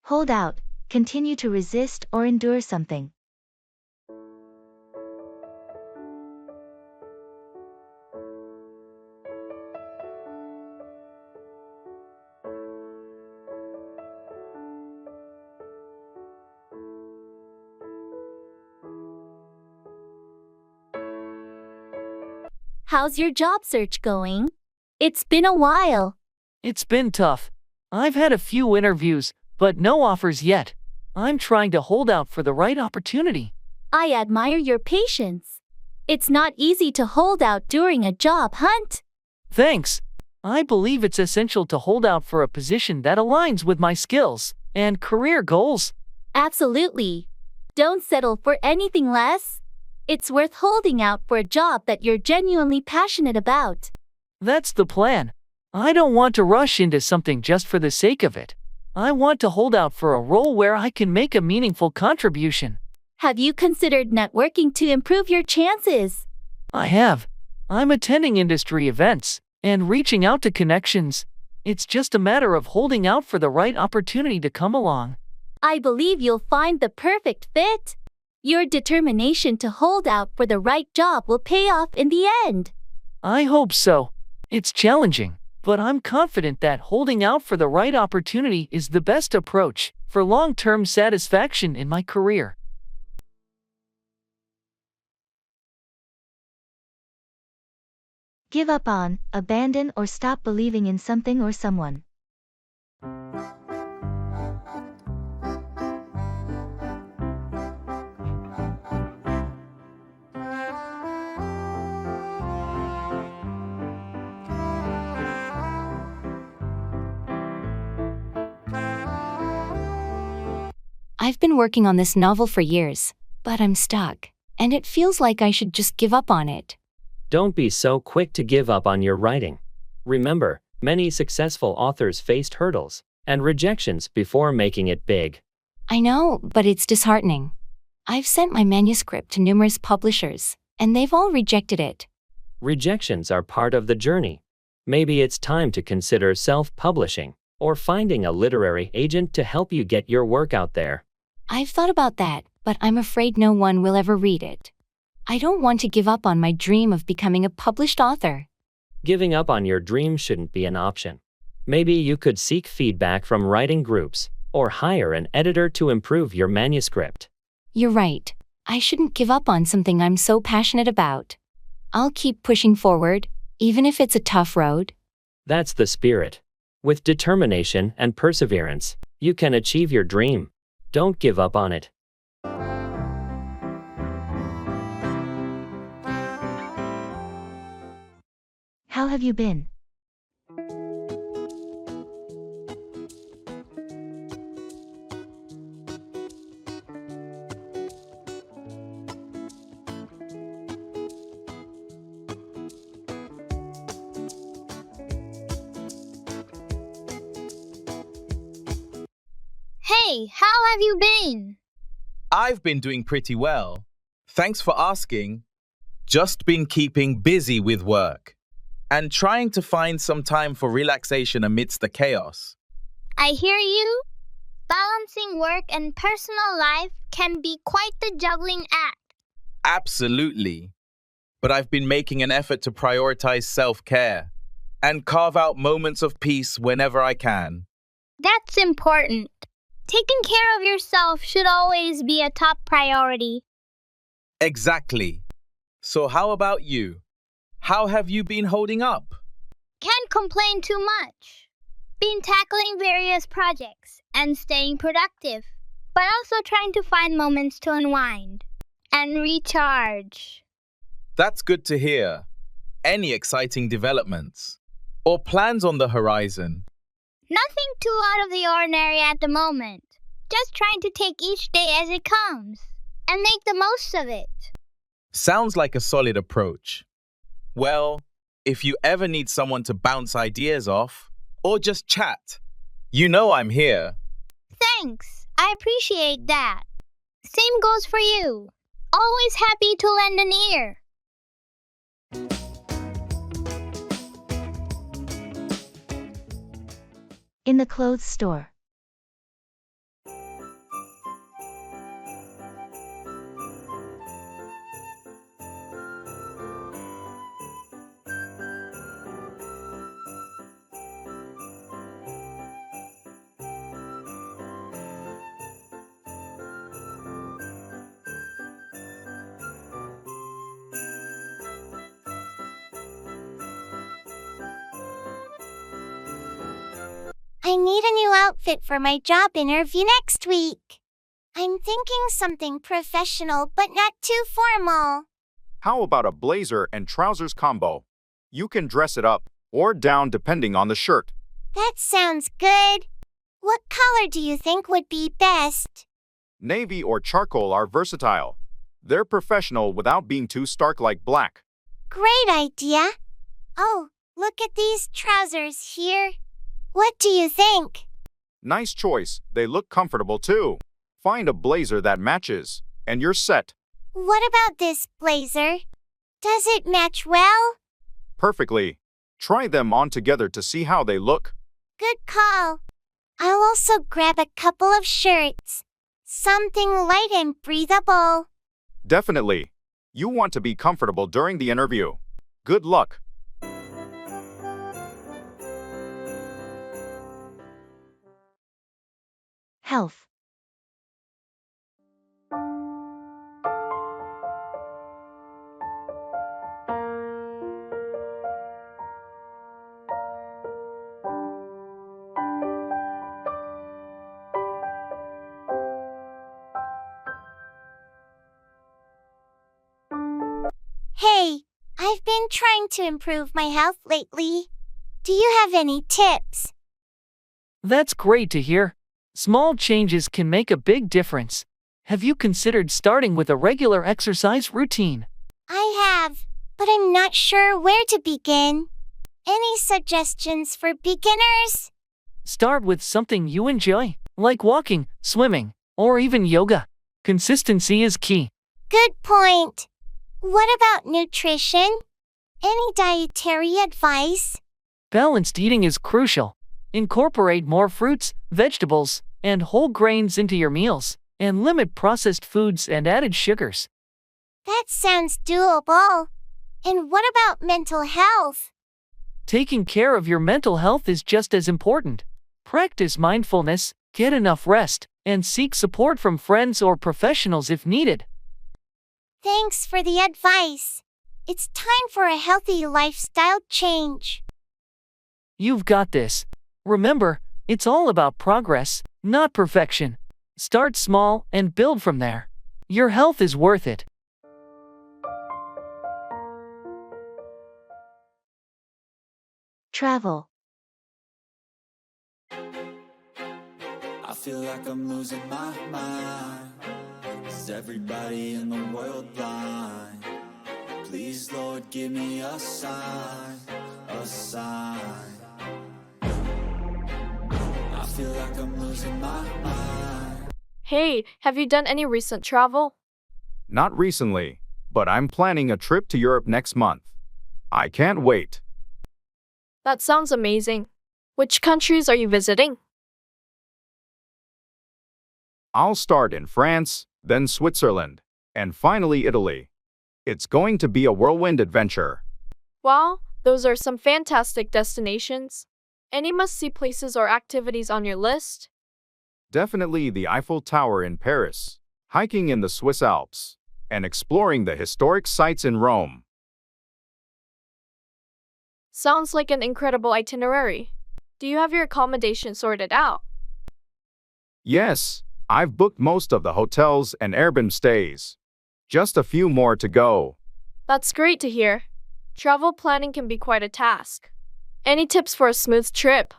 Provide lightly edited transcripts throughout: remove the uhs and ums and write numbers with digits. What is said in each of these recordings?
Hold out, continue to resist or endure something. How's your job search going? It's been a while. It's been tough. I've had a few interviews, but no offers yet. I'm trying to hold out for the right opportunity. I admire your patience. It's not easy to hold out during a job hunt. Thanks. I believe it's essential to hold out for a position that aligns with my skills and career goals. Absolutely. Don't settle for anything less. It's worth holding out for a job that you're genuinely passionate about. That's the plan. I don't want to rush into something just for the sake of it. I want to hold out for a role where I can make a meaningful contribution. Have you considered networking to improve your chances? I have. I'm attending industry events and reaching out to connections. It's just a matter of holding out for the right opportunity to come along. I believe you'll find the perfect fit. Your determination to hold out for the right job will pay off in the end. I hope so. It's challenging, but I'm confident that holding out for the right opportunity is the best approach for long-term satisfaction in my career. Give up on, abandon or stop believing in something or someone. I've been working on this novel for years, but I'm stuck, and it feels like I should just give up on it. Don't be so quick to give up on your writing. Remember, many successful authors faced hurdles and rejections before making it big. I know, but it's disheartening. I've sent my manuscript to numerous publishers, and they've all rejected it. Rejections are part of the journey. Maybe it's time to consider self-publishing or finding a literary agent to help you get your work out there. I've thought about that, but I'm afraid no one will ever read it. I don't want to give up on my dream of becoming a published author. Giving up on your dream shouldn't be an option. Maybe you could seek feedback from writing groups or hire an editor to improve your manuscript. You're right. I shouldn't give up on something I'm so passionate about. I'll keep pushing forward, even if it's a tough road. That's the spirit. With determination and perseverance, you can achieve your dream. Don't give up on it. How have you been? Hey, how have you been? I've been doing pretty well. Thanks for asking. Just been keeping busy with work and trying to find some time for relaxation amidst the chaos. I hear you. Balancing work and personal life can be quite the juggling act. Absolutely. But I've been making an effort to prioritize self-care and carve out moments of peace whenever I can. That's important. Taking care of yourself should always be a top priority. Exactly. So how about you? How have you been holding up? Can't complain too much. Been tackling various projects and staying productive, but also trying to find moments to unwind and recharge. That's good to hear. Any exciting developments or plans on the horizon? Nothing too out of the ordinary at the moment. Just trying to take each day as it comes and make the most of it. Sounds like a solid approach. Well, if you ever need someone to bounce ideas off or just chat, you know I'm here. Thanks. I appreciate that. Same goes for you. Always happy to lend an ear. In the clothes store. I need a new outfit for my job interview next week. I'm thinking something professional but not too formal. How about a blazer and trousers combo? You can dress it up or down depending on the shirt. That sounds good. What color do you think would be best? Navy or charcoal are versatile. They're professional without being too stark like black. Great idea. Oh, look at these trousers here. What do you think? Nice choice. They look comfortable too. Find a blazer that matches, and you're set. What about this blazer? Does it match well? Perfectly. Try them on together to see how they look. Good call. I'll also grab a couple of shirts. Something light and breathable. Definitely. You want to be comfortable during the interview. Good luck. Health. Hey, I've been trying to improve my health lately. Do you have any tips? That's great to hear. Small changes can make a big difference. Have you considered starting with a regular exercise routine? I have, but I'm not sure where to begin. Any suggestions for beginners? Start with something you enjoy, like walking, swimming, or even yoga. Consistency is key. Good point. What about nutrition? Any dietary advice? Balanced eating is crucial. Incorporate more fruits, vegetables, and whole grains into your meals, and limit processed foods and added sugars. That sounds doable. And what about mental health? Taking care of your mental health is just as important. Practice mindfulness, get enough rest, and seek support from friends or professionals if needed. Thanks for the advice. It's time for a healthy lifestyle change. You've got this. Remember, it's all about progress, not perfection. Start small and build from there. Your health is worth it. Travel. I feel like I'm losing my mind. Is everybody in the world blind? Please, Lord, give me a sign, a sign. I feel like I'm losing my mind. Hey, have you done any recent travel? Not recently, but I'm planning a trip to Europe next month. I can't wait. That sounds amazing. Which countries are you visiting? I'll start in France, then Switzerland, and finally Italy. It's going to be a whirlwind adventure. Wow, those are some fantastic destinations. Any must-see places or activities on your list? Definitely the Eiffel Tower in Paris, hiking in the Swiss Alps, and exploring the historic sites in Rome. Sounds like an incredible itinerary. Do you have your accommodation sorted out? Yes, I've booked most of the hotels and Airbnb stays. Just a few more to go. That's great to hear. Travel planning can be quite a task. Any tips for a smooth trip?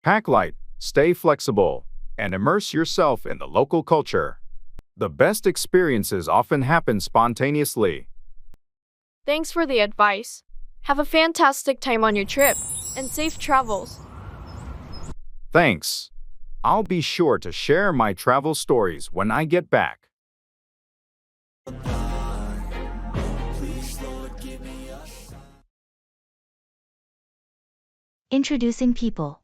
Pack light, stay flexible, and immerse yourself in the local culture. The best experiences often happen spontaneously. Thanks for the advice. Have a fantastic time on your trip, and safe travels. Thanks. I'll be sure to share my travel stories when I get back. Introducing people.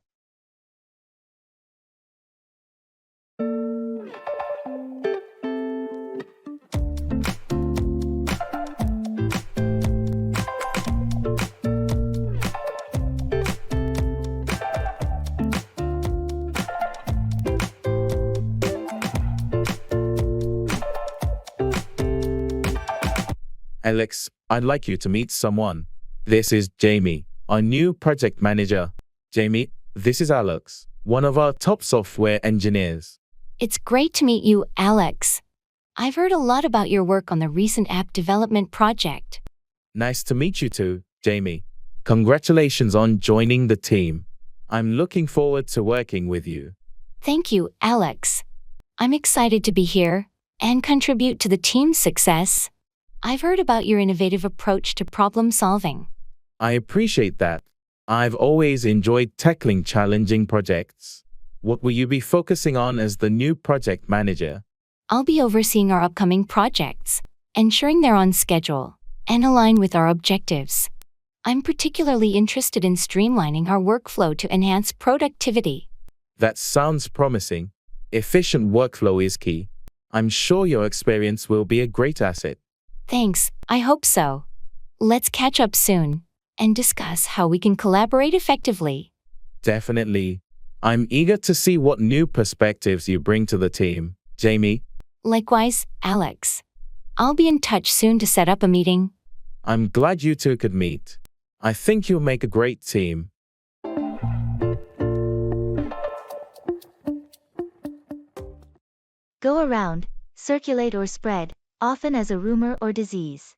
Alex, I'd like you to meet someone. This is Jamie, our new project manager. Jamie, this is Alex. one of our top software engineers. It's great to meet you, Alex. I've heard a lot about your work on the recent app development project. Nice to meet you too, Jamie. Congratulations on joining the team. I'm looking forward to working with you. Thank you, Alex. I'm excited to be here and contribute to the team's success. I've heard about your innovative approach to problem solving. I appreciate that. I've always enjoyed tackling challenging projects. What will you be focusing on as the new project manager? I'll be overseeing our upcoming projects, ensuring they're on schedule and align with our objectives. I'm particularly interested in streamlining our workflow to enhance productivity. That sounds promising. Efficient workflow is key. I'm sure your experience will be a great asset. Thanks, I hope so. Let's catch up soon and discuss how we can collaborate effectively. Definitely. I'm eager to see what new perspectives you bring to the team, Jamie. Likewise, Alex. I'll be in touch soon to set up a meeting. I'm glad you two could meet. I think you'll make a great team. Go around, circulate or spread, often as a rumor or disease.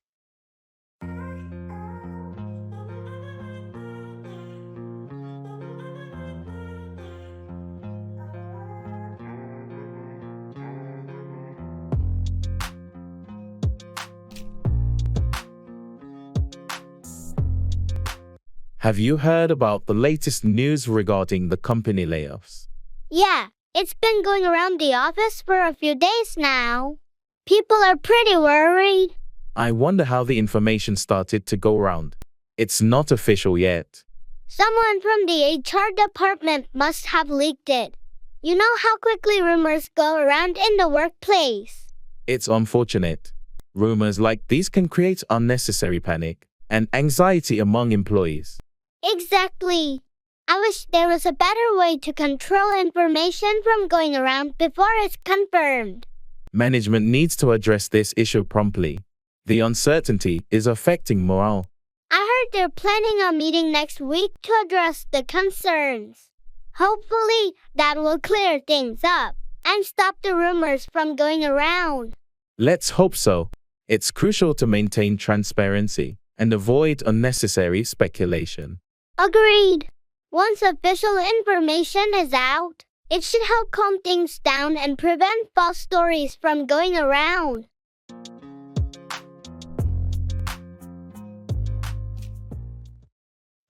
Have you heard about the latest news regarding the company layoffs? Yeah, it's been going around the office for a few days now. People are pretty worried. I wonder how the information started to go around. It's not official yet. Someone from the HR department must have leaked it. You know how quickly rumors go around in the workplace. It's unfortunate. Rumors like these can create unnecessary panic and anxiety among employees. Exactly. I wish there was a better way to control information from going around before it's confirmed. Management needs to address this issue promptly. The uncertainty is affecting morale. I heard they're planning a meeting next week to address the concerns. Hopefully, that will clear things up and stop the rumors from going around. Let's hope so. It's crucial to maintain transparency and avoid unnecessary speculation. Agreed. Once official information is out, it should help calm things down and prevent false stories from going around.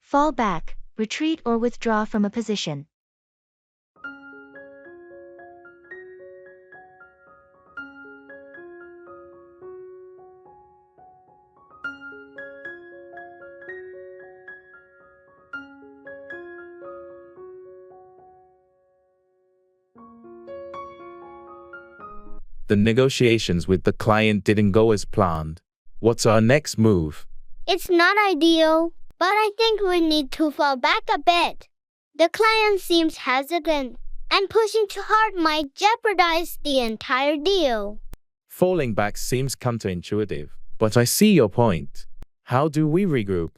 Fall back, retreat or withdraw from a position. The negotiations with the client didn't go as planned. What's our next move? It's not ideal, but I think we need to fall back a bit. The client seems hesitant, and pushing too hard might jeopardize the entire deal. Falling back seems counterintuitive, but I see your point. How do we regroup?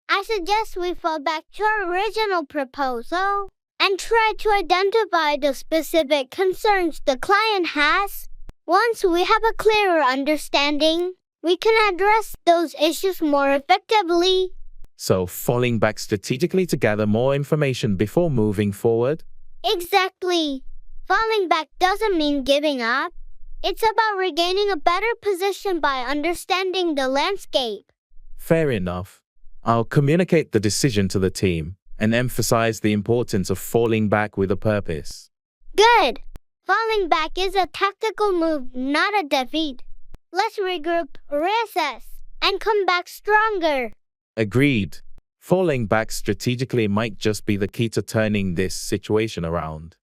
I suggest we fall back to our original proposal and try to identify the specific concerns the client has. Once we have a clearer understanding, we can address those issues more effectively. So, falling back strategically to gather more information before moving forward? Exactly. Falling back doesn't mean giving up. It's about regaining a better position by understanding the landscape. Fair enough. I'll communicate the decision to the team and emphasize the importance of falling back with a purpose. Good. Falling back is a tactical move, not a defeat. Let's regroup, reassess, and come back stronger. Agreed. Falling back strategically might just be the key to turning this situation around.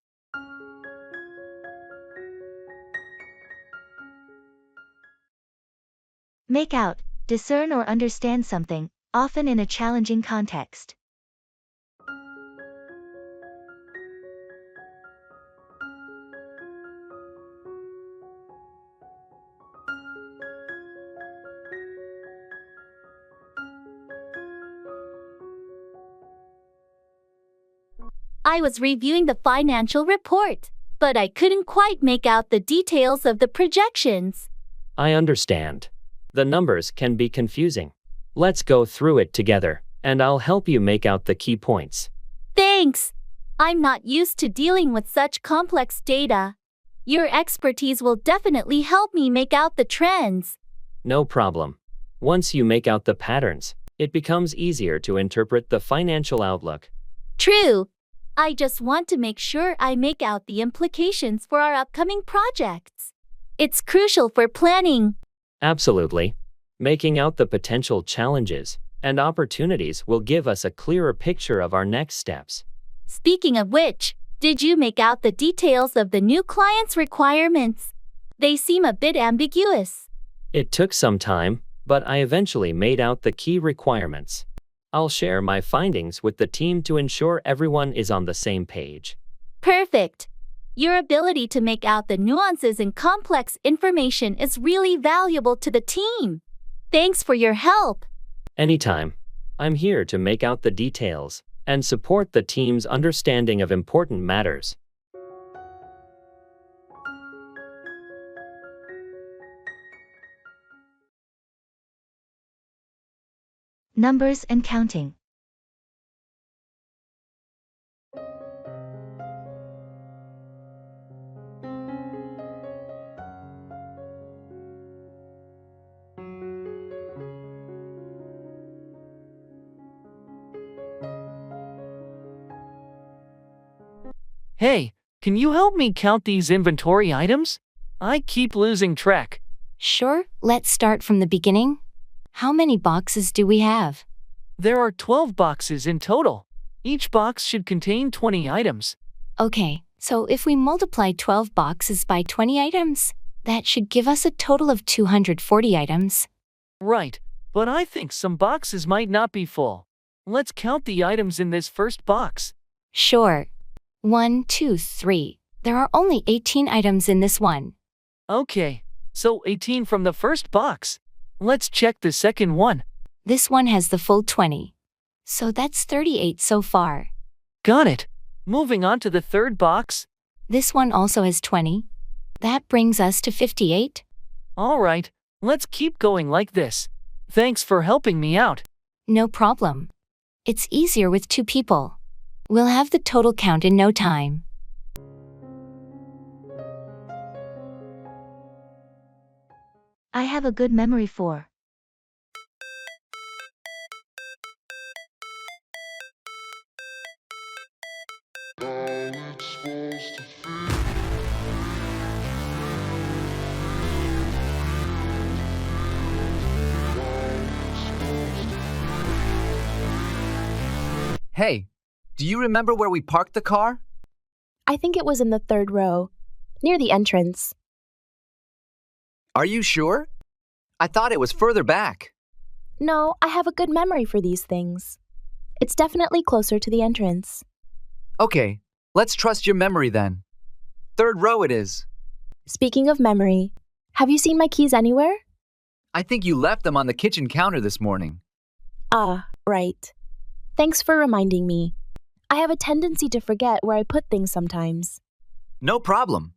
Make out, discern or understand something, often in a challenging context. I was reviewing the financial report, but I couldn't quite make out the details of the projections. I understand. The numbers can be confusing. Let's go through it together, and I'll help you make out the key points. Thanks. I'm not used to dealing with such complex data. Your expertise will definitely help me make out the trends. No problem. Once you make out the patterns, it becomes easier to interpret the financial outlook. True. I just want to make sure I make out the implications for our upcoming projects. It's crucial for planning. Absolutely. Making out the potential challenges and opportunities will give us a clearer picture of our next steps. Speaking of which, did you make out the details of the new client's requirements? They seem a bit ambiguous. It took some time, but I eventually made out the key requirements. I'll share my findings with the team to ensure everyone is on the same page. Perfect. Your ability to make out the nuances in complex information is really valuable to the team. Thanks for your help. Anytime. I'm here to make out the details and support the team's understanding of important matters. Numbers and counting. Hey, can you help me count these inventory items? I keep losing track. Sure, let's start from the beginning. How many boxes do we have? There are 12 boxes in total. Each box should contain 20 items. Okay, so if we multiply 12 boxes by 20 items, that should give us a total of 240 items. Right, but I think some boxes might not be full. Let's count the items in this first box. Sure. 1, 2, 3. There are only 18 items in this one. Okay, so 18 from the first box. Let's check the second one. This one has the full 20. So that's 38 so far. Got it. Moving on to the third box. This one also has 20. That brings us to 58. All right, let's keep going like this. Thanks for helping me out. No problem. It's easier with 2 people. We'll have the total count in no time. I have a good memory for. Hey, do you remember where we parked the car? I think it was in the 3rd row, near the entrance. Are you sure? I thought it was further back. No, I have a good memory for these things. It's definitely closer to the entrance. Okay, let's trust your memory then. 3rd row it is. Speaking of memory, have you seen my keys anywhere? I think you left them on the kitchen counter this morning. Ah, right. Thanks for reminding me. I have a tendency to forget where I put things sometimes. No problem.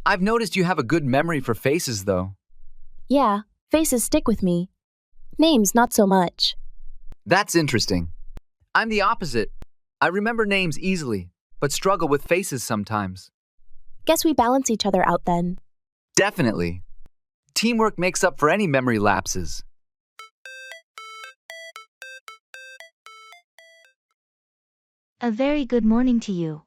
I've noticed you have a good memory for faces, though. Yeah, faces stick with me. Names, not so much. That's interesting. I'm the opposite. I remember names easily, but struggle with faces sometimes. Guess we balance each other out then. Definitely. Teamwork makes up for any memory lapses. A very good morning to you.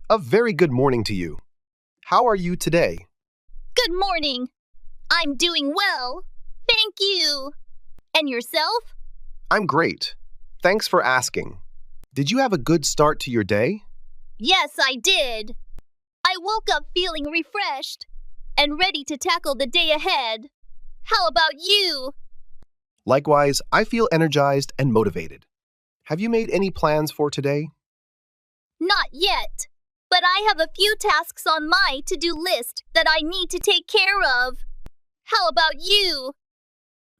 A very good morning to you. How are you today? Good morning. I'm doing well. Thank you. And yourself? I'm great. Thanks for asking. Did you have a good start to your day? Yes, I did. I woke up feeling refreshed and ready to tackle the day ahead. How about you? Likewise, I feel energized and motivated. Have you made any plans for today? Not yet, but I have a few tasks on my to-do list that I need to take care of. How about you?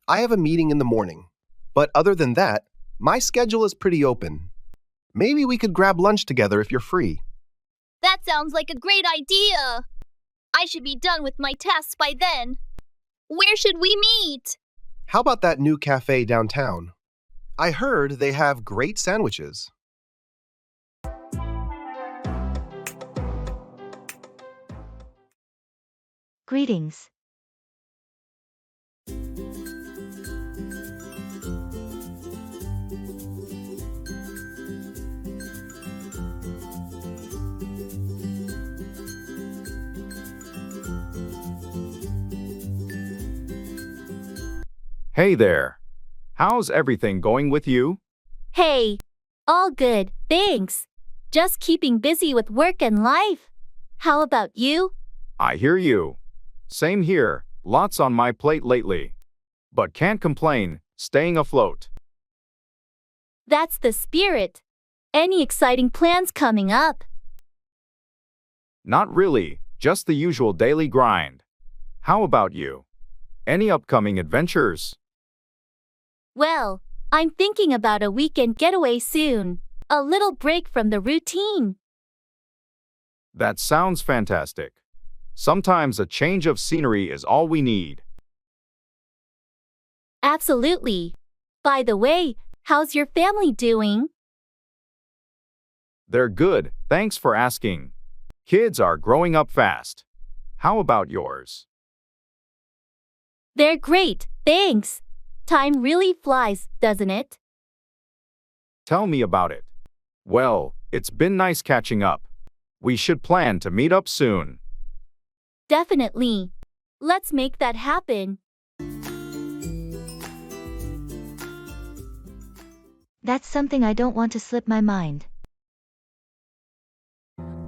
I have a meeting in the morning, but other than that, my schedule is pretty open. Maybe we could grab lunch together if you're free. That sounds like a great idea. I should be done with my tasks by then. Where should we meet? How about that new cafe downtown? I heard they have great sandwiches. Greetings. Hey there. How's everything going with you? Hey, all good, thanks. Just keeping busy with work and life. How about you? I hear you. Same here, lots on my plate lately. But can't complain, staying afloat. That's the spirit. Any exciting plans coming up? Not really, just the usual daily grind. How about you? Any upcoming adventures? Well, I'm thinking about a weekend getaway soon. A little break from the routine. That sounds fantastic. Sometimes a change of scenery is all we need. Absolutely. By the way, how's your family doing? They're good, thanks for asking. Kids are growing up fast. How about yours? They're great, thanks. Time really flies, doesn't it? Tell me about it. Well, it's been nice catching up. We should plan to meet up soon. Definitely. Let's make that happen. That's something I don't want to slip my mind.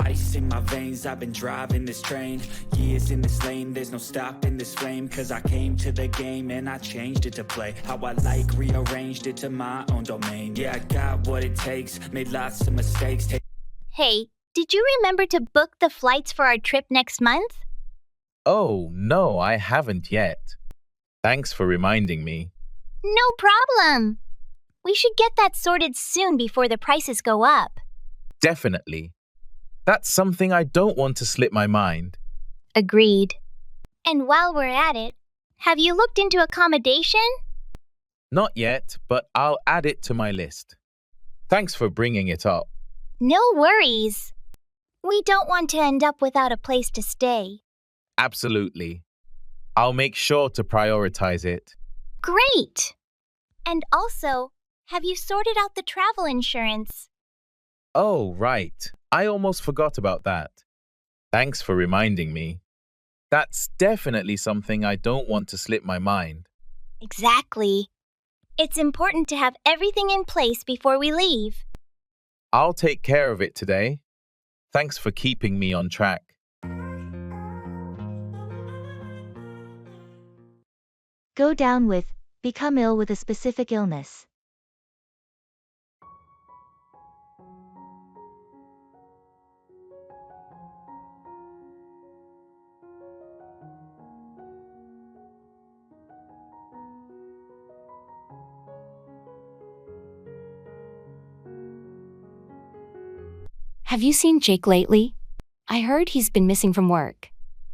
Ice in my veins, I've been driving this train. Years in this lane, there's no stopping this flame. Cause I came to the game and I changed it to play how I like, rearranged it to my own domain. Yeah, I got what it takes, made lots of mistakes. Hey, did you remember to book the flights for our trip next month? Oh, no, I haven't yet. Thanks for reminding me. No problem. We should get that sorted soon before the prices go up. Definitely. That's something I don't want to slip my mind. Agreed. And while we're at it, have you looked into accommodation? Not yet, but I'll add it to my list. Thanks for bringing it up. No worries. We don't want to end up without a place to stay. Absolutely. I'll make sure to prioritize it. Great! And also, have you sorted out the travel insurance? Oh, right. I almost forgot about that. Thanks for reminding me. That's definitely something I don't want to slip my mind. Exactly. It's important to have everything in place before we leave. I'll take care of it today. Thanks for keeping me on track. Go down with, become ill with a specific illness. Have you seen Jake lately? I heard he's been missing from work.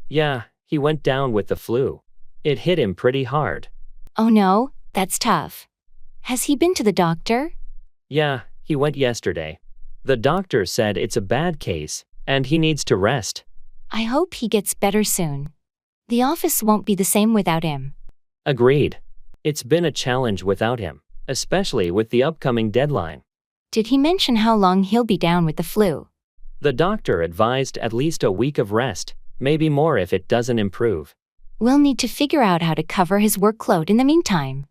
Yeah, he went down with the flu. It hit him pretty hard. Oh no, that's tough. Has he been to the doctor? Yeah, he went yesterday. The doctor said it's a bad case, and he needs to rest. I hope he gets better soon. The office won't be the same without him. Agreed. It's been a challenge without him, especially with the upcoming deadline. Did he mention how long he'll be down with the flu? The doctor advised at least a week of rest, maybe more if it doesn't improve. We'll need to figure out how to cover his workload in the meantime.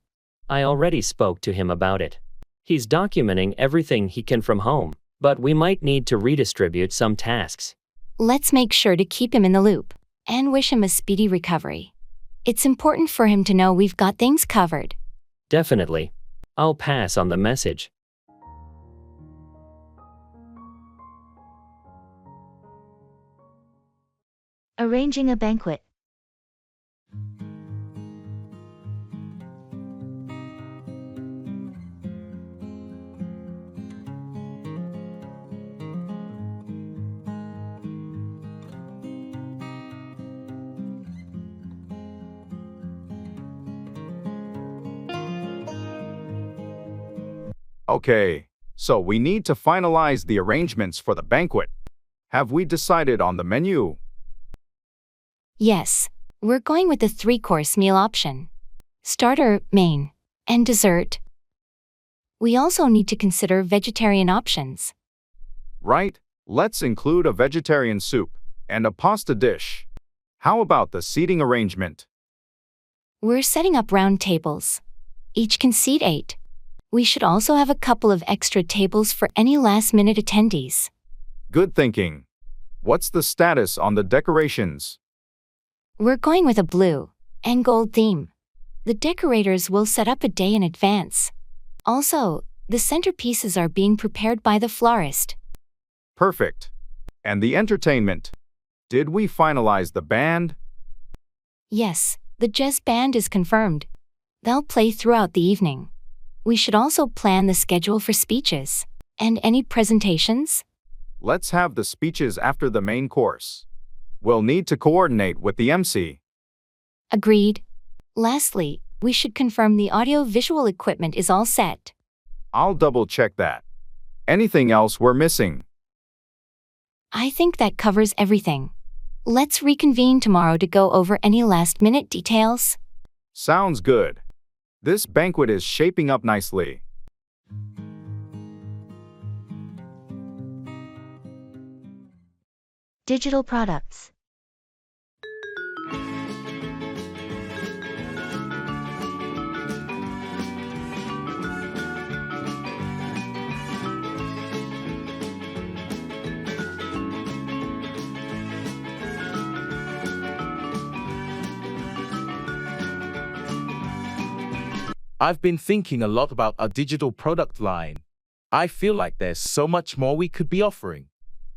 I already spoke to him about it. He's documenting everything he can from home, but we might need to redistribute some tasks. Let's make sure to keep him in the loop and wish him a speedy recovery. It's important for him to know we've got things covered. Definitely. I'll pass on the message. Arranging a banquet. Okay, so we need to finalize the arrangements for the banquet. Have we decided on the menu? Yes, we're going with the 3-course meal option. Starter, main, and dessert. We also need to consider vegetarian options. Right, let's include a vegetarian soup and a pasta dish. How about the seating arrangement? We're setting up round tables. Each can seat 8. We should also have a couple of extra tables for any last-minute attendees. Good thinking. What's the status on the decorations? We're going with a blue and gold theme. The decorators will set up a day in advance. Also, the centerpieces are being prepared by the florist. Perfect. And the entertainment? Did we finalize the band? Yes, the jazz band is confirmed. They'll play throughout the evening. We should also plan the schedule for speeches. And any presentations? Let's have the speeches after the main course. We'll need to coordinate with the MC. Agreed. Lastly, we should confirm the audio-visual equipment is all set. I'll double-check that. Anything else we're missing? I think that covers everything. Let's reconvene tomorrow to go over any last-minute details. Sounds good. This banquet is shaping up nicely. Digital products. I've been thinking a lot about our digital product line. I feel like there's so much more we could be offering.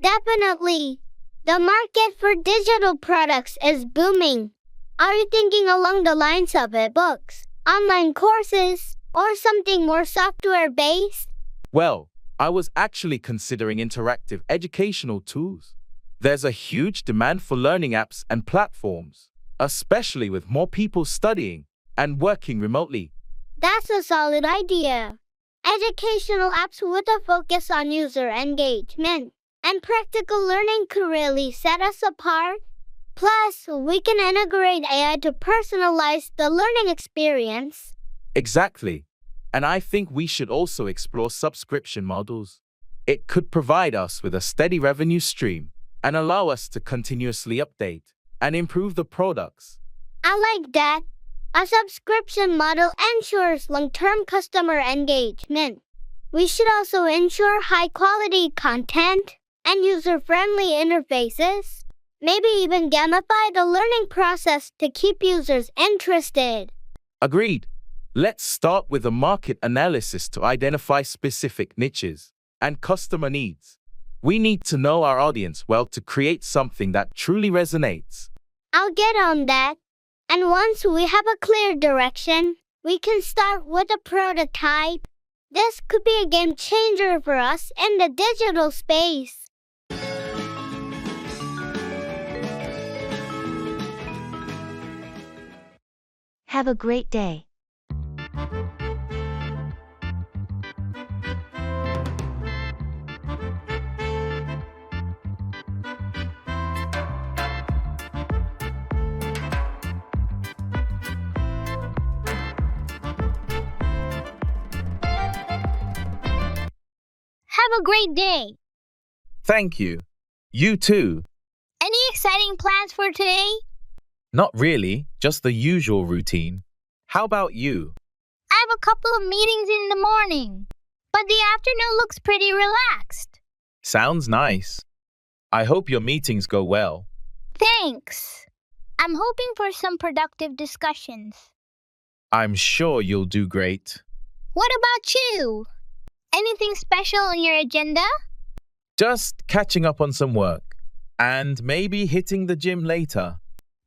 Definitely. The market for digital products is booming. Are you thinking along the lines of e-books, online courses, or something more software-based? Well, I was actually considering interactive educational tools. There's a huge demand for learning apps and platforms, especially with more people studying and working remotely. That's a solid idea. Educational apps with a focus on user engagement and practical learning could really set us apart. Plus, we can integrate AI to personalize the learning experience. Exactly. And I think we should also explore subscription models. It could provide us with a steady revenue stream and allow us to continuously update and improve the products. I like that. A subscription model ensures long-term customer engagement. We should also ensure high-quality content and user-friendly interfaces. Maybe even gamify the learning process to keep users interested. Agreed. Let's start with a market analysis to identify specific niches and customer needs. We need to know our audience well to create something that truly resonates. I'll get on that. And once we have a clear direction, we can start with a prototype. This could be a game changer for us in the digital space. Have a great day. Have a great day. Thank you. You too. Any exciting plans for today? Not really, just the usual routine. How about you? I have a couple of meetings in the morning, but the afternoon looks pretty relaxed. Sounds nice. I hope your meetings go well. Thanks. I'm hoping for some productive discussions. I'm sure you'll do great. What about you? Anything special on your agenda? Just catching up on some work and maybe hitting the gym later.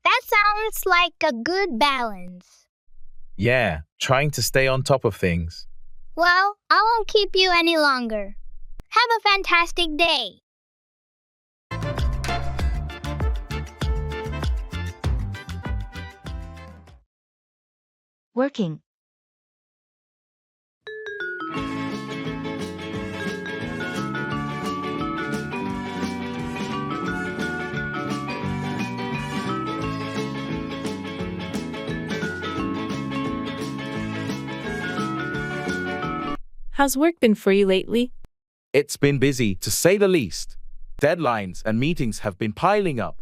That sounds like a good balance. Yeah, trying to stay on top of things. Well, I won't keep you any longer. Have a fantastic day. Working. How's work been for you lately? It's been busy, to say the least. Deadlines and meetings have been piling up.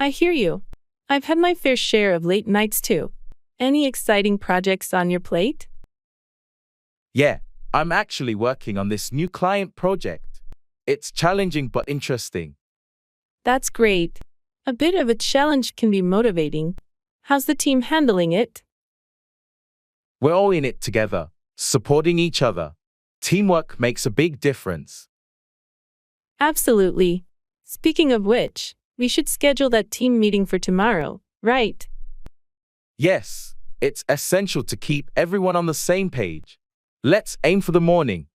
I hear you. I've had my fair share of late nights too. Any exciting projects on your plate? Yeah, I'm actually working on this new client project. It's challenging but interesting. That's great. A bit of a challenge can be motivating. How's the team handling it? We're all in it together, supporting each other. Teamwork makes a big difference. Absolutely. Speaking of which, we should schedule that team meeting for tomorrow, right? Yes, it's essential to keep everyone on the same page. Let's aim for the morning.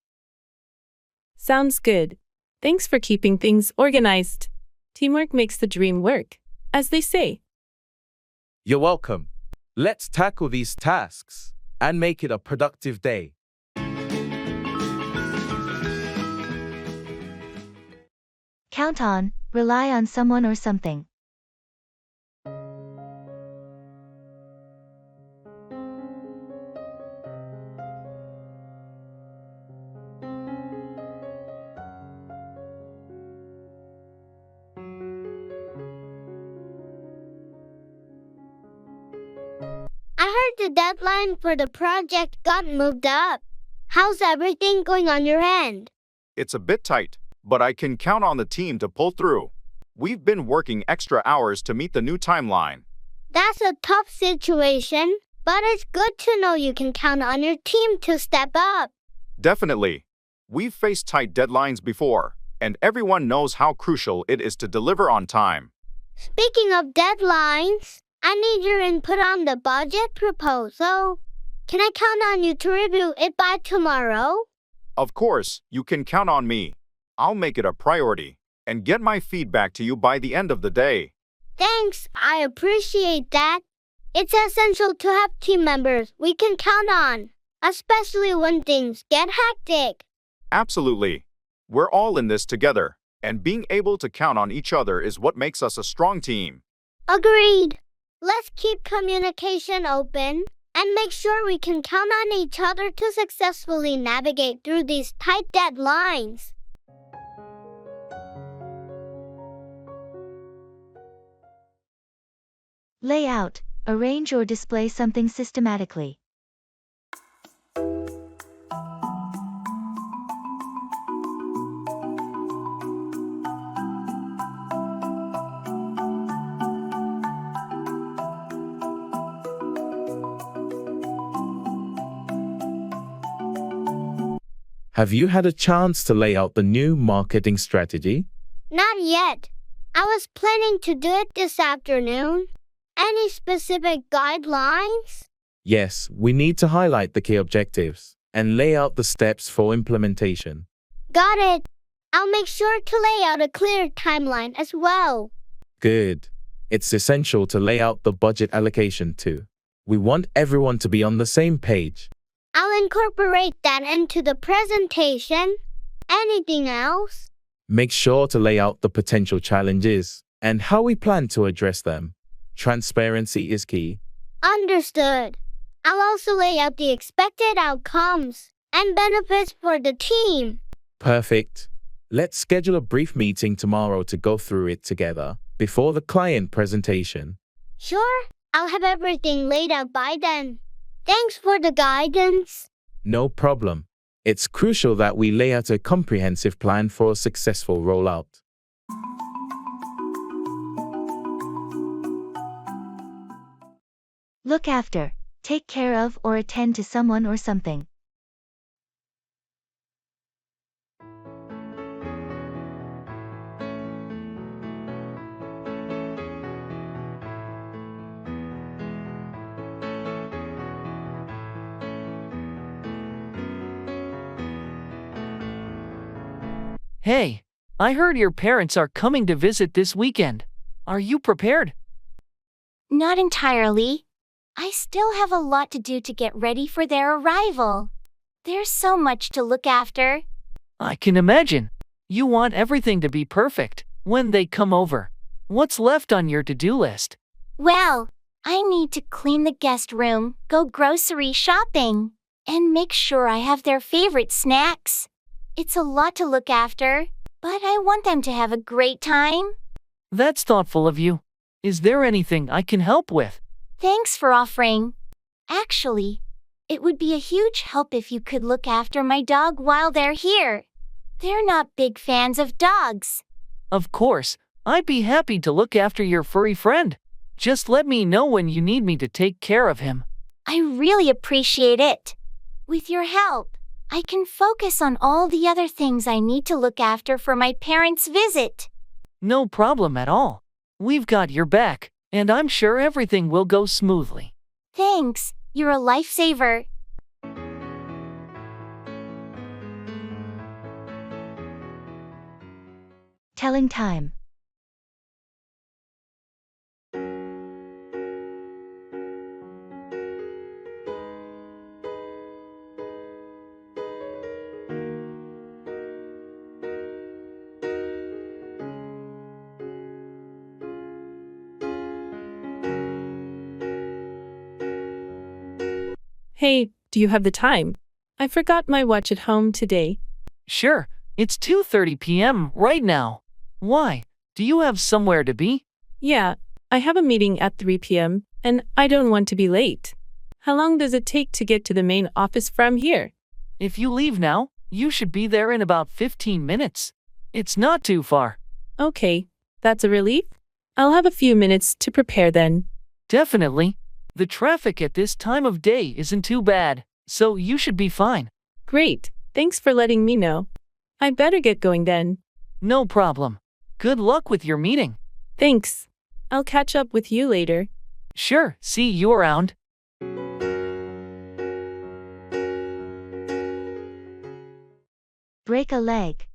Sounds good. Thanks for keeping things organized. Teamwork makes the dream work, as they say. You're welcome. Let's tackle these tasks and make it a productive day. Count on, rely on someone or something. I heard the deadline for the project got moved up. How's everything going on your end? It's a bit tight, but I can count on the team to pull through. We've been working extra hours to meet the new timeline. That's a tough situation, but it's good to know you can count on your team to step up. Definitely. We've faced tight deadlines before, and everyone knows how crucial it is to deliver on time. Speaking of deadlines, I need your input on the budget proposal. Can I count on you to review it by tomorrow? Of course, you can count on me. I'll make it a priority and get my feedback to you by the end of the day. Thanks, I appreciate that. It's essential to have team members we can count on, especially when things get hectic. Absolutely. We're all in this together, and being able to count on each other is what makes us a strong team. Agreed. Let's keep communication open and make sure we can count on each other to successfully navigate through these tight deadlines. Lay out, arrange or display something systematically. Have you had a chance to lay out the new marketing strategy? Not yet. I was planning to do it this afternoon. Any specific guidelines? Yes, we need to highlight the key objectives and lay out the steps for implementation. Got it. I'll make sure to lay out a clear timeline as well. Good. It's essential to lay out the budget allocation too. We want everyone to be on the same page. I'll incorporate that into the presentation. Anything else? Make sure to lay out the potential challenges and how we plan to address them. Transparency is key. Understood. I'll also lay out the expected outcomes and benefits for the team. Perfect. Let's schedule a brief meeting tomorrow to go through it together before the client presentation. Sure, I'll have everything laid out by then. Thanks for the guidance. No problem. It's crucial that we lay out a comprehensive plan for a successful rollout. Look after, take care of or attend to someone or something. Hey, I heard your parents are coming to visit this weekend. Are you prepared? Not entirely. I still have a lot to do to get ready for their arrival. There's so much to look after. I can imagine. You want everything to be perfect when they come over. What's left on your to-do list? Well, I need to clean the guest room, go grocery shopping, and make sure I have their favorite snacks. It's a lot to look after, but I want them to have a great time. That's thoughtful of you. Is there anything I can help with? Thanks for offering. Actually, it would be a huge help if you could look after my dog while they're here. They're not big fans of dogs. Of course, I'd be happy to look after your furry friend. Just let me know when you need me to take care of him. I really appreciate it. With your help, I can focus on all the other things I need to look after for my parents' visit. No problem at all. We've got your back, and I'm sure everything will go smoothly. Thanks, you're a lifesaver. Telling time. Hey, do you have the time? I forgot my watch at home today. Sure, it's 2:30 p.m. right now. Why? Do you have somewhere to be? Yeah, I have a meeting at 3 p.m., and I don't want to be late. How long does it take to get to the main office from here? If you leave now, you should be there in about 15 minutes. It's not too far. Okay, that's a relief. I'll have a few minutes to prepare then. Definitely. The traffic at this time of day isn't too bad, so you should be fine. Great, thanks for letting me know. I better get going then. No problem. Good luck with your meeting. Thanks. I'll catch up with you later. Sure, see you around. Break a leg.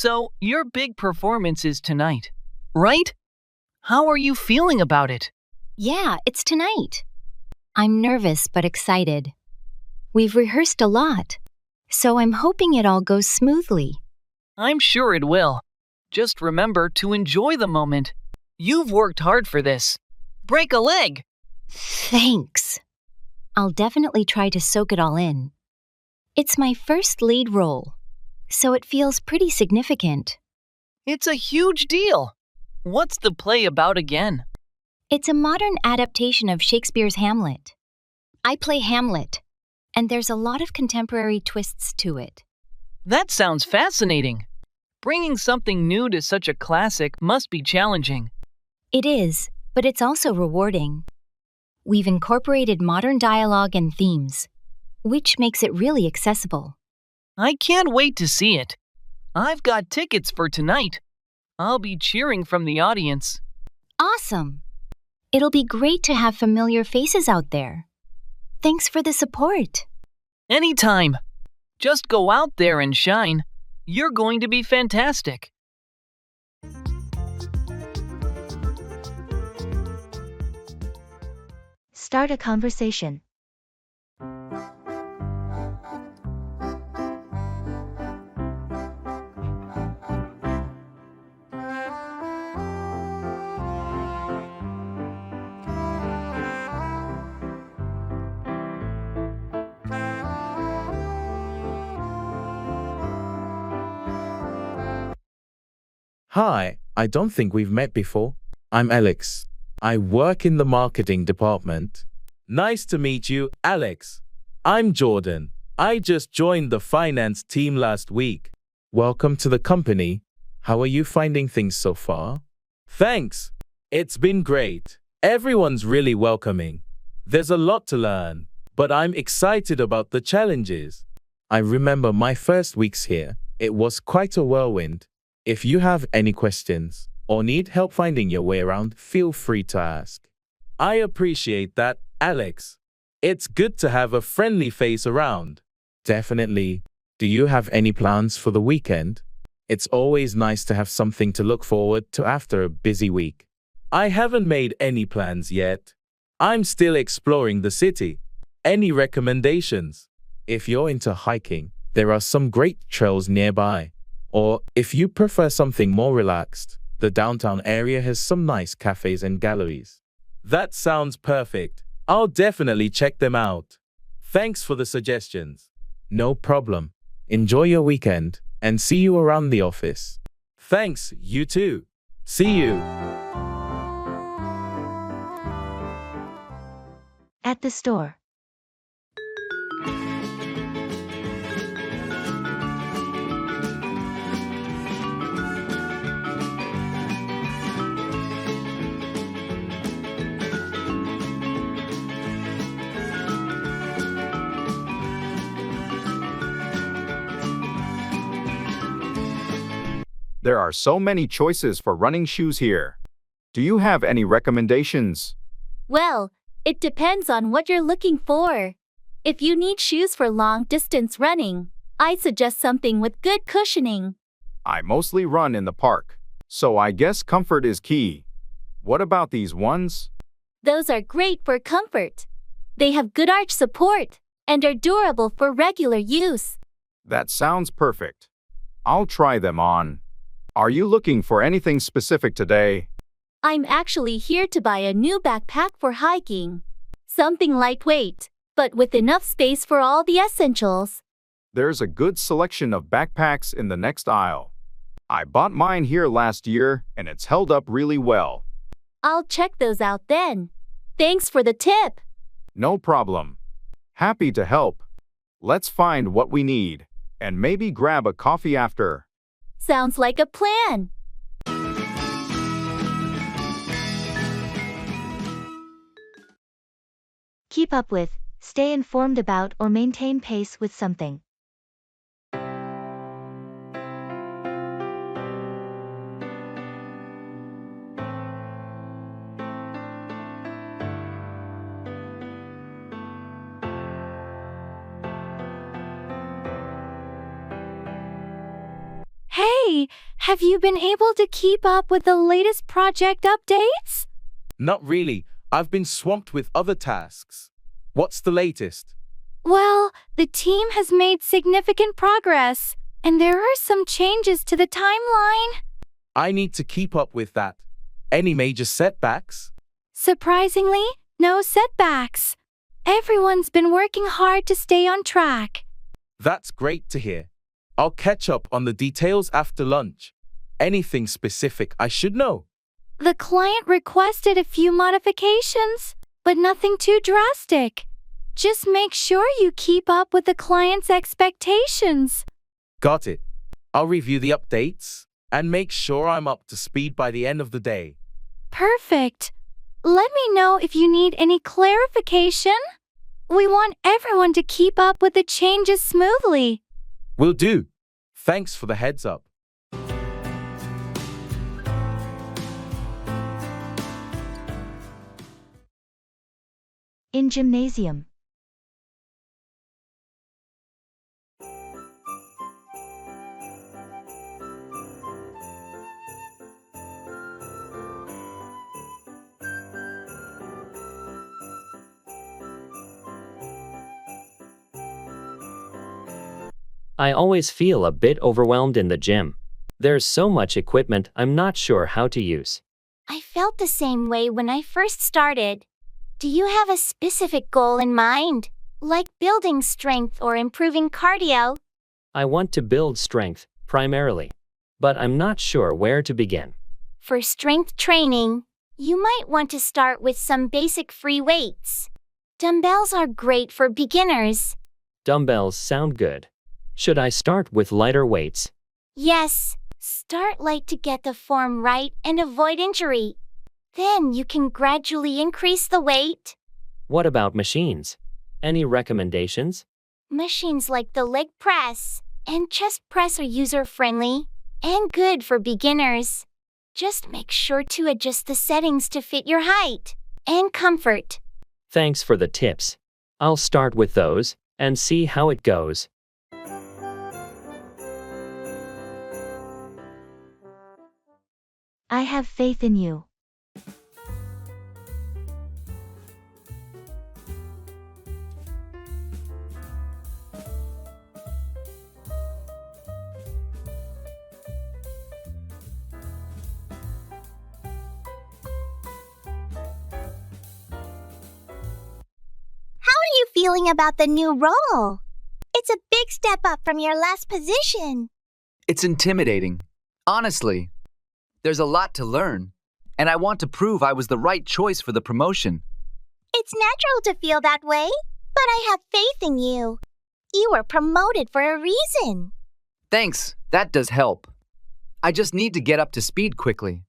So, your big performance is tonight, right? How are you feeling about it? Yeah, it's tonight. I'm nervous but excited. We've rehearsed a lot, so I'm hoping it all goes smoothly. I'm sure it will. Just remember to enjoy the moment. You've worked hard for this. Break a leg! Thanks. I'll definitely try to soak it all in. It's my first lead role, so it feels pretty significant. It's a huge deal. What's the play about again? It's a modern adaptation of Shakespeare's Hamlet. I play Hamlet, and there's a lot of contemporary twists to it. That sounds fascinating. Bringing something new to such a classic must be challenging. It is, but it's also rewarding. We've incorporated modern dialogue and themes, which makes it really accessible. I can't wait to see it. I've got tickets for tonight. I'll be cheering from the audience. Awesome! It'll be great to have familiar faces out there. Thanks for the support. Anytime. Just go out there and shine. You're going to be fantastic. Start a conversation. Hi, I don't think we've met before. I'm Alex. I work in the marketing department. Nice to meet you, Alex. I'm Jordan. I just joined the finance team last week. Welcome to the company. How are you finding things so far? Thanks. It's been great. Everyone's really welcoming. There's a lot to learn, but I'm excited about the challenges. I remember my first weeks here. It was quite a whirlwind. If you have any questions or need help finding your way around, feel free to ask. I appreciate that, Alex. It's good to have a friendly face around. Definitely. Do you have any plans for the weekend? It's always nice to have something to look forward to after a busy week. I haven't made any plans yet. I'm still exploring the city. Any recommendations? If you're into hiking, there are some great trails nearby. Or if you prefer something more relaxed, the downtown area has some nice cafes and galleries. That sounds perfect. I'll definitely check them out. Thanks for the suggestions. No problem. Enjoy your weekend and see you around the office. Thanks, you too. See you. At the store. There are so many choices for running shoes here. Do you have any recommendations? Well, it depends on what you're looking for. If you need shoes for long-distance running, I suggest something with good cushioning. I mostly run in the park, so I guess comfort is key. What about these ones? Those are great for comfort. They have good arch support and are durable for regular use. That sounds perfect. I'll try them on. Are you looking for anything specific today? I'm actually here to buy a new backpack for hiking. Something lightweight, but with enough space for all the essentials. There's a good selection of backpacks in the next aisle. I bought mine here last year, and it's held up really well. I'll check those out then. Thanks for the tip. No problem. Happy to help. Let's find what we need, and maybe grab a coffee after. Sounds like a plan. Keep up with, stay informed about or maintain pace with something. Hey, have you been able to keep up with the latest project updates? Not really. I've been swamped with other tasks. What's the latest? Well, the team has made significant progress, and there are some changes to the timeline. I need to keep up with that. Any major setbacks? Surprisingly, no setbacks. Everyone's been working hard to stay on track. That's great to hear. I'll catch up on the details after lunch. Anything specific I should know? The client requested a few modifications, but nothing too drastic. Just make sure you keep up with the client's expectations. Got it. I'll review the updates and make sure I'm up to speed by the end of the day. Perfect. Let me know if you need any clarification. We want everyone to keep up with the changes smoothly. Will do. Thanks for the heads up. In gymnasium. I always feel a bit overwhelmed in the gym. There's so much equipment I'm not sure how to use. I felt the same way when I first started. Do you have a specific goal in mind, like building strength or improving cardio? I want to build strength, primarily. But I'm not sure where to begin. For strength training, You might want to start with some basic free weights. Dumbbells are great for beginners. Dumbbells sound good. Should I start with lighter weights? Yes, start light to get the form right and avoid injury. Then you can gradually increase the weight. What about machines? Any recommendations? Machines like the leg press and chest press are user-friendly and good for beginners. Just make sure to adjust the settings to fit your height and comfort. Thanks for the tips. I'll start with those and see how it goes. I have faith in you. How are you feeling about the new role? It's a big step up from your last position. It's intimidating. Honestly, there's a lot to learn, and I want to prove I was the right choice for the promotion. It's natural to feel that way, but I have faith in you. You were promoted for a reason. Thanks, that does help. I just need to get up to speed quickly.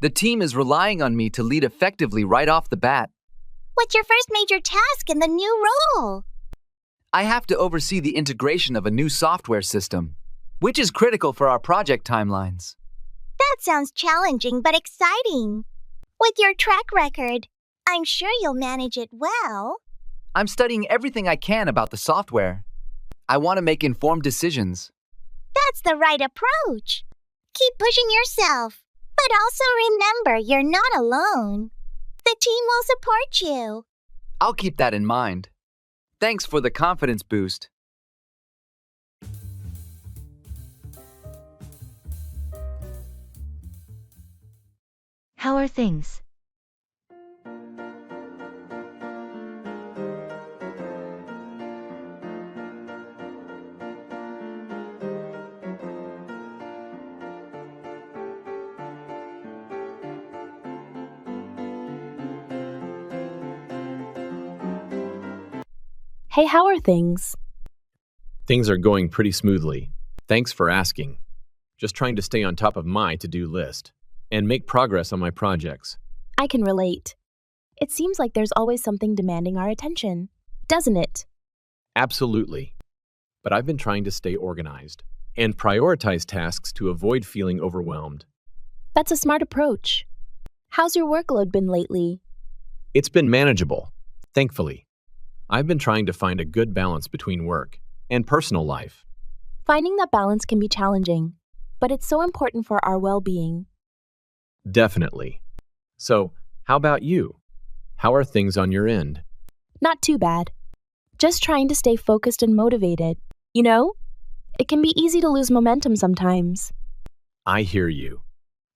The team is relying on me to lead effectively right off the bat. What's your first major task in the new role? I have to oversee the integration of a new software system, which is critical for our project timelines. That sounds challenging but exciting. With your track record, I'm sure you'll manage it well. I'm studying everything I can about the software. I want to make informed decisions. That's the right approach. Keep pushing yourself, but also remember you're not alone. The team will support you. I'll keep that in mind. Thanks for the confidence boost. How are things? Hey, how are things? Things are going pretty smoothly. Thanks for asking. Just trying to stay on top of my to-do list and make progress on my projects. I can relate. It seems like there's always something demanding our attention, doesn't it? Absolutely. But I've been trying to stay organized and prioritize tasks to avoid feeling overwhelmed. That's a smart approach. How's your workload been lately? It's been manageable, thankfully. I've been trying to find a good balance between work and personal life. Finding that balance can be challenging, but it's so important for our well-being. Definitely. So, how about you? How are things on your end? Not too bad. Just trying to stay focused and motivated. You know, it can be easy to lose momentum sometimes. I hear you.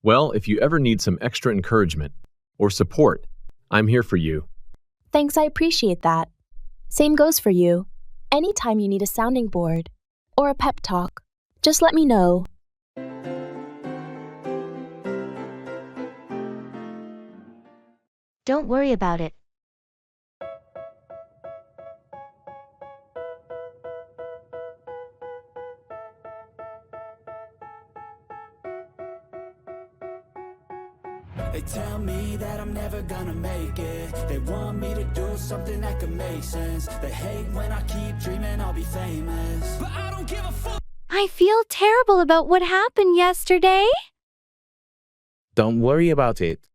Well, if you ever need some extra encouragement or support, I'm here for you. Thanks, I appreciate that. Same goes for you. Anytime you need a sounding board or a pep talk, just let me know. Don't worry about it. They tell me that I'm never gonna make it. They want me to do something that could make sense. They hate when I keep dreaming I'll be famous, but I don't give a fuck. I feel terrible about what happened yesterday. Don't worry about it.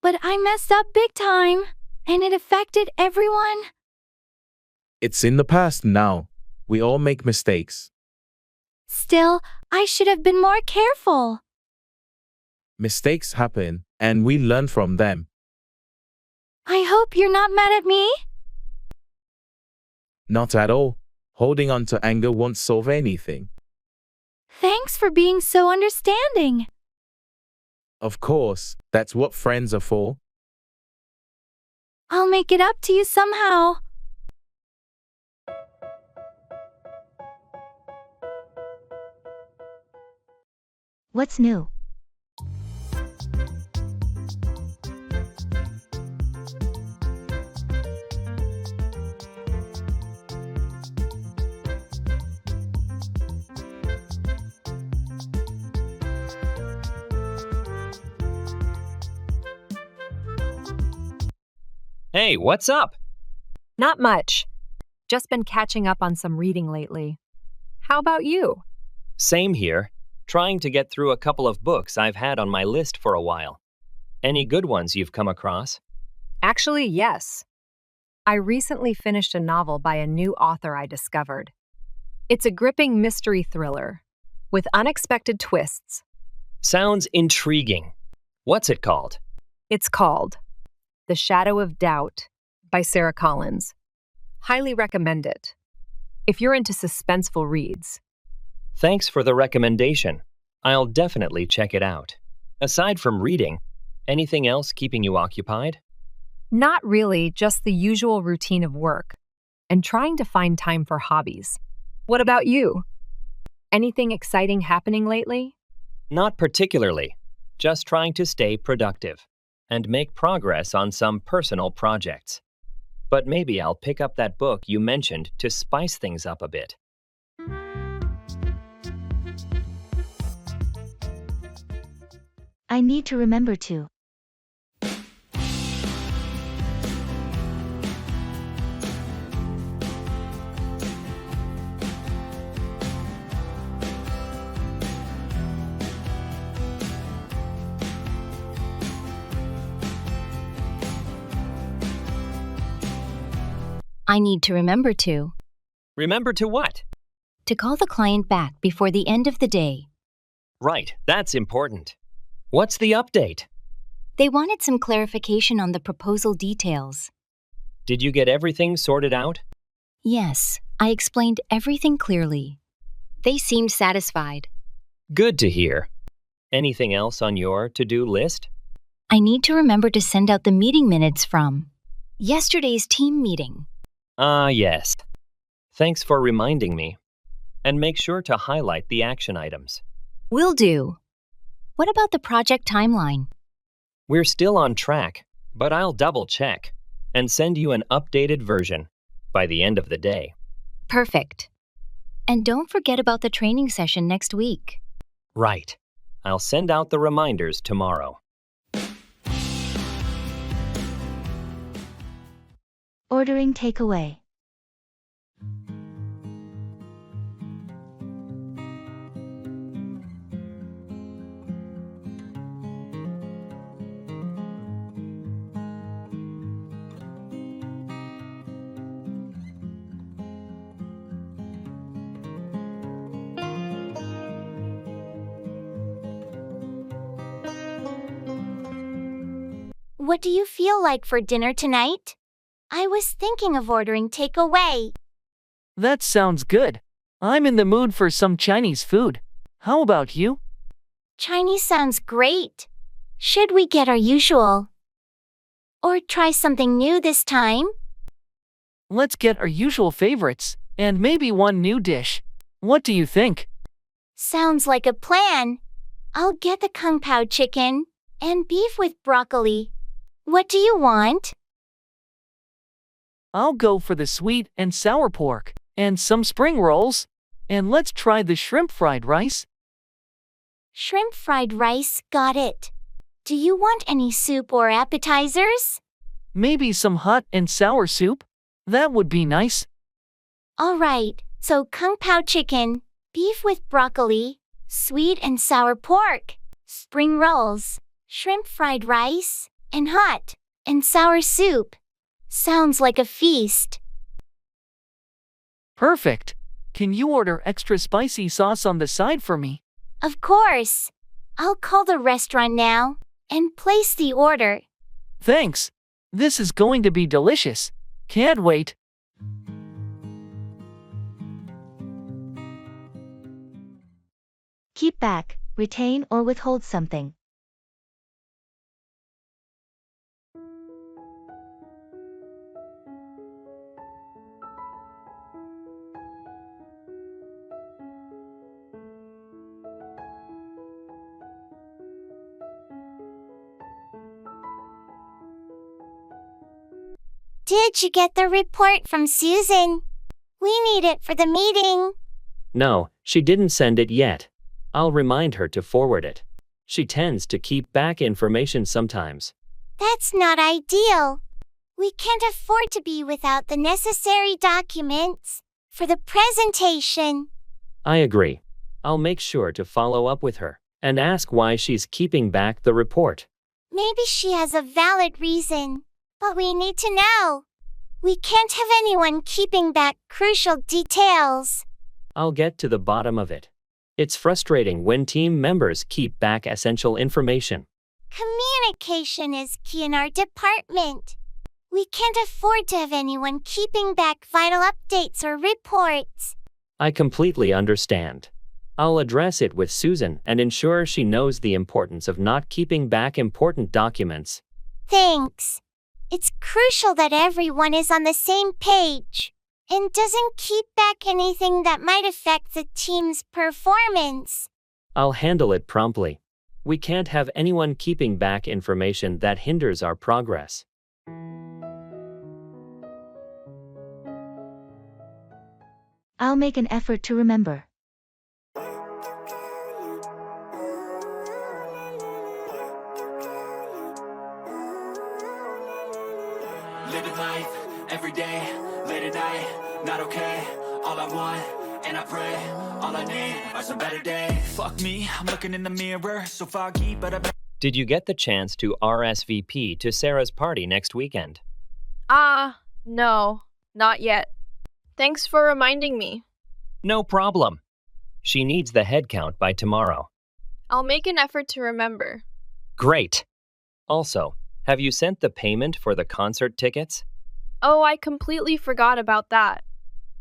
But I messed up big time, and it affected everyone. It's in the past now. We all make mistakes. Still, I should have been more careful. Mistakes happen, and we learn from them. I hope you're not mad at me. Not at all. Holding on to anger won't solve anything. Thanks for being so understanding. Of course, that's what friends are for. I'll make it up to you somehow. What's new? Hey, what's up? Not much. Just been catching up on some reading lately. How about you? Same here. Trying to get through a couple of books I've had on my list for a while. Any good ones you've come across? Actually, yes. I recently finished a novel by a new author I discovered. It's a gripping mystery thriller with unexpected twists. Sounds intriguing. What's it called? It's called The Shadow of Doubt by Sarah Collins. Highly recommend it if you're into suspenseful reads. Thanks for the recommendation. I'll definitely check it out. Aside from reading, anything else keeping you occupied? Not really, just the usual routine of work and trying to find time for hobbies. What about you? Anything exciting happening lately? Not particularly. Just trying to stay productive and make progress on some personal projects. But maybe I'll pick up that book you mentioned to spice things up a bit. I need to remember to. I need to remember to. Remember to what? To call the client back before the end of the day. Right, that's important. What's the update? They wanted some clarification on the proposal details. Did you get everything sorted out? Yes, I explained everything clearly. They seemed satisfied. Good to hear. Anything else on your to-do list? I need to remember to send out the meeting minutes from yesterday's team meeting. Ah, yes. Thanks for reminding me. And make sure to highlight the action items. Will do. What about the project timeline? We're still on track, but I'll double-check and send you an updated version by the end of the day. Perfect. And don't forget about the training session next week. Right. I'll send out the reminders tomorrow. Ordering takeaway. What do you feel like for dinner tonight? I was thinking of ordering takeaway. That sounds good. I'm in the mood for some Chinese food. How about you? Chinese sounds great. Should we get our usual? Or try something new this time? Let's get our usual favorites, and maybe one new dish. What do you think? Sounds like a plan. I'll get the kung pao chicken and beef with broccoli. What do you want? I'll go for the sweet and sour pork, and some spring rolls. And let's try the shrimp fried rice. Shrimp fried rice, got it. Do you want any soup or appetizers? Maybe some hot and sour soup? That would be nice. All right, so kung pao chicken, beef with broccoli, sweet and sour pork, spring rolls, shrimp fried rice, and hot and sour soup. Sounds like a feast. Perfect. Can you order extra spicy sauce on the side for me? Of course. I'll call the restaurant now and place the order. Thanks. This is going to be delicious. Can't wait. Keep back, retain or withhold something. Did you get the report from Susan? We need it for the meeting. No, she didn't send it yet. I'll remind her to forward it. She tends to keep back information sometimes. That's not ideal. We can't afford to be without the necessary documents for the presentation. I agree. I'll make sure to follow up with her and ask why she's keeping back the report. Maybe she has a valid reason, but we need to know. We can't have anyone keeping back crucial details. I'll get to the bottom of it. It's frustrating when team members keep back essential information. Communication is key in our department. We can't afford to have anyone keeping back vital updates or reports. I completely understand. I'll address it with Susan and ensure she knows the importance of not keeping back important documents. Thanks. It's crucial that everyone is on the same page and doesn't keep back anything that might affect the team's performance. I'll handle it promptly. We can't have anyone keeping back information that hinders our progress. I'll make an effort to remember. Living life, every day, late at night, not okay. All I want, and I pray, all I need are some better days. Fuck me, I'm looking in the mirror, so foggy, but I've... Did you get the chance to RSVP to Sarah's party next weekend? No, not yet. Thanks for reminding me. No problem. She needs the head count by tomorrow. I'll make an effort to remember. Great. Also, have you sent the payment for the concert tickets? Oh, I completely forgot about that.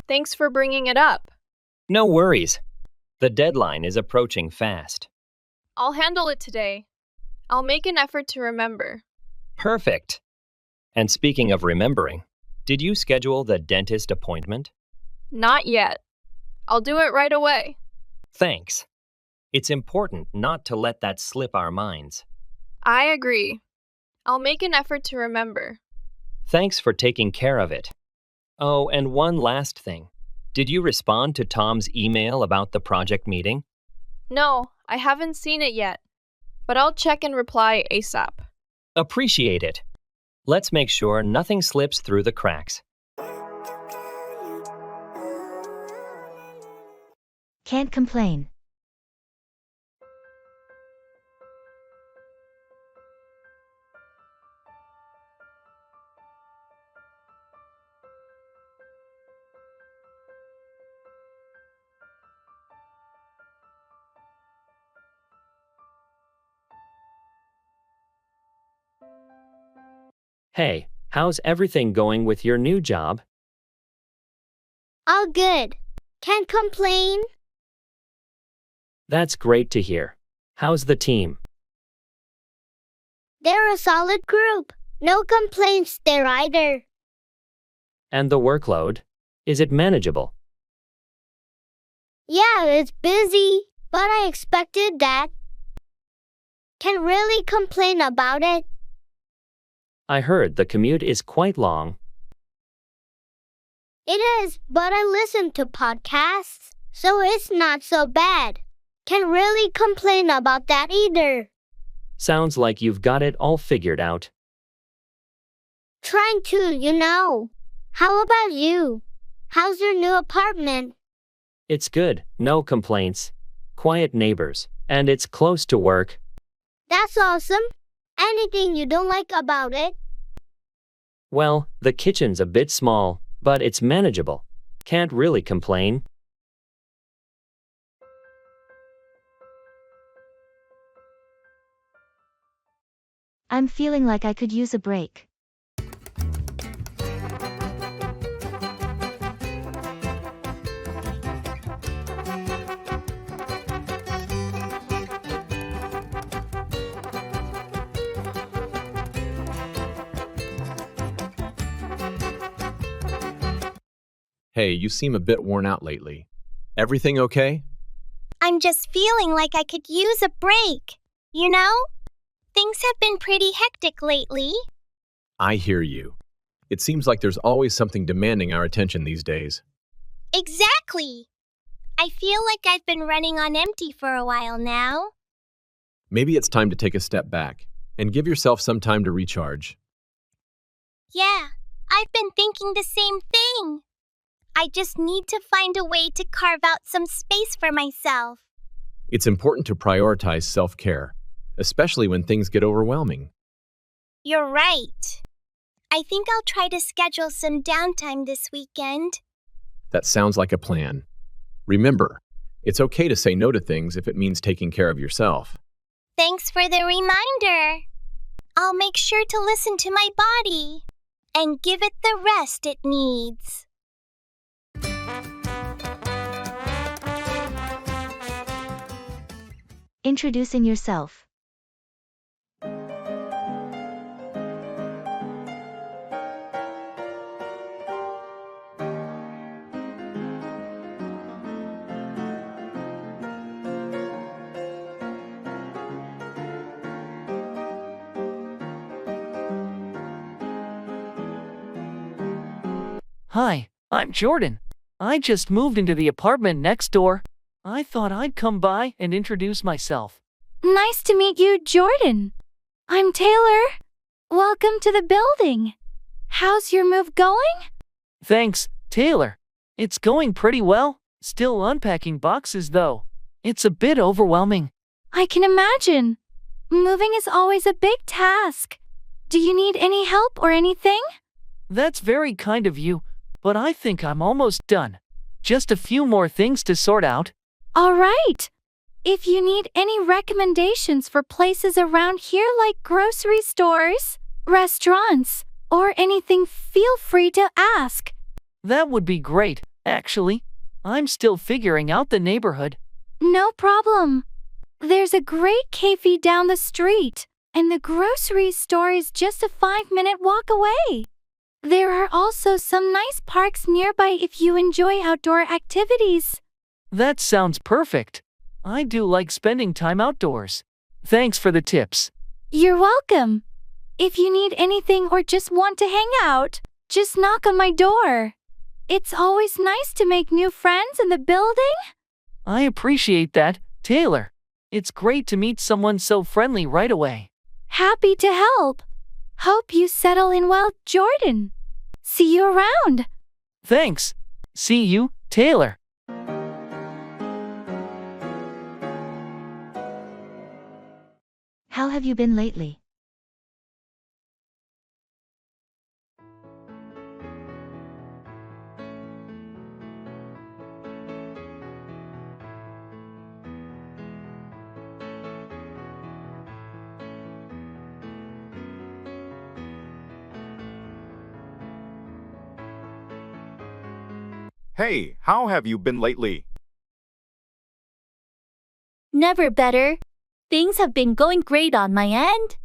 Thanks for bringing it up. No worries. The deadline is approaching fast. I'll handle it today. I'll make an effort to remember. Perfect. And speaking of remembering, did you schedule the dentist appointment? Not yet. I'll do it right away. Thanks. It's important not to let that slip our minds. I agree. I'll make an effort to remember. Thanks for taking care of it. Oh, and one last thing. Did you respond to Tom's email about the project meeting? No, I haven't seen it yet, but I'll check and reply ASAP. Appreciate it. Let's make sure nothing slips through the cracks. Can't complain. Hey, how's everything going with your new job? All good. Can't complain. That's great to hear. How's the team? They're a solid group. No complaints there either. And the workload? Is it manageable? Yeah, it's busy, but I expected that. Can't really complain about it. I heard the commute is quite long. It is, but I listen to podcasts, so it's not so bad. Can't really complain about that either. Sounds like you've got it all figured out. Trying to, you know. How about you? How's your new apartment? It's good, no complaints. Quiet neighbors, and it's close to work. That's awesome. Anything you don't like about it? Well, the kitchen's a bit small, but it's manageable. Can't really complain. I'm feeling like I could use a break. Hey, you seem a bit worn out lately. Everything okay? I'm just feeling like I could use a break, you know? Things have been pretty hectic lately. I hear you. It seems like there's always something demanding our attention these days. Exactly. I feel like I've been running on empty for a while now. Maybe it's time to take a step back and give yourself some time to recharge. Yeah, I've been thinking the same thing. I just need to find a way to carve out some space for myself. It's important to prioritize self-care, especially when things get overwhelming. You're right. I think I'll try to schedule some downtime this weekend. That sounds like a plan. Remember, it's okay to say no to things if it means taking care of yourself. Thanks for the reminder. I'll make sure to listen to my body and give it the rest it needs. Introducing yourself. Hi, I'm Jordan. I just moved into the apartment next door. I thought I'd come by and introduce myself. Nice to meet you, Jordan. I'm Taylor. Welcome to the building. How's your move going? Thanks, Taylor. It's going pretty well. Still unpacking boxes, though. It's a bit overwhelming. I can imagine. Moving is always a big task. Do you need any help or anything? That's very kind of you, but I think I'm almost done. Just a few more things to sort out. All right. If you need any recommendations for places around here like grocery stores, restaurants, or anything, feel free to ask. That would be great, actually. I'm still figuring out the neighborhood. No problem. There's a great cafe down the street, and the grocery store is just a 5-minute walk away. There are also some nice parks nearby if you enjoy outdoor activities. That sounds perfect. I do like spending time outdoors. Thanks for the tips. You're welcome. If you need anything or just want to hang out, just knock on my door. It's always nice to make new friends in the building. I appreciate that, Taylor. It's great to meet someone so friendly right away. Happy to help. Hope you settle in well, Jordan. See you around. Thanks. See you, Taylor. How have you been lately? Hey, how have you been lately? Never better. Things have been going great on my end.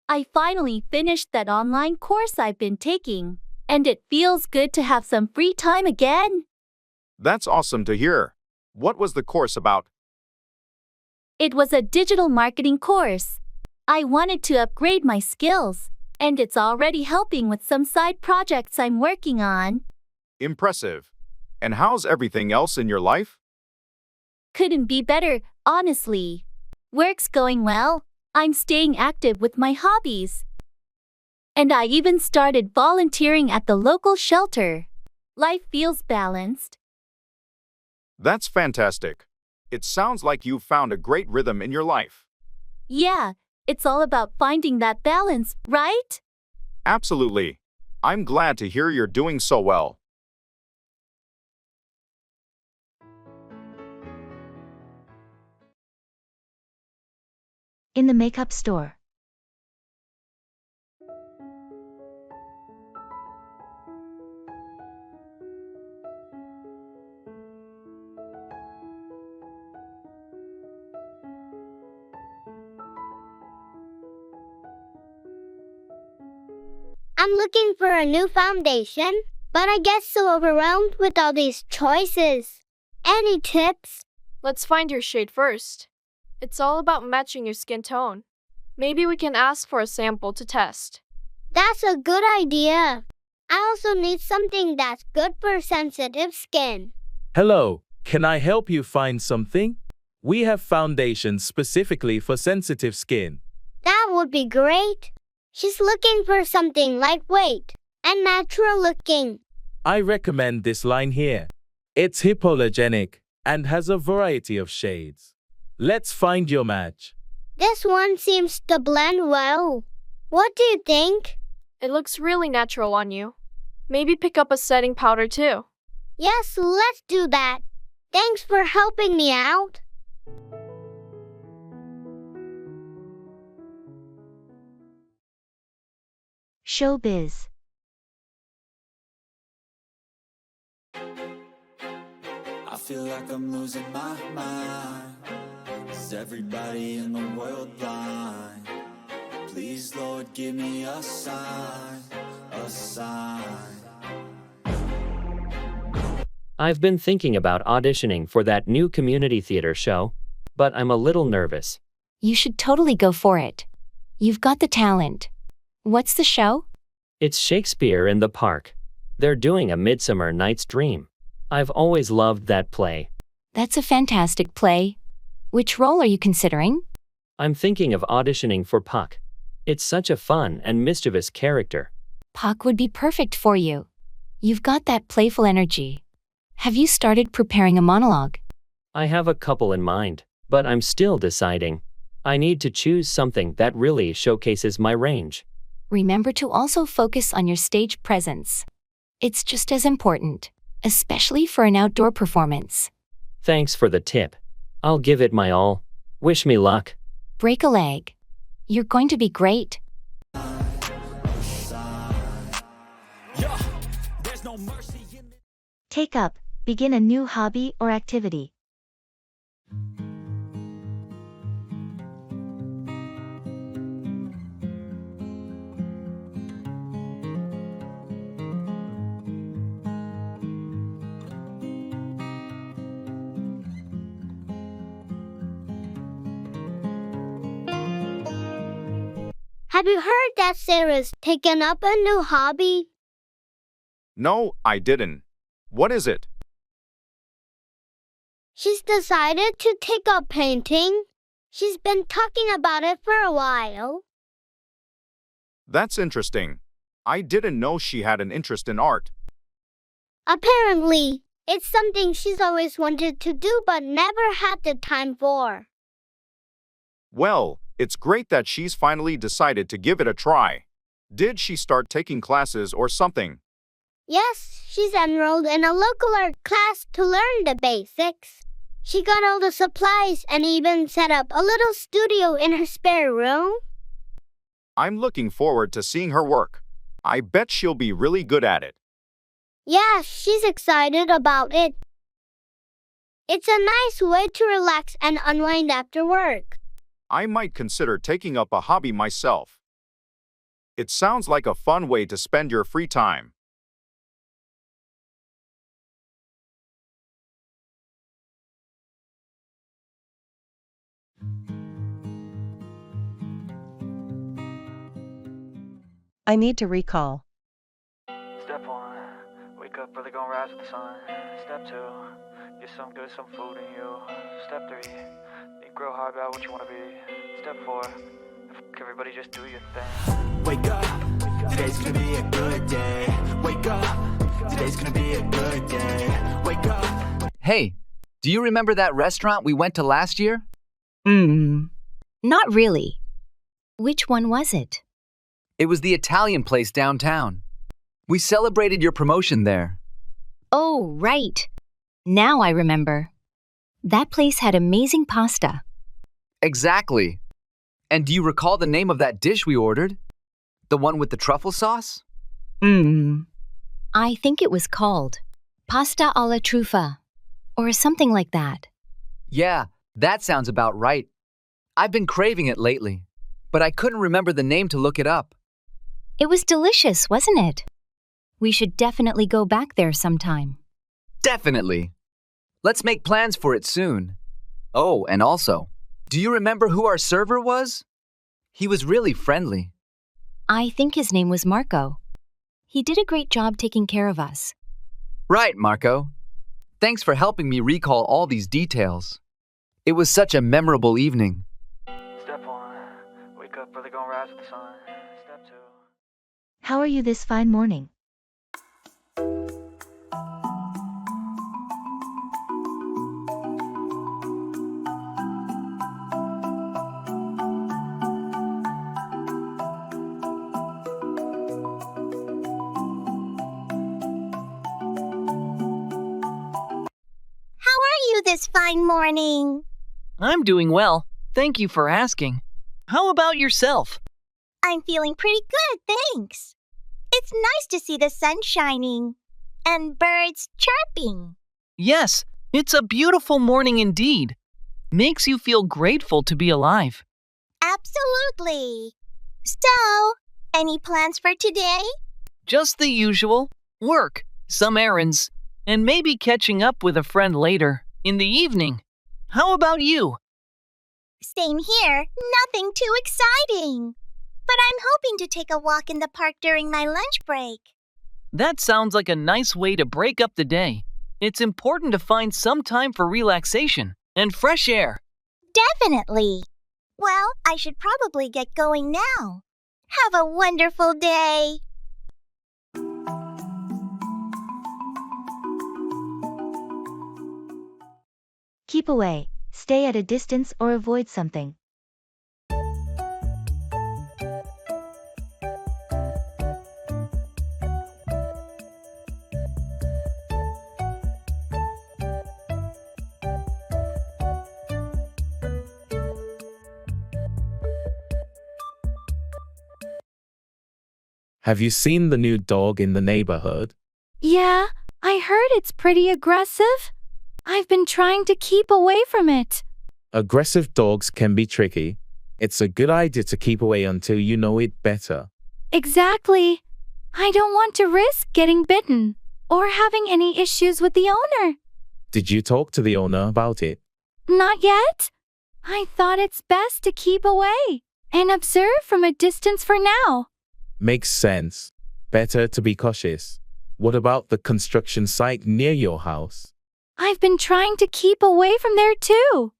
I finally finished that online course I've been taking, and it feels good to have some free time again. That's awesome to hear. What was the course about? It was a digital marketing course. I wanted to upgrade my skills, and it's already helping with some side projects I'm working on. Impressive. And how's everything else in your life? Couldn't be better, honestly. Work's going well. I'm staying active with my hobbies. And I even started volunteering at the local shelter. Life feels balanced. That's fantastic. It sounds like you've found a great rhythm in your life. Yeah, it's all about finding that balance, right? Absolutely. I'm glad to hear you're doing so well. In the makeup store. I'm looking for a new foundation, but I get so overwhelmed with all these choices. Any tips? Let's find your shade first. It's all about matching your skin tone. Maybe we can ask for a sample to test. That's a good idea. I also need something that's good for sensitive skin. Hello, can I help you find something? We have foundations specifically for sensitive skin. That would be great. She's looking for something lightweight, and natural looking. I recommend this line here. It's hypoallergenic and has a variety of shades. Let's find your match. This one seems to blend well. What do you think? It looks really natural on you. Maybe pick up a setting powder too. Yes, let's do that. Thanks for helping me out. Showbiz. I feel like I'm losing my mind. Is everybody in the world blind? Please, Lord, give me a sign, a sign. I've been thinking about auditioning for that new community theater show, but I'm a little nervous. You should totally go for it. You've got the talent. What's the show? It's Shakespeare in the Park. They're doing A Midsummer Night's Dream. I've always loved that play. That's a fantastic play. Which role are you considering? I'm thinking of auditioning for Puck. It's such a fun and mischievous character. Puck would be perfect for you. You've got that playful energy. Have you started preparing a monologue? I have a couple in mind, but I'm still deciding. I need to choose something that really showcases my range. Remember to also focus on your stage presence. It's just as important, especially for an outdoor performance. Thanks for the tip. I'll give it my all. Wish me luck. Break a leg. You're going to be great. Take up. Begin a new hobby or activity. Have you heard that Sarah's taken up a new hobby? No, I didn't. What is it? She's decided to take up painting. She's been talking about it for a while. That's interesting. I didn't know she had an interest in art. Apparently, it's something she's always wanted to do but never had the time for. Well, it's great that she's finally decided to give it a try. Did she start taking classes or something? Yes, she's enrolled in a local art class to learn the basics. She got all the supplies and even set up a little studio in her spare room. I'm looking forward to seeing her work. I bet she'll be really good at it. Yeah, she's excited about it. It's a nice way to relax and unwind after work. I might consider taking up a hobby myself. It sounds like a fun way to spend your free time. I need to recall. Step 1, wake up early, gonna rise with the sun. Step 2, get some food in you. Step 3, think real hard about what you wanna be. Step 4, everybody just do your thing. Wake up, today's gonna be a good day. Wake up, today's gonna be a good day. Wake up. Hey, do you remember that restaurant we went to last year? Not really. Which one was it? It was the Italian place downtown. We celebrated your promotion there. Oh, right. Now I remember. That place had amazing pasta. Exactly. And do you recall the name of that dish we ordered? The one with the truffle sauce? I think it was called pasta alla truffa, or something like that. Yeah, that sounds about right. I've been craving it lately, but I couldn't remember the name to look it up. It was delicious, wasn't it? We should definitely go back there sometime. Definitely. Let's make plans for it soon. Oh, and also, do you remember who our server was? He was really friendly. I think his name was Marco. He did a great job taking care of us. Right, Marco. Thanks for helping me recall all these details. It was such a memorable evening. Step 1, wake up early, gonna rise with the sun. Step 2. How are you this fine morning? you this fine morning? I'm doing well. Thank you for asking. How about yourself? I'm feeling pretty good, thanks. It's nice to see the sun shining and birds chirping. Yes, it's a beautiful morning indeed. Makes you feel grateful to be alive. Absolutely. So, any plans for today? Just the usual. Work, some errands, and maybe catching up with a friend later, in the evening. How about you? Same here, nothing too exciting. But I'm hoping to take a walk in the park during my lunch break. That sounds like a nice way to break up the day. It's important to find some time for relaxation and fresh air. Definitely. Well, I should probably get going now. Have a wonderful day. Keep away, stay at a distance or avoid something. Have you seen the new dog in the neighborhood? Yeah, I heard it's pretty aggressive. I've been trying to keep away from it. Aggressive dogs can be tricky. It's a good idea to keep away until you know it better. Exactly. I don't want to risk getting bitten or having any issues with the owner. Did you talk to the owner about it? Not yet. I thought it's best to keep away and observe from a distance for now. Makes sense. Better to be cautious. What about the construction site near your house? I've been trying to keep away from there too.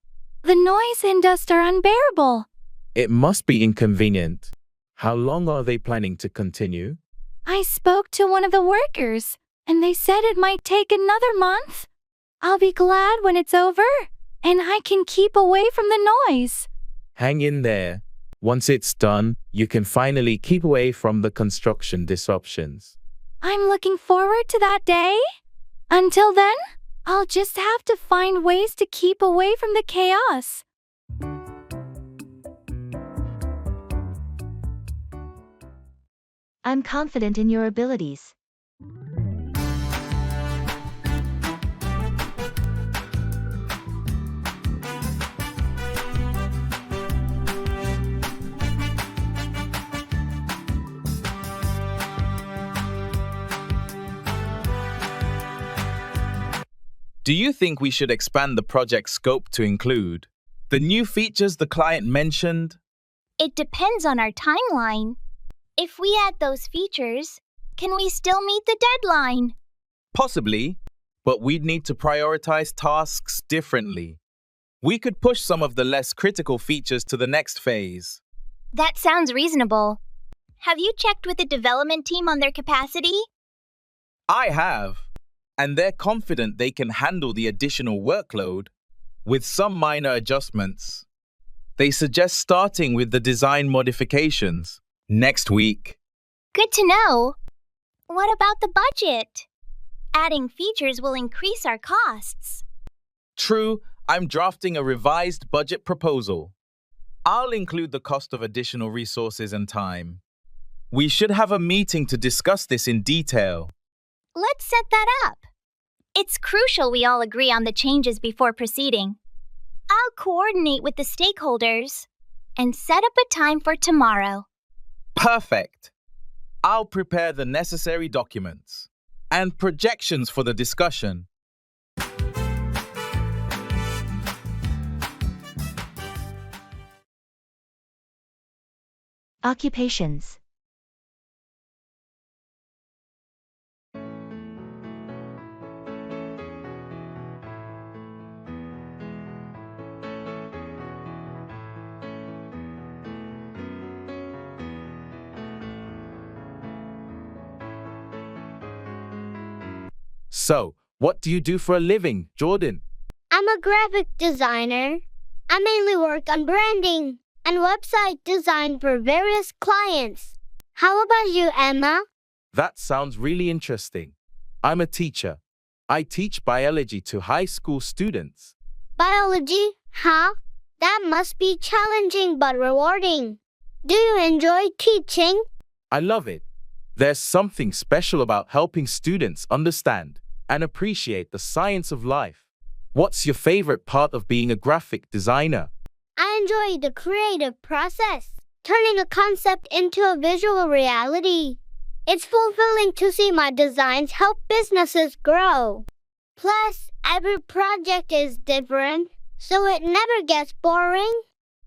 The noise and dust are unbearable. It must be inconvenient. How long are they planning to continue? I spoke to one of the workers, and they said it might take another month. I'll be glad when it's over, and I can keep away from the noise. Hang in there. Once it's done, you can finally keep away from the construction disruptions. I'm looking forward to that day. Until then, I'll just have to find ways to keep away from the chaos. I'm confident in your abilities. Do you think we should expand the project scope to include the new features the client mentioned? It depends on our timeline. If we add those features, can we still meet the deadline? Possibly, but we'd need to prioritize tasks differently. We could push some of the less critical features to the next phase. That sounds reasonable. Have you checked with the development team on their capacity? I have, and they're confident they can handle the additional workload with some minor adjustments. They suggest starting with the design modifications next week. Good to know. What about the budget? Adding features will increase our costs. True, I'm drafting a revised budget proposal. I'll include the cost of additional resources and time. We should have a meeting to discuss this in detail. Let's set that up. It's crucial we all agree on the changes before proceeding. I'll coordinate with the stakeholders and set up a time for tomorrow. Perfect. I'll prepare the necessary documents and projections for the discussion. Occupations. So, what do you do for a living, Jordan? I'm a graphic designer. I mainly work on branding and website design for various clients. How about you, Emma? That sounds really interesting. I'm a teacher. I teach biology to high school students. Biology, huh? That must be challenging but rewarding. Do you enjoy teaching? I love it. There's something special about helping students understand and appreciate the science of life. What's your favorite part of being a graphic designer? I enjoy the creative process, turning a concept into a visual reality. It's fulfilling to see my designs help businesses grow. Plus, every project is different, so it never gets boring.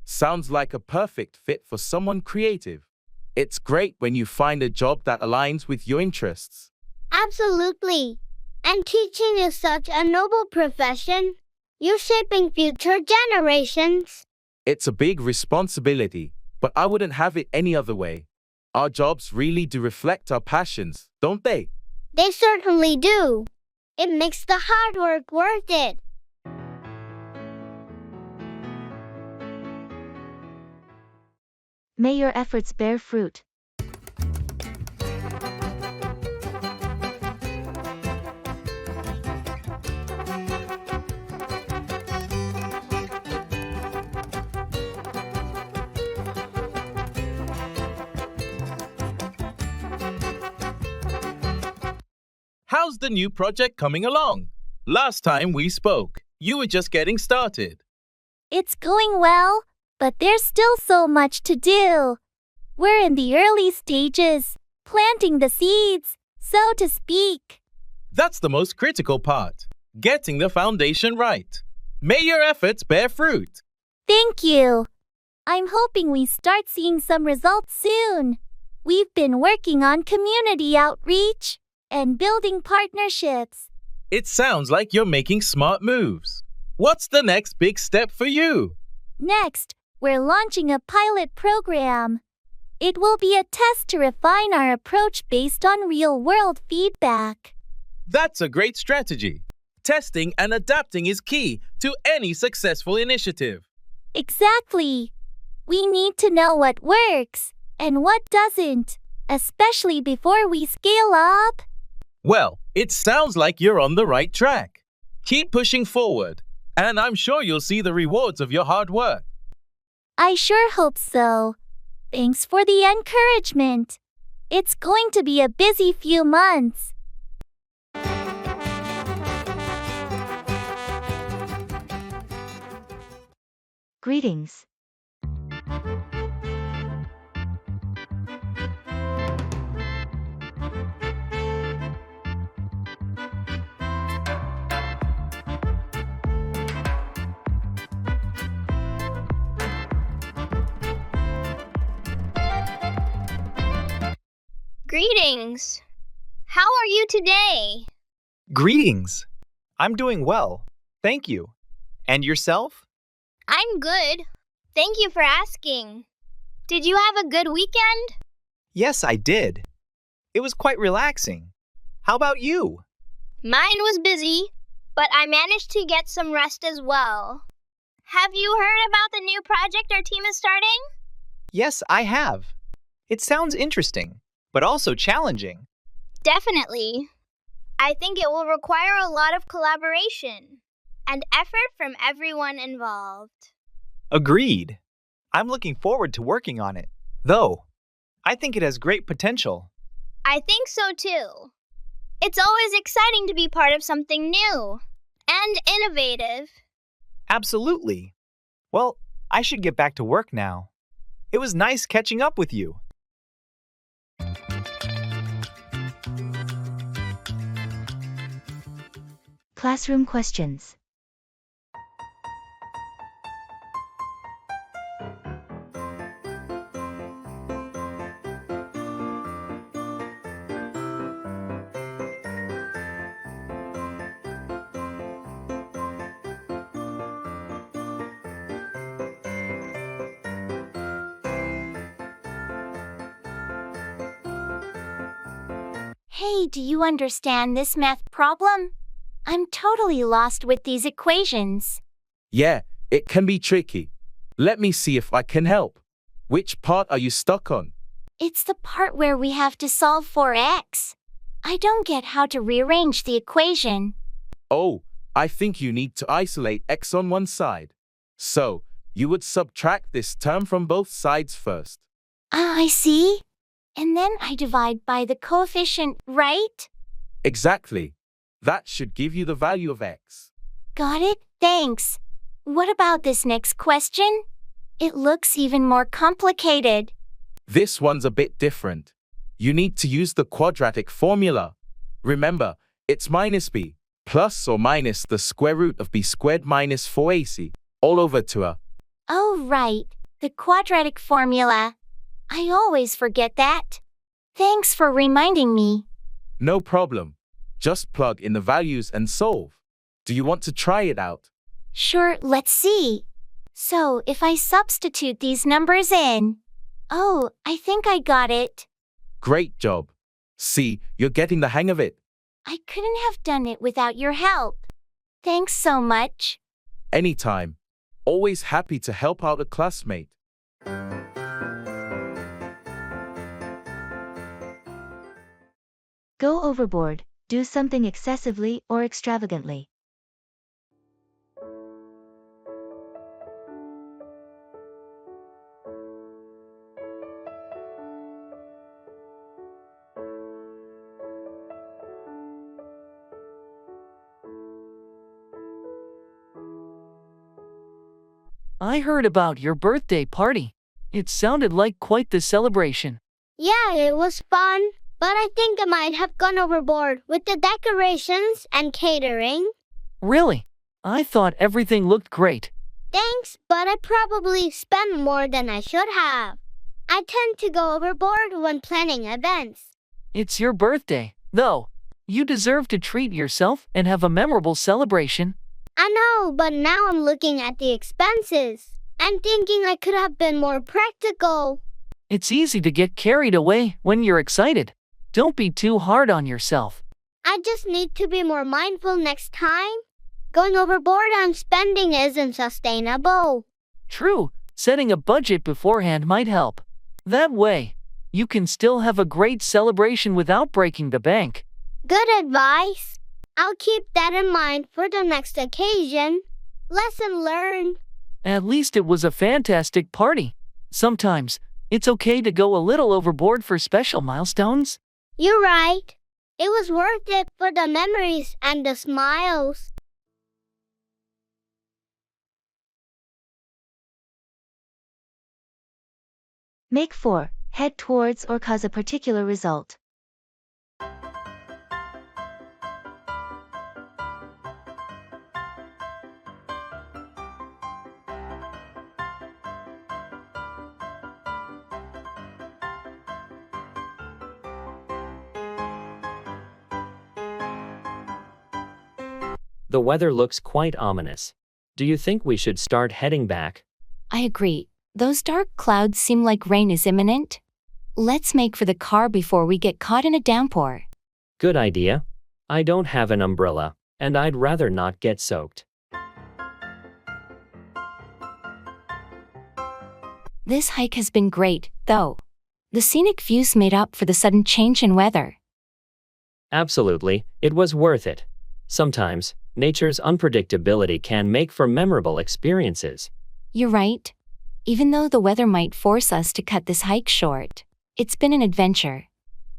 Sounds like a perfect fit for someone creative. It's great when you find a job that aligns with your interests. Absolutely. And teaching is such a noble profession. You're shaping future generations. It's a big responsibility, but I wouldn't have it any other way. Our jobs really do reflect our passions, don't they? They certainly do. It makes the hard work worth it. May your efforts bear fruit. How's the new project coming along? Last time we spoke, you were just getting started. It's going well, but there's still so much to do. We're in the early stages, planting the seeds, so to speak. That's the most critical part, getting the foundation right. May your efforts bear fruit. Thank you. I'm hoping we start seeing some results soon. We've been working on community outreach and building partnerships. It sounds like you're making smart moves. What's the next big step for you? Next, we're launching a pilot program. It will be a test to refine our approach based on real-world feedback. That's a great strategy. Testing and adapting is key to any successful initiative. Exactly. We need to know what works and what doesn't, especially before we scale up. Well, it sounds like you're on the right track. Keep pushing forward, and I'm sure you'll see the rewards of your hard work. I sure hope so. Thanks for the encouragement. It's going to be a busy few months. Greetings. Greetings. How are you today? Greetings. I'm doing well. Thank you. And yourself? I'm good. Thank you for asking. Did you have a good weekend? Yes, I did. It was quite relaxing. How about you? Mine was busy, but I managed to get some rest as well. Have you heard about the new project our team is starting? Yes, I have. It sounds interesting, but also challenging. Definitely. I think it will require a lot of collaboration and effort from everyone involved. Agreed. I'm looking forward to working on it, though. I think it has great potential. I think so too. It's always exciting to be part of something new and innovative. Absolutely. Well, I should get back to work now. It was nice catching up with you. Classroom questions. Hey, do you understand this math problem? I'm totally lost with these equations. Yeah, it can be tricky. Let me see if I can help. Which part are you stuck on? It's the part where we have to solve for x. I don't get how to rearrange the equation. Oh, I think you need to isolate x on one side. So, you would subtract this term from both sides first. I see. And then I divide by the coefficient, right? Exactly. That should give you the value of x. Got it, thanks. What about this next question? It looks even more complicated. This one's a bit different. You need to use the quadratic formula. Remember, it's minus b, plus or minus the square root of b squared minus 4ac, all over to a. Oh, right, the quadratic formula. I always forget that. Thanks for reminding me. No problem. Just plug in the values and solve. Do you want to try it out? Sure, let's see. So, if I substitute these numbers in. Oh, I think I got it. Great job. See, you're getting the hang of it. I couldn't have done it without your help. Thanks so much. Anytime. Always happy to help out a classmate. Go overboard. Do something excessively or extravagantly. I heard about your birthday party. It sounded like quite the celebration. Yeah, it was fun, but I think I might have gone overboard with the decorations and catering. Really? I thought everything looked great. Thanks, but I probably spent more than I should have. I tend to go overboard when planning events. It's your birthday, though. You deserve to treat yourself and have a memorable celebration. I know, but now I'm looking at the expenses and thinking I could have been more practical. It's easy to get carried away when you're excited. Don't be too hard on yourself. I just need to be more mindful next time. Going overboard on spending isn't sustainable. True, setting a budget beforehand might help. That way, you can still have a great celebration without breaking the bank. Good advice. I'll keep that in mind for the next occasion. Lesson learned. At least it was a fantastic party. Sometimes, it's okay to go a little overboard for special milestones. You're right. It was worth it for the memories and the smiles. Make 4. Head towards or cause a particular result. The weather looks quite ominous. Do you think we should start heading back? I agree. Those dark clouds seem like rain is imminent. Let's make for the car before we get caught in a downpour. Good idea. I don't have an umbrella, and I'd rather not get soaked. This hike has been great, though. The scenic views made up for the sudden change in weather. Absolutely, it was worth it. Sometimes, nature's unpredictability can make for memorable experiences. You're right. Even though the weather might force us to cut this hike short, it's been an adventure.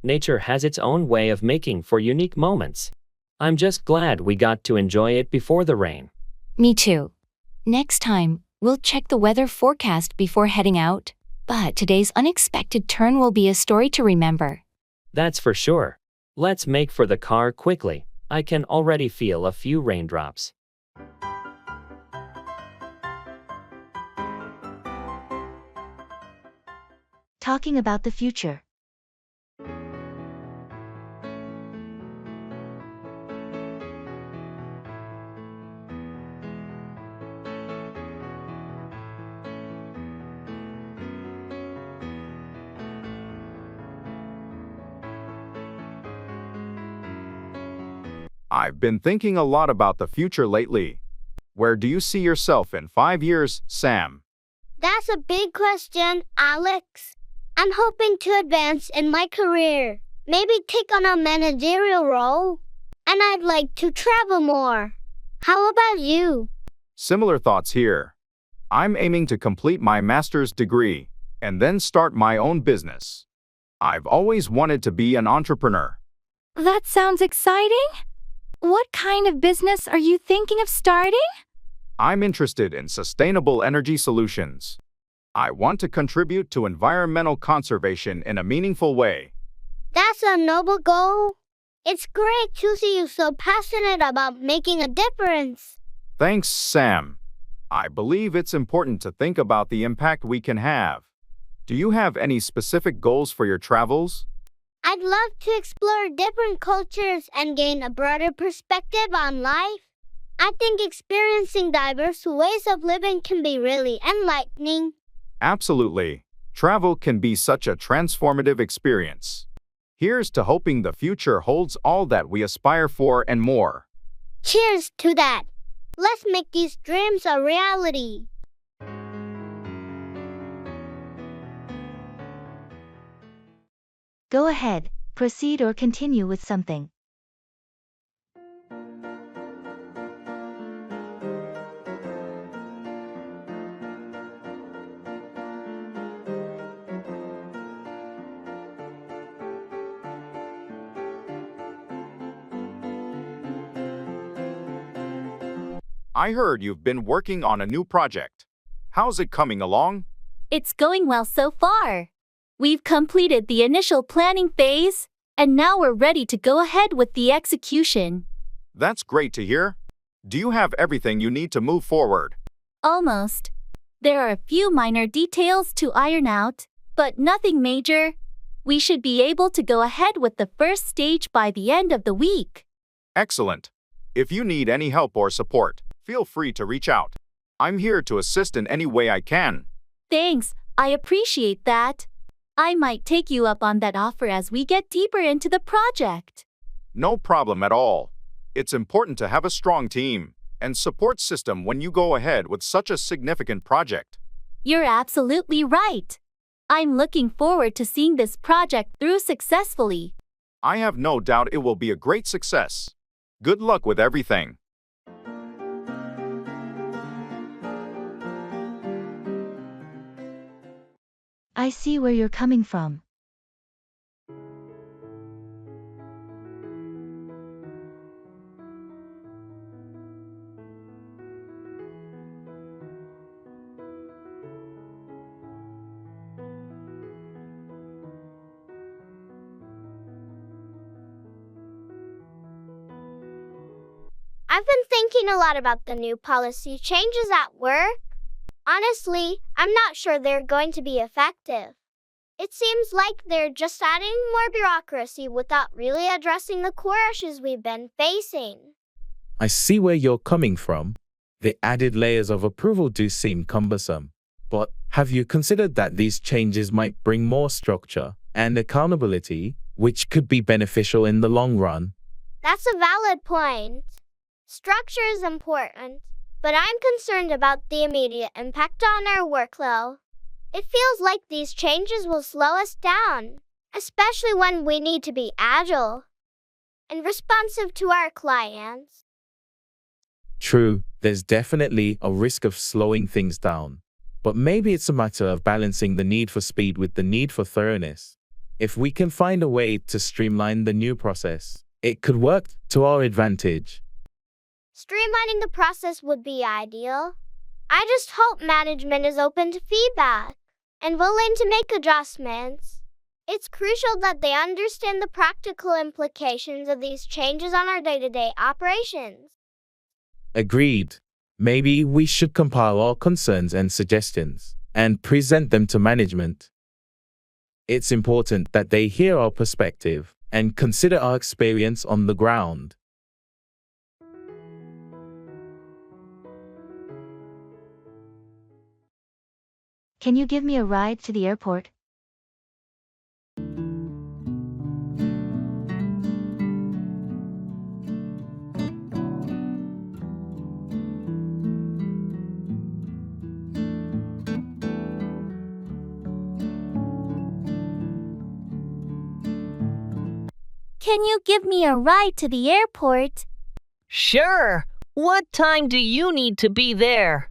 Nature has its own way of making for unique moments. I'm just glad we got to enjoy it before the rain. Me too. Next time, we'll check the weather forecast before heading out, but today's unexpected turn will be a story to remember. That's for sure. Let's make for the car quickly. I can already feel a few raindrops. Talking about the future. I've been thinking a lot about the future lately. Where do you see yourself in 5 years, Sam? That's a big question, Alex. I'm hoping to advance in my career. Maybe take on a managerial role. and I'd like to travel more. How about you? Similar thoughts here. I'm aiming to complete my master's degree and then start my own business. I've always wanted to be an entrepreneur. That sounds exciting. What kind of business are you thinking of starting? I'm interested in sustainable energy solutions. I want to contribute to environmental conservation in a meaningful way. That's a noble goal. It's great to see you so passionate about making a difference. Thanks, Sam. I believe it's important to think about the impact we can have. Do you have any specific goals for your travels? I'd love to explore different cultures and gain a broader perspective on life. I think experiencing diverse ways of living can be really enlightening. Absolutely. Travel can be such a transformative experience. Here's to hoping the future holds all that we aspire for and more. Cheers to that. Let's make these dreams a reality. Go ahead, proceed or continue with something. I heard you've been working on a new project. How's it coming along? It's going well so far. We've completed the initial planning phase, and now we're ready to go ahead with the execution. That's great to hear. Do you have everything you need to move forward? Almost. There are a few minor details to iron out, but nothing major. We should be able to go ahead with the first stage by the end of the week. Excellent. If you need any help or support, feel free to reach out. I'm here to assist in any way I can. Thanks, I appreciate that. I might take you up on that offer as we get deeper into the project. No problem at all. It's important to have a strong team and support system when you go ahead with such a significant project. You're absolutely right. I'm looking forward to seeing this project through successfully. I have no doubt it will be a great success. Good luck with everything. I see where you're coming from. I've been thinking a lot about the new policy changes at work. Honestly, I'm not sure they're going to be effective. It seems like they're just adding more bureaucracy without really addressing the core issues we've been facing. I see where you're coming from. The added layers of approval do seem cumbersome. But have you considered that these changes might bring more structure and accountability, which could be beneficial in the long run? That's a valid point. Structure is important, but I'm concerned about the immediate impact on our workflow. It feels like these changes will slow us down, especially when we need to be agile and responsive to our clients. True, there's definitely a risk of slowing things down. But maybe it's a matter of balancing the need for speed with the need for thoroughness. If we can find a way to streamline the new process, it could work to our advantage. Streamlining the process would be ideal. I just hope management is open to feedback and willing to make adjustments. It's crucial that they understand the practical implications of these changes on our day-to-day operations. Agreed. Maybe we should compile our concerns and suggestions and present them to management. It's important that they hear our perspective and consider our experience on the ground. Can you give me a ride to the airport? Can you give me a ride to the airport? Sure. What time do you need to be there?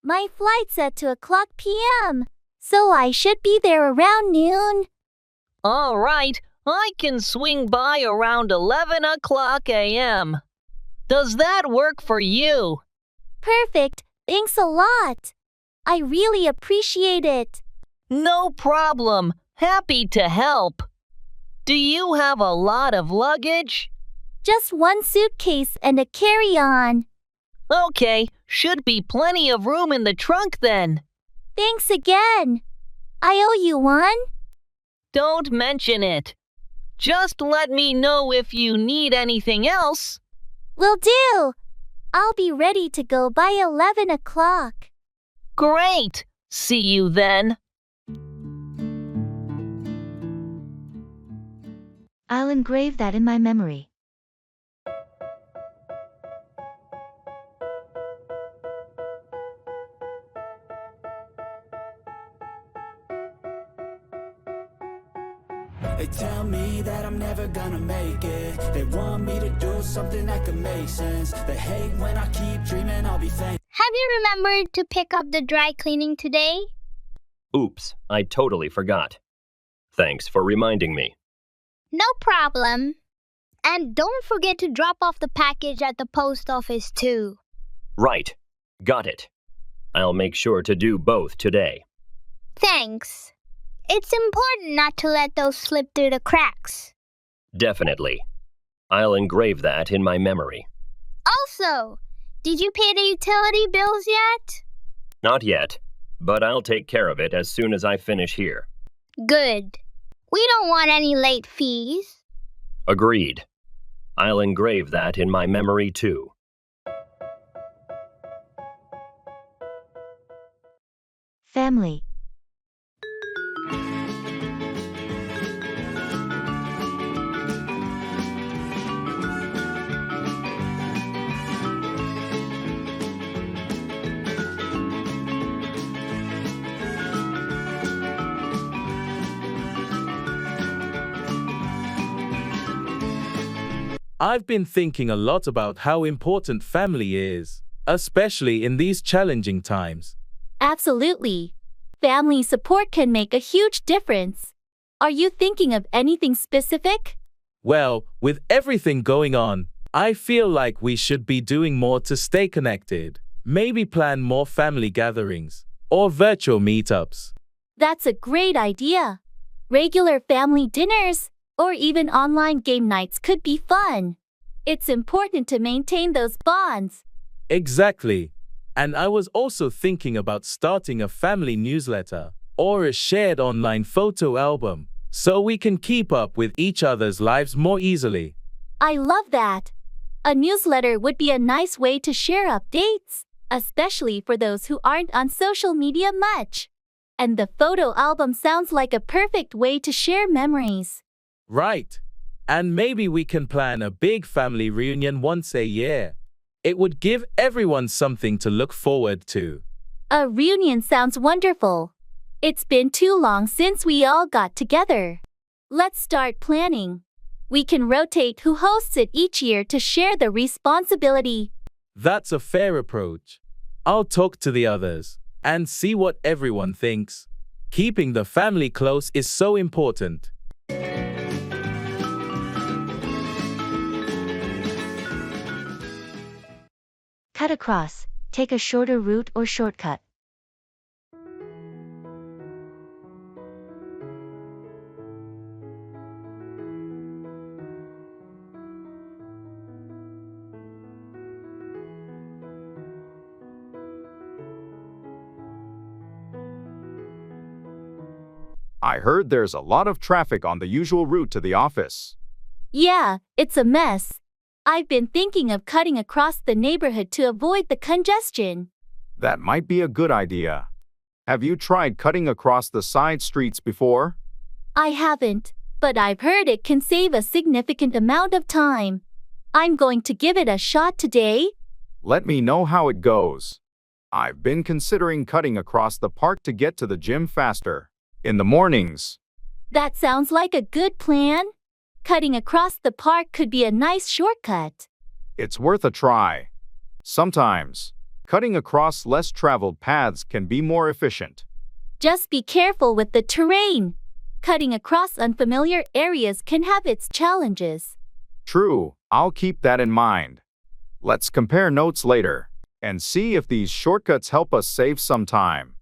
My flight's at 2 p.m., so I should be there around noon. All right, I can swing by around 11 o'clock a.m. Does that work for you? Perfect, thanks a lot. I really appreciate it. No problem. Happy to help. Do you have a lot of luggage? Just one suitcase and a carry-on. Okay, should be plenty of room in the trunk then. Thanks again. I owe you one. Don't mention it. Just let me know if you need anything else. Will do. I'll be ready to go by 11 o'clock. Great. See you then. I'll engrave that in my memory. They tell me that I'm never gonna make it. They want me to do something that could make sense. They hate when I keep dreaming I'll be famous. Have you remembered to pick up the dry cleaning today? Oops, I totally forgot. Thanks for reminding me. No problem. And don't forget to drop off the package at the post office too. Right. Got it. I'll make sure to do both today. Thanks. It's important not to let those slip through the cracks. Definitely. I'll engrave that in my memory. Also, did you pay the utility bills yet? Not yet, but I'll take care of it as soon as I finish here. Good. We don't want any late fees. Agreed. I'll engrave that in my memory too. Family. I've been thinking a lot about how important family is, especially in these challenging times. Absolutely. Family support can make a huge difference. Are you thinking of anything specific? Well, with everything going on, I feel like we should be doing more to stay connected. Maybe plan more family gatherings or virtual meetups. That's a great idea. Regular family dinners or even online game nights could be fun. It's important to maintain those bonds. Exactly. And I was also thinking about starting a family newsletter or a shared online photo album so we can keep up with each other's lives more easily. I love that. A newsletter would be a nice way to share updates, especially for those who aren't on social media much. And the photo album sounds like a perfect way to share memories. Right. And maybe we can plan a big family reunion once a year. It would give everyone something to look forward to. A reunion sounds wonderful. It's been too long since we all got together. Let's start planning. We can rotate who hosts it each year to share the responsibility. That's a fair approach. I'll talk to the others and see what everyone thinks. Keeping the family close is so important. Cut across. Take a shorter route or shortcut. I heard there's a lot of traffic on the usual route to the office. Yeah, it's a mess. I've been thinking of cutting across the neighborhood to avoid the congestion. That might be a good idea. Have you tried cutting across the side streets before? I haven't, but I've heard it can save a significant amount of time. I'm going to give it a shot today. Let me know how it goes. I've been considering cutting across the park to get to the gym faster. In the mornings. That sounds like a good plan. Cutting across the park could be a nice shortcut. It's worth a try. Sometimes, cutting across less traveled paths can be more efficient. Just be careful with the terrain. Cutting across unfamiliar areas can have its challenges. True, I'll keep that in mind. Let's compare notes later and see if these shortcuts help us save some time.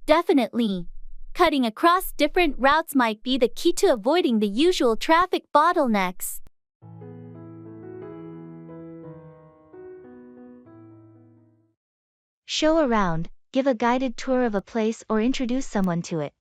Definitely. Cutting across different routes might be the key to avoiding the usual traffic bottlenecks. Show around, give a guided tour of a place or introduce someone to it.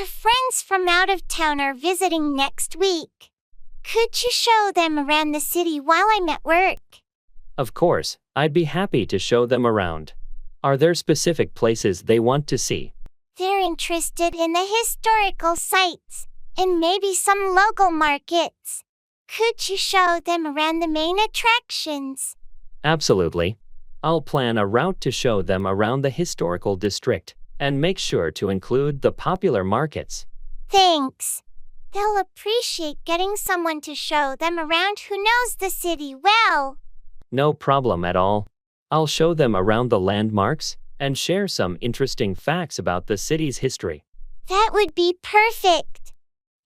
Our friends from out of town are visiting next week. Could you show them around the city while I'm at work? Of course, I'd be happy to show them around. Are there specific places they want to see? They're interested in the historical sites and maybe some local markets. Could you show them around the main attractions? Absolutely. I'll plan a route to show them around the historical district and make sure to include the popular markets. Thanks. They'll appreciate getting someone to show them around who knows the city well. No problem at all. I'll show them around the landmarks and share some interesting facts about the city's history. That would be perfect.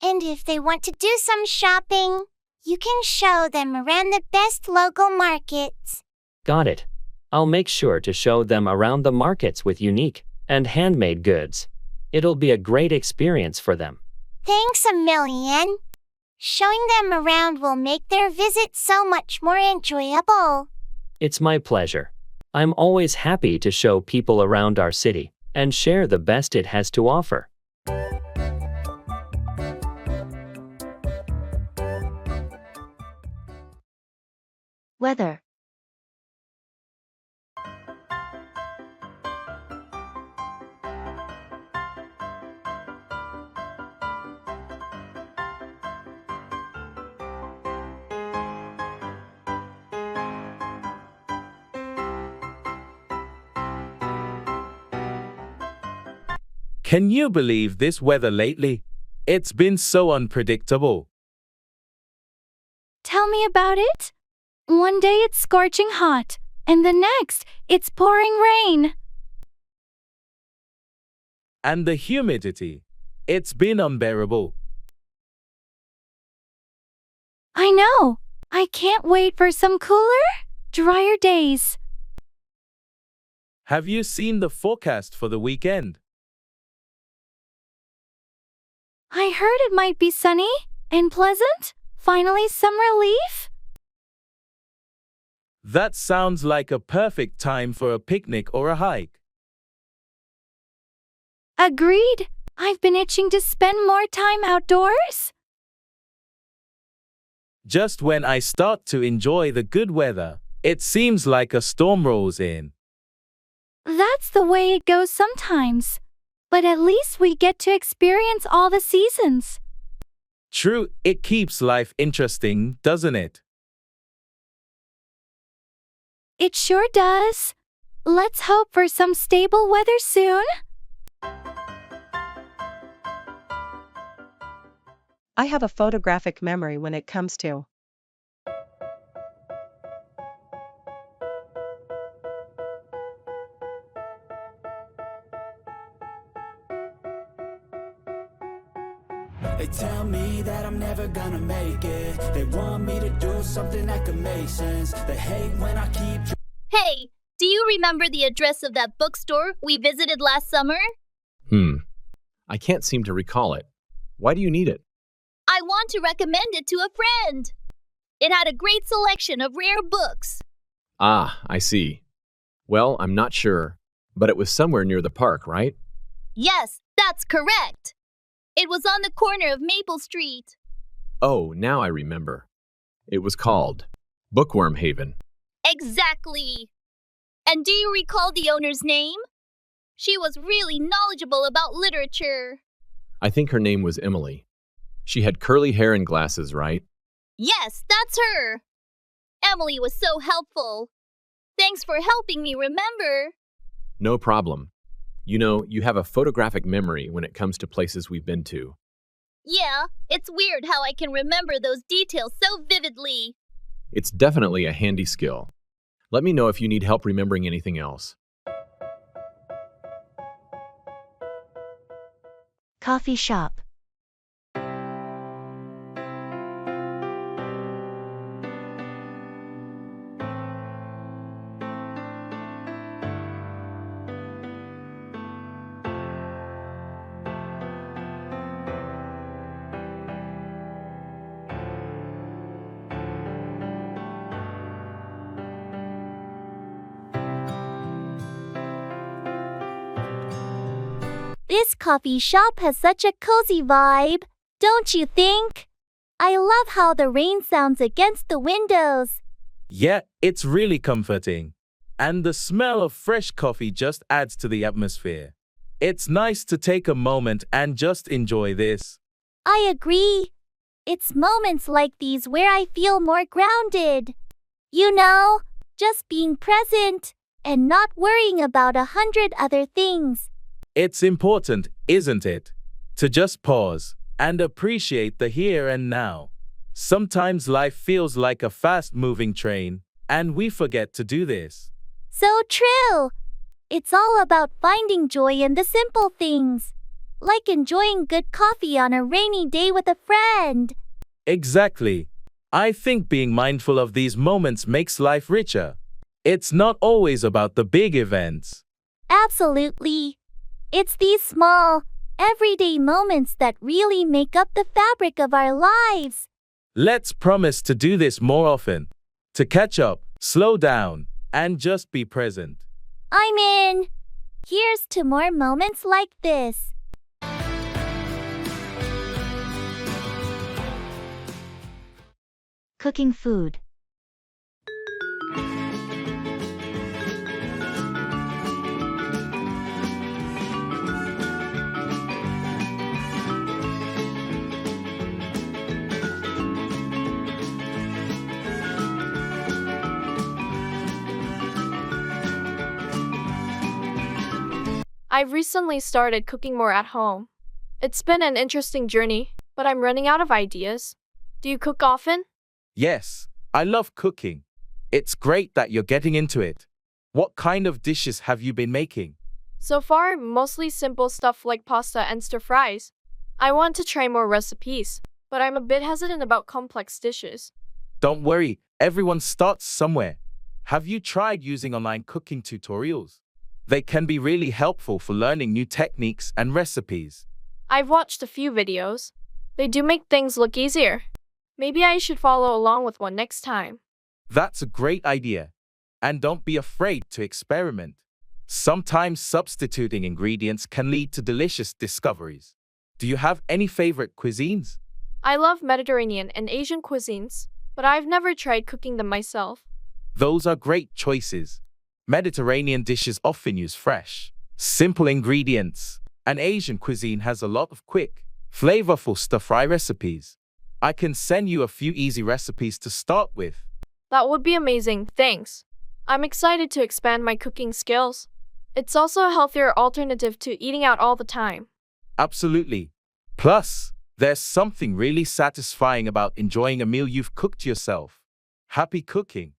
And if they want to do some shopping, you can show them around the best local markets. Got it. I'll make sure to show them around the markets with unique and handmade goods. It'll be a great experience for them. Thanks a million. Showing them around will make their visit so much more enjoyable. It's my pleasure. I'm always happy to show people around our city and share the best it has to offer. Weather. Can you believe this weather lately? It's been so unpredictable. Tell me about it. One day it's scorching hot, and the next, it's pouring rain. And the humidity. It's been unbearable. I know. I can't wait for some cooler, drier days. Have you seen the forecast for the weekend? I heard it might be sunny and pleasant. Finally, some relief. That sounds like a perfect time for a picnic or a hike. Agreed. I've been itching to spend more time outdoors. Just when I start to enjoy the good weather, it seems like a storm rolls in. That's the way it goes sometimes. But at least we get to experience all the seasons. True, it keeps life interesting, doesn't it? It sure does. Let's hope for some stable weather soon. I have a photographic memory when it comes to They tell me that I'm never gonna make it. They want me to do something that could make sense. They hate when I keep... Hey, do you remember the address of that bookstore we visited last summer? I can't seem to recall it. Why do you need it? I want to recommend it to a friend. It had a great selection of rare books. Ah, I see. Well, I'm not sure, but it was somewhere near the park, right? Yes, that's correct. It was on the corner of Maple Street. Oh, now I remember. It was called Bookworm Haven. Exactly. And do you recall the owner's name? She was really knowledgeable about literature. I think her name was Emily. She had curly hair and glasses, right? Yes, that's her. Emily was so helpful. Thanks for helping me remember. No problem. You know, you have a photographic memory when it comes to places we've been to. Yeah, it's weird how I can remember those details so vividly. It's definitely a handy skill. Let me know if you need help remembering anything else. Coffee shop. This coffee shop has such a cozy vibe, don't you think? I love how the rain sounds against the windows. Yeah, it's really comforting. And the smell of fresh coffee just adds to the atmosphere. It's nice to take a moment and just enjoy this. I agree. It's moments like these where I feel more grounded. You know, just being present and not worrying about 100 other things. It's important, isn't it? To just pause and appreciate the here and now. Sometimes life feels like a fast-moving train, and we forget to do this. So true. It's all about finding joy in the simple things, like enjoying good coffee on a rainy day with a friend. Exactly. I think being mindful of these moments makes life richer. It's not always about the big events. Absolutely. It's these small, everyday moments that really make up the fabric of our lives. Let's promise to do this more often. To catch up, slow down, and just be present. I'm in. Here's to more moments like this. Cooking food. I've recently started cooking more at home. It's been an interesting journey, but I'm running out of ideas. Do you cook often? Yes, I love cooking. It's great that you're getting into it. What kind of dishes have you been making? So far, mostly simple stuff like pasta and stir fries. I want to try more recipes, but I'm a bit hesitant about complex dishes. Don't worry, everyone starts somewhere. Have you tried using online cooking tutorials? They can be really helpful for learning new techniques and recipes. I've watched a few videos. They do make things look easier. Maybe I should follow along with one next time. That's a great idea. And don't be afraid to experiment. Sometimes substituting ingredients can lead to delicious discoveries. Do you have any favorite cuisines? I love Mediterranean and Asian cuisines, but I've never tried cooking them myself. Those are great choices. Mediterranean dishes often use fresh, simple ingredients, and Asian cuisine has a lot of quick, flavorful stir-fry recipes. I can send you a few easy recipes to start with. That would be amazing, thanks. I'm excited to expand my cooking skills. It's also a healthier alternative to eating out all the time. Absolutely. Plus, there's something really satisfying about enjoying a meal you've cooked yourself. Happy cooking!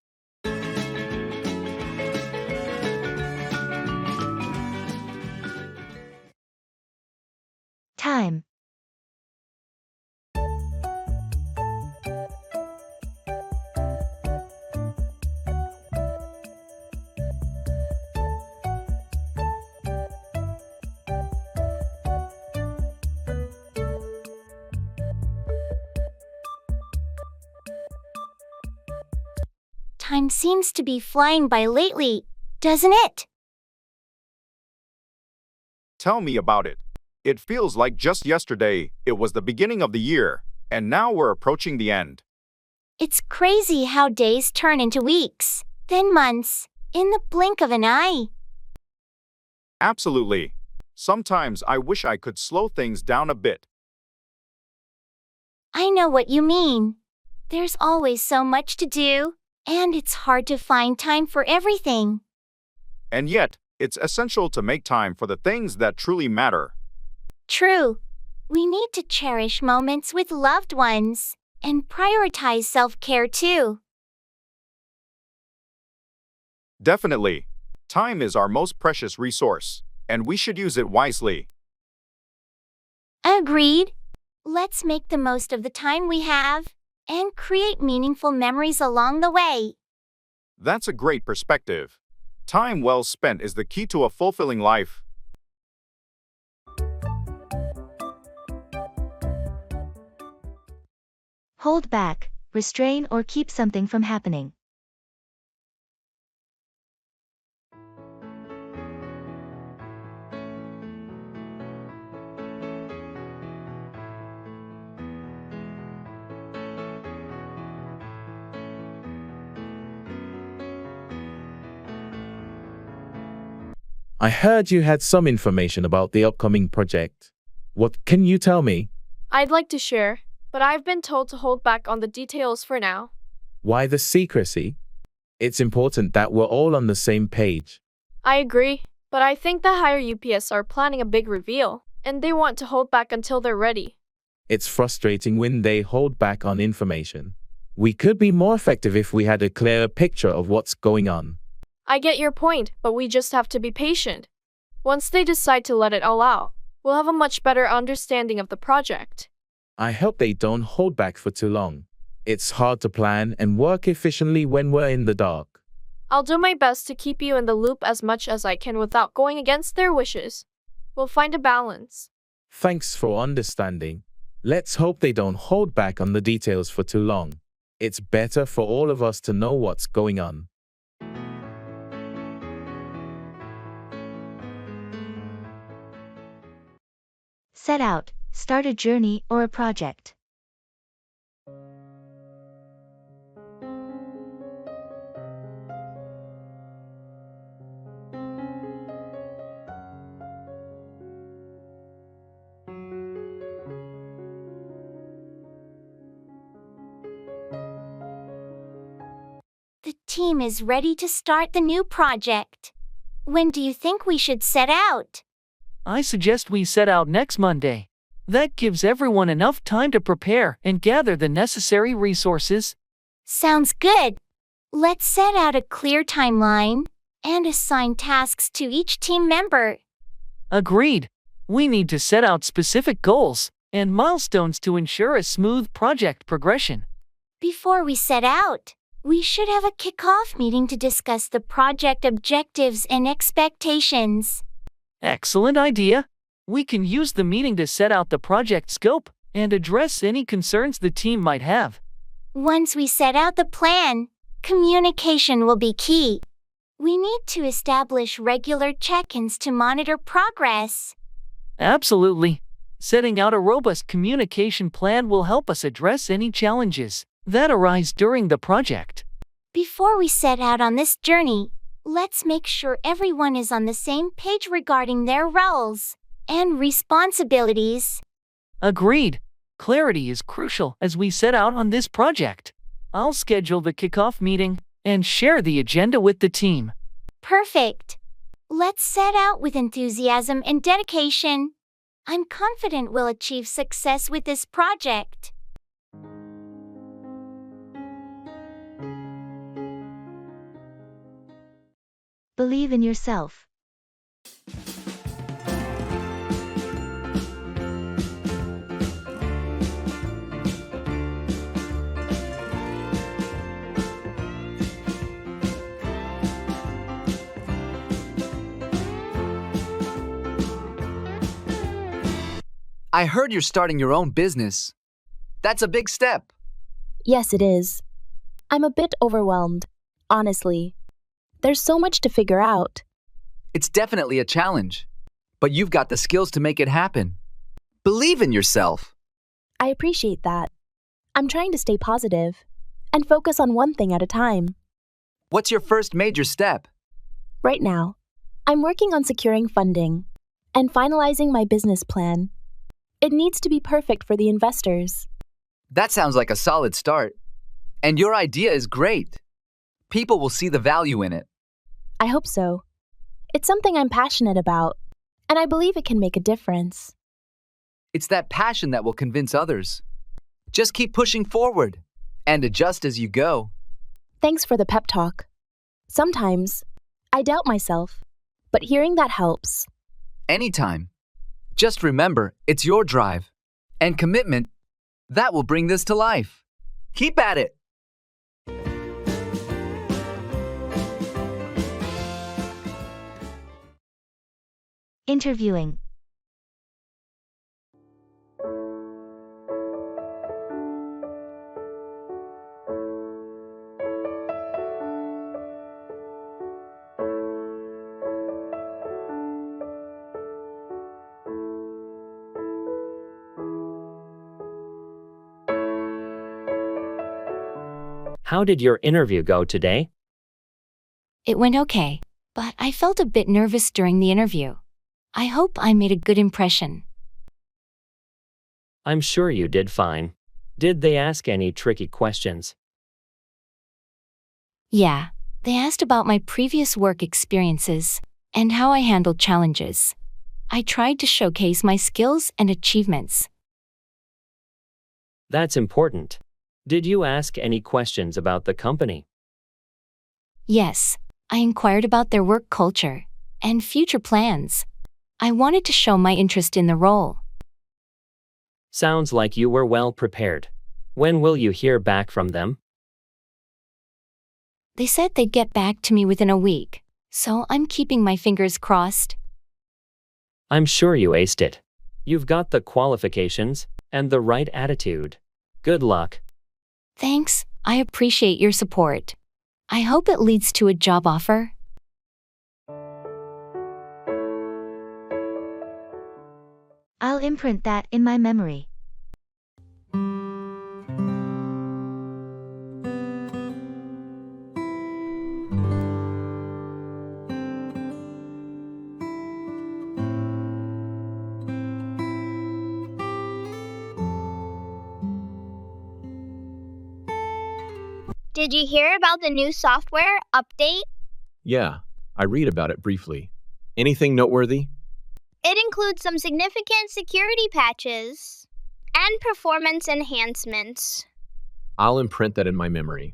Time. Time seems to be flying by lately, doesn't it? Tell me about it. It feels like just yesterday it was the beginning of the year, and now we're approaching the end. It's crazy how days turn into weeks, then months, in the blink of an eye. Absolutely. Sometimes I wish I could slow things down a bit. I know what you mean. There's always so much to do, and it's hard to find time for everything. And yet, it's essential to make time for the things that truly matter. True. We need to cherish moments with loved ones and prioritize self-care too. Definitely. Time is our most precious resource, and we should use it wisely. Agreed. Let's make the most of the time we have and create meaningful memories along the way. That's a great perspective. Time well spent is the key to a fulfilling life. Hold back, restrain or keep something from happening. I heard you had some information about the upcoming project. What can you tell me? I'd like to share, but I've been told to hold back on the details for now. Why the secrecy? It's important that we're all on the same page. I agree, but I think the higher UPS are planning a big reveal, and they want to hold back until they're ready. It's frustrating when they hold back on information. We could be more effective if we had a clearer picture of what's going on. I get your point, but we just have to be patient. Once they decide to let it all out, we'll have a much better understanding of the project. I hope they don't hold back for too long. It's hard to plan and work efficiently when we're in the dark. I'll do my best to keep you in the loop as much as I can without going against their wishes. We'll find a balance. Thanks for understanding. Let's hope they don't hold back on the details for too long. It's better for all of us to know what's going on. Set out, start a journey or a project. The team is ready to start the new project. When do you think we should set out? I suggest we set out next Monday. That gives everyone enough time to prepare and gather the necessary resources. Sounds good. Let's set out a clear timeline and assign tasks to each team member. Agreed. We need to set out specific goals and milestones to ensure a smooth project progression. Before we set out, we should have a kickoff meeting to discuss the project objectives and expectations. Excellent idea. We can use the meeting to set out the project scope and address any concerns the team might have. Once we set out the plan, communication will be key. We need to establish regular check-ins to monitor progress. Absolutely. Setting out a robust communication plan will help us address any challenges that arise during the project. Before we set out on this journey, let's make sure everyone is on the same page regarding their roles and responsibilities. Agreed. Clarity is crucial as we set out on this project. I'll schedule the kickoff meeting and share the agenda with the team. Perfect. Let's set out with enthusiasm and dedication. I'm confident we'll achieve success with this project. Believe in yourself. I heard you're starting your own business. That's a big step. Yes, it is. I'm a bit overwhelmed, honestly. There's so much to figure out. It's definitely a challenge, but you've got the skills to make it happen. Believe in yourself. I appreciate that. I'm trying to stay positive and focus on one thing at a time. What's your first major step? Right now, I'm working on securing funding. and finalizing my business plan. It needs to be perfect for the investors. That sounds like a solid start. And your idea is great. People will see the value in it. I hope so. It's something I'm passionate about, and I believe it can make a difference. It's that passion that will convince others. Just keep pushing forward and adjust as you go. Thanks for the pep talk. Sometimes I doubt myself, but hearing that helps. Anytime. Just remember, it's your drive and commitment that will bring this to life. Keep at it. Interviewing. How did your interview go today? It went okay, but I felt a bit nervous during the interview. I hope I made a good impression. I'm sure you did fine. Did they ask any tricky questions? Yeah, they asked about my previous work experiences and how I handled challenges. I tried to showcase my skills and achievements. That's important. Did you ask any questions about the company? Yes, I inquired about their work culture and future plans. I wanted to show my interest in the role. Sounds like you were well prepared. When will you hear back from them? They said they'd get back to me within a week, so I'm keeping my fingers crossed. I'm sure you aced it. You've got the qualifications and the right attitude. Good luck. Thanks, I appreciate your support. I hope it leads to a job offer. I'll imprint that in my memory. Did you hear about the new software update? Yeah, I read about it briefly. Anything noteworthy? It includes some significant security patches and performance enhancements. I'll imprint that in my memory.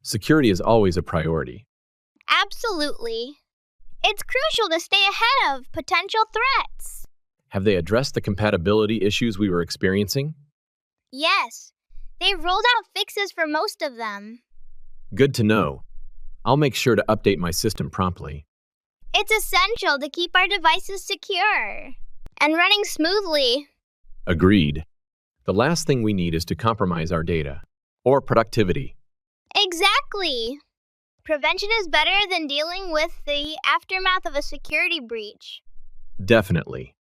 Security is always a priority. Absolutely. It's crucial to stay ahead of potential threats. Have they addressed the compatibility issues we were experiencing? Yes, they've rolled out fixes for most of them. Good to know. I'll make sure to update my system promptly. It's essential to keep our devices secure and running smoothly. Agreed. The last thing we need is to compromise our data or productivity. Exactly. Prevention is better than dealing with the aftermath of a security breach. Definitely.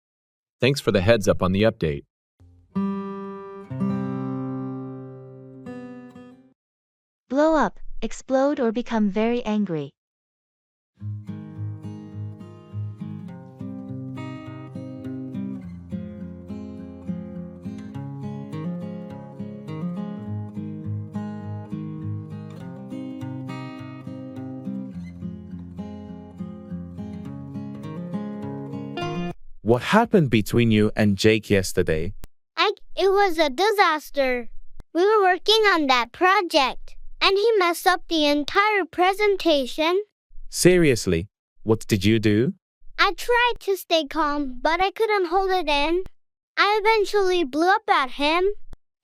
Thanks for the heads up on the update. Blow up, explode or become very angry. What happened between you and Jake yesterday? It was a disaster. We were working on that project, and he messed up the entire presentation. Seriously, what did you do? I tried to stay calm, but I couldn't hold it in. I eventually blew up at him.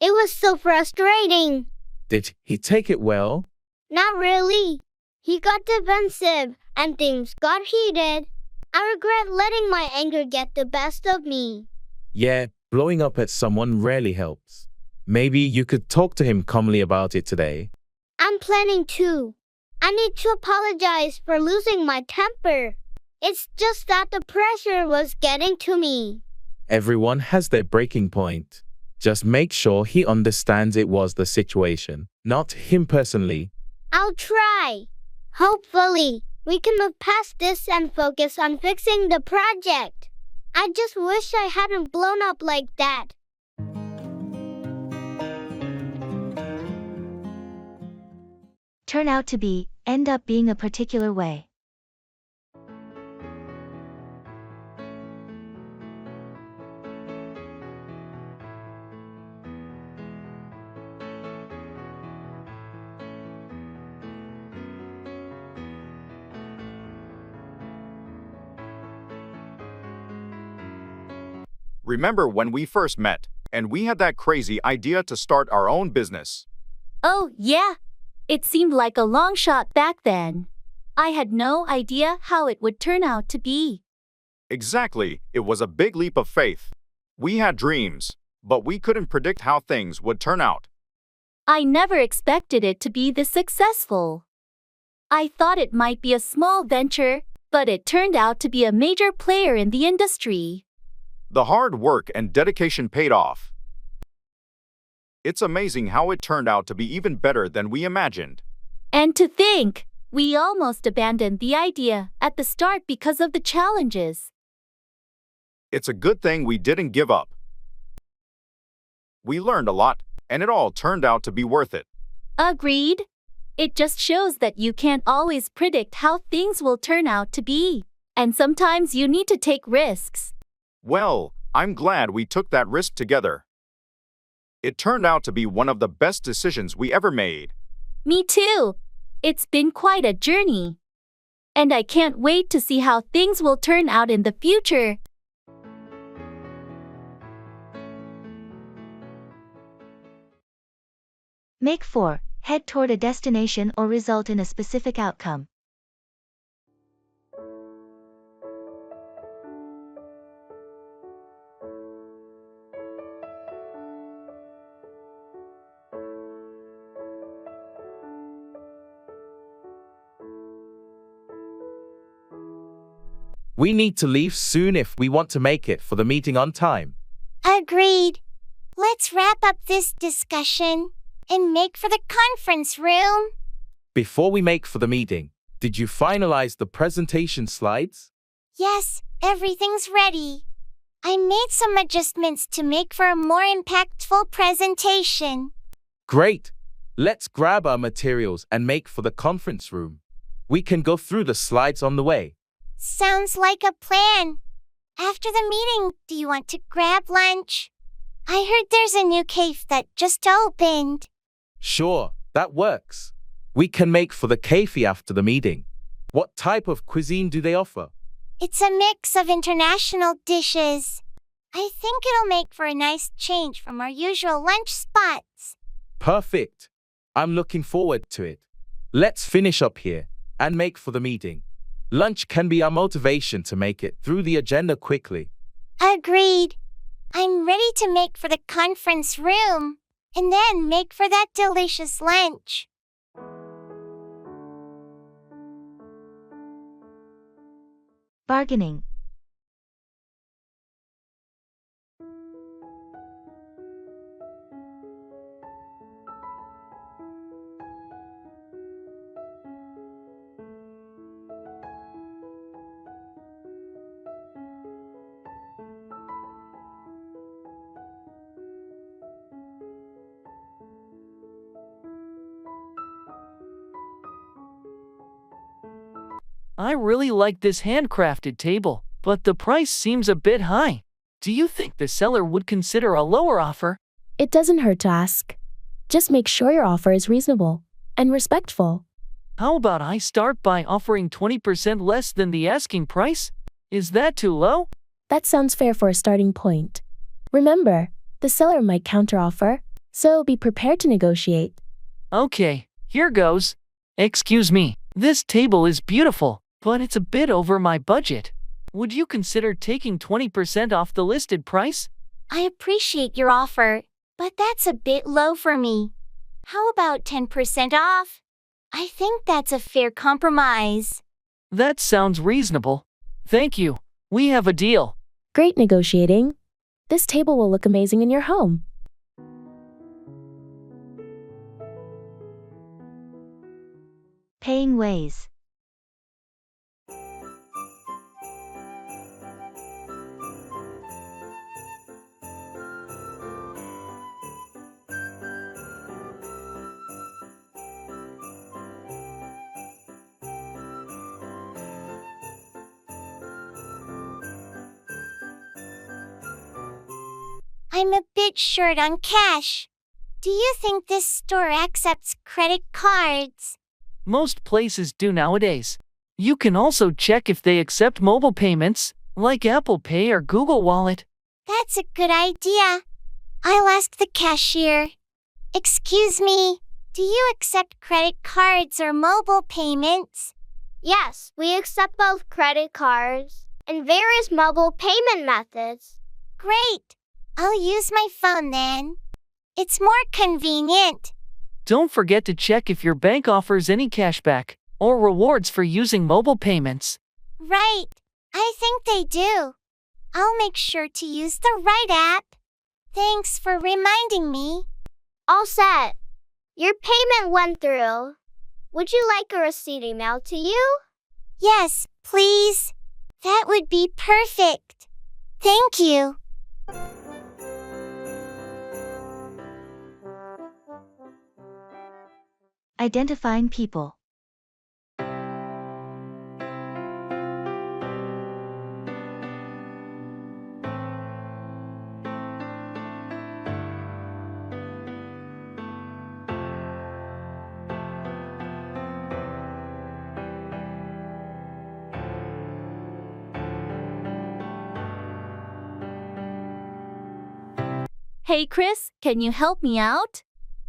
It was so frustrating. Did he take it well? Not really. He got defensive, and things got heated. I regret letting my anger get the best of me. Yeah, blowing up at someone rarely helps. Maybe you could talk to him calmly about it today. I'm planning to. I need to apologize for losing my temper. It's just that the pressure was getting to me. Everyone has their breaking point. Just make sure he understands it was the situation, not him personally. I'll try. Hopefully, we can move past this and focus on fixing the project. I just wish I hadn't blown up like that. Turn out to be, end up being a particular way. Remember when we first met, and we had that crazy idea to start our own business? Oh, yeah. It seemed like a long shot back then. I had no idea how it would turn out to be. Exactly, it was a big leap of faith. We had dreams, but we couldn't predict how things would turn out. I never expected it to be this successful. I thought it might be a small venture, but it turned out to be a major player in the industry. The hard work and dedication paid off. It's amazing how it turned out to be even better than we imagined. And to think, we almost abandoned the idea at the start because of the challenges. It's a good thing we didn't give up. We learned a lot, and it all turned out to be worth it. Agreed. It just shows that you can't always predict how things will turn out to be. And sometimes you need to take risks. Well, I'm glad we took that risk together. It turned out to be one of the best decisions we ever made. Me too. It's been quite a journey. And I can't wait to see how things will turn out in the future. Make 4. Head toward a destination or result in a specific outcome. We need to leave soon if we want to make it for the meeting on time. Agreed. Let's wrap up this discussion and make for the conference room. Before we make for the meeting, did you finalize the presentation slides? Yes, everything's ready. I made some adjustments to make for a more impactful presentation. Great! Let's grab our materials and make for the conference room. We can go through the slides on the way. Sounds like a plan. After the meeting, do you want to grab lunch? I heard there's a new cafe that just opened. Sure, that works. We can make for the cafe after the meeting. What type of cuisine do they offer? It's a mix of international dishes. I think it'll make for a nice change from our usual lunch spots. Perfect. I'm looking forward to it. Let's finish up here and make for the meeting. Lunch can be our motivation to make it through the agenda quickly. Agreed. I'm ready to make for the conference room and then make for that delicious lunch. Bargaining. I really like this handcrafted table, but the price seems a bit high. Do you think the seller would consider a lower offer? It doesn't hurt to ask. Just make sure your offer is reasonable and respectful. How about I start by offering 20% less than the asking price? Is that too low? That sounds fair for a starting point. Remember, the seller might counteroffer, so be prepared to negotiate. Okay, here goes. Excuse me, this table is beautiful, but it's a bit over my budget. Would you consider taking 20% off the listed price? I appreciate your offer, but that's a bit low for me. How about 10% off? I think that's a fair compromise. That sounds reasonable. Thank you. We have a deal. Great negotiating. This table will look amazing in your home. Paying ways. I'm a bit short on cash. Do you think this store accepts credit cards? Most places do nowadays. You can also check if they accept mobile payments, like Apple Pay or Google Wallet. That's a good idea. I'll ask the cashier. Excuse me, do you accept credit cards or mobile payments? Yes, we accept both credit cards and various mobile payment methods. Great. I'll use my phone then. It's more convenient. Don't forget to check if your bank offers any cashback or rewards for using mobile payments. Right. I think they do. I'll make sure to use the right app. Thanks for reminding me. All set. Your payment went through. Would you like a receipt emailed to you? Yes, please. That would be perfect. Thank you. Identifying people. Hey Chris, can you help me out?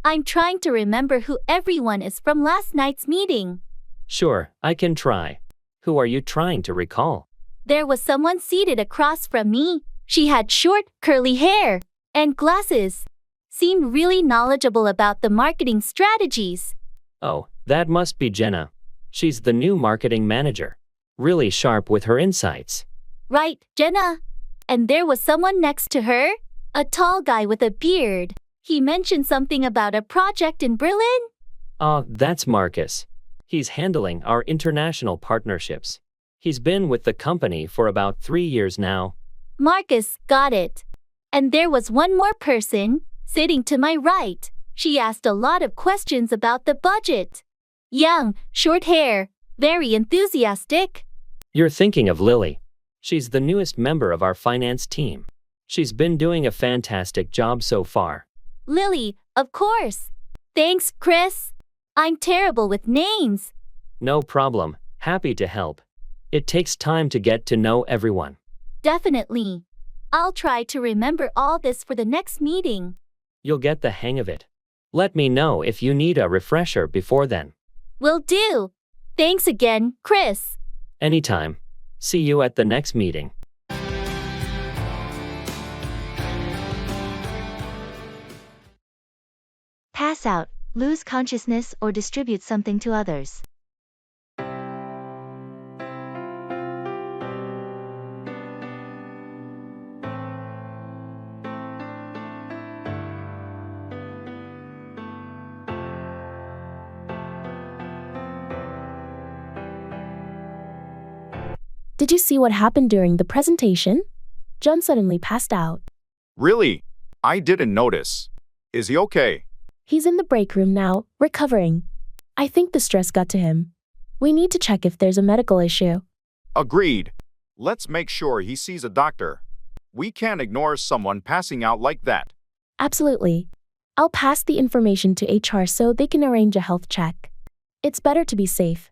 I'm trying to remember who everyone is from last night's meeting. Sure, I can try. Who are you trying to recall? There was someone seated across from me. She had short, curly hair and glasses. Seemed really knowledgeable about the marketing strategies. Oh, that must be Jenna. She's the new marketing manager. Really sharp with her insights. Right, Jenna. And there was someone next to her, a tall guy with a beard. He mentioned something about a project in Berlin. That's Marcus. He's handling our international partnerships. He's been with the company for about 3 years now. Marcus, got it. And there was one more person, sitting to my right. She asked a lot of questions about the budget. Young, short hair, very enthusiastic. You're thinking of Lily. She's the newest member of our finance team. She's been doing a fantastic job so far. Lily, of course. Thanks, Chris. I'm terrible with names. No problem. Happy to help. It takes time to get to know everyone. Definitely. I'll try to remember all this for the next meeting. You'll get the hang of it. Let me know if you need a refresher before then. Will do. Thanks again, Chris. Anytime. See you at the next meeting. Pass out, lose consciousness or distribute something to others. Did you see what happened during the presentation? John suddenly passed out. Really? I didn't notice. Is he okay? He's in the break room now, recovering. I think the stress got to him. We need to check if there's a medical issue. Agreed. Let's make sure he sees a doctor. We can't ignore someone passing out like that. Absolutely. I'll pass the information to HR so they can arrange a health check. It's better to be safe.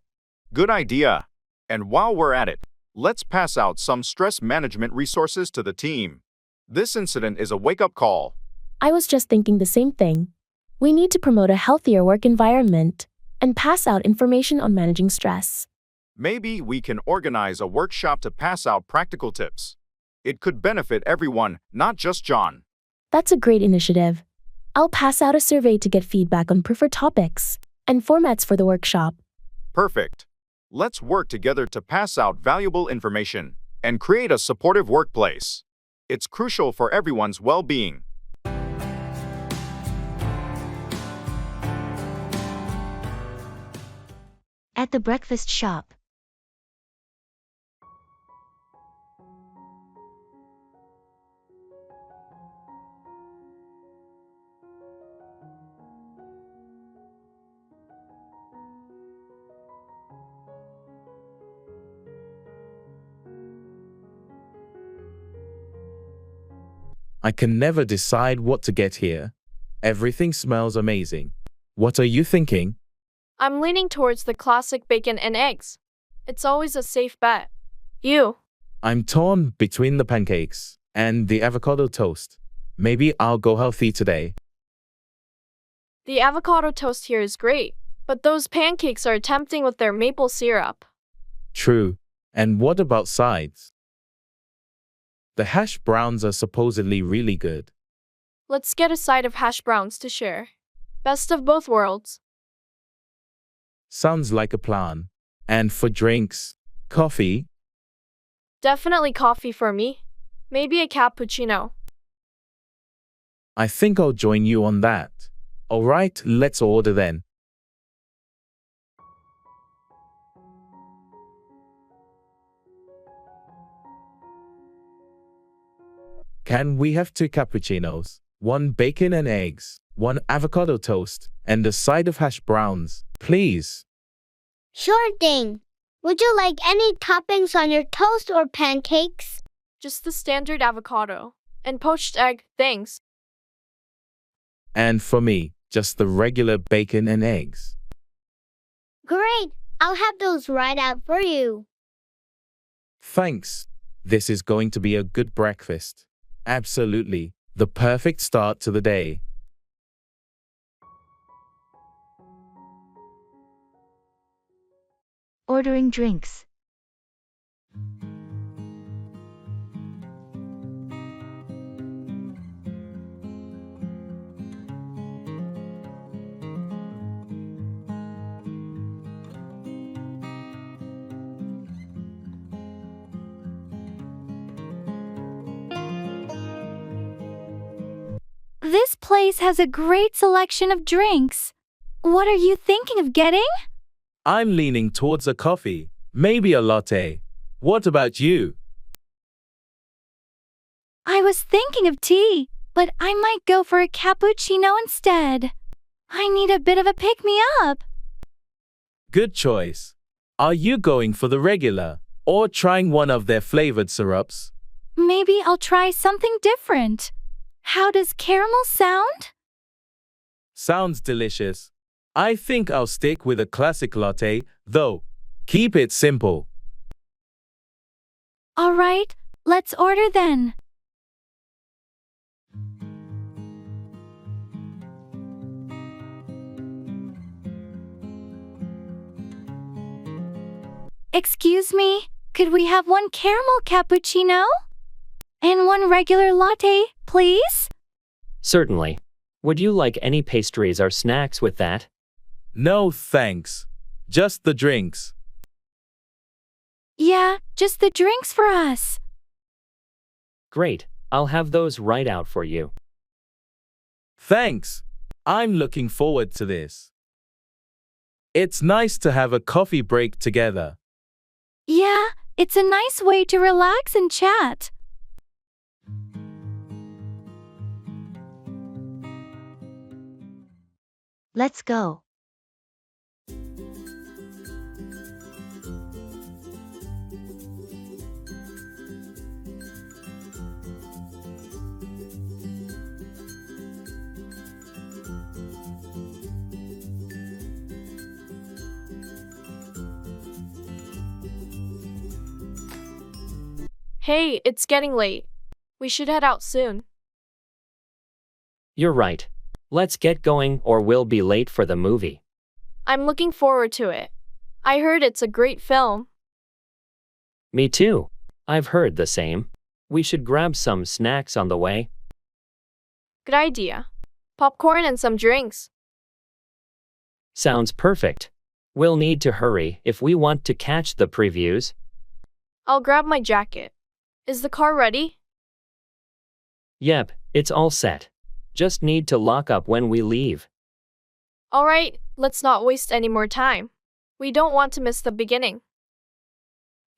Good idea. And while we're at it, let's pass out some stress management resources to the team. This incident is a wake-up call. I was just thinking the same thing. We need to promote a healthier work environment and pass out information on managing stress. Maybe we can organize a workshop to pass out practical tips. It could benefit everyone, not just John. That's a great initiative. I'll pass out a survey to get feedback on preferred topics and formats for the workshop. Perfect. Let's work together to pass out valuable information and create a supportive workplace. It's crucial for everyone's well-being. At the breakfast shop. I can never decide what to get here. Everything smells amazing. What are you thinking? I'm leaning towards the classic bacon and eggs. It's always a safe bet. You? I'm torn between the pancakes and the avocado toast. Maybe I'll go healthy today. The avocado toast here is great, but those pancakes are tempting with their maple syrup. True. And what about sides? The hash browns are supposedly really good. Let's get a side of hash browns to share. Best of both worlds. Sounds like a plan. And for drinks, coffee? Definitely coffee for me. Maybe a cappuccino. I think I'll join you on that. All right, let's order then. Can we have 2 cappuccinos, 1 bacon and eggs, 1 avocado toast, and a side of hash browns, please? Sure thing. Would you like any toppings on your toast or pancakes? Just the standard avocado. And poached egg, thanks. And for me, just the regular bacon and eggs. Great. I'll have those right out for you. Thanks. This is going to be a good breakfast. Absolutely. The perfect start to the day. Ordering drinks. This place has a great selection of drinks. What are you thinking of getting? I'm leaning towards a coffee, maybe a latte. What about you? I was thinking of tea, but I might go for a cappuccino instead. I need a bit of a pick-me-up. Good choice. Are you going for the regular or trying one of their flavored syrups? Maybe I'll try something different. How does caramel sound? Sounds delicious. I think I'll stick with a classic latte, though. Keep it simple. All right, let's order then. Excuse me, could we have 1 caramel cappuccino? And 1 regular latte, please? Certainly. Would you like any pastries or snacks with that? No, thanks. Just the drinks. Yeah, just the drinks for us. Great. I'll have those right out for you. Thanks. I'm looking forward to this. It's nice to have a coffee break together. Yeah, it's a nice way to relax and chat. Let's go. Hey, it's getting late. We should head out soon. You're right. Let's get going or we'll be late for the movie. I'm looking forward to it. I heard it's a great film. Me too. I've heard the same. We should grab some snacks on the way. Good idea. Popcorn and some drinks. Sounds perfect. We'll need to hurry if we want to catch the previews. I'll grab my jacket. Is the car ready? Yep, it's all set. Just need to lock up when we leave. All right, let's not waste any more time. We don't want to miss the beginning.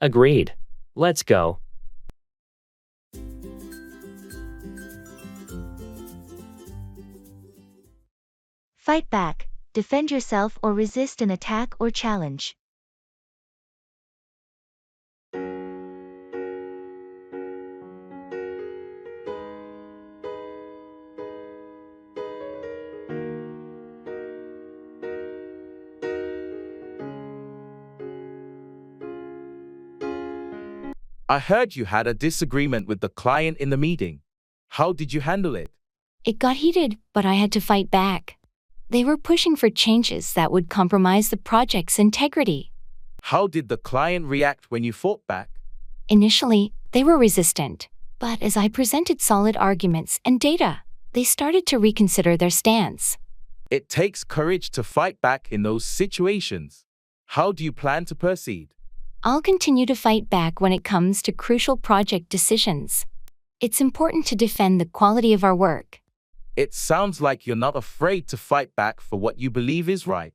Agreed. Let's go. Fight back, defend yourself or resist an attack or challenge. I heard you had a disagreement with the client in the meeting. How did you handle it? It got heated, but I had to fight back. They were pushing for changes that would compromise the project's integrity. How did the client react when you fought back? Initially, they were resistant, but as I presented solid arguments and data, they started to reconsider their stance. It takes courage to fight back in those situations. How do you plan to proceed? I'll continue to fight back when it comes to crucial project decisions. It's important to defend the quality of our work. It sounds like you're not afraid to fight back for what you believe is right.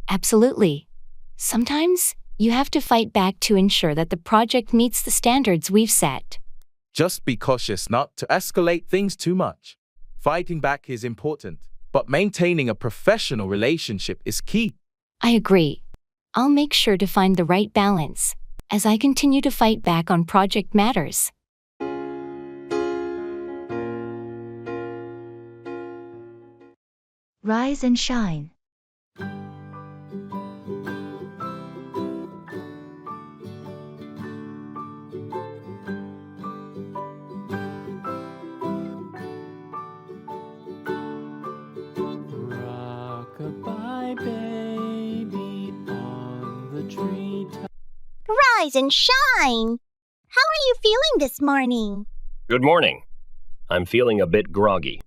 Absolutely. Sometimes, you have to fight back to ensure that the project meets the standards we've set. Just be cautious not to escalate things too much. Fighting back is important, but maintaining a professional relationship is key. I agree. I'll make sure to find the right balance as I continue to fight back on project matters. Rise and shine. Rock-a-bye baby on the treetop. Rise and shine! How are you feeling this morning? Good morning. I'm feeling a bit groggy,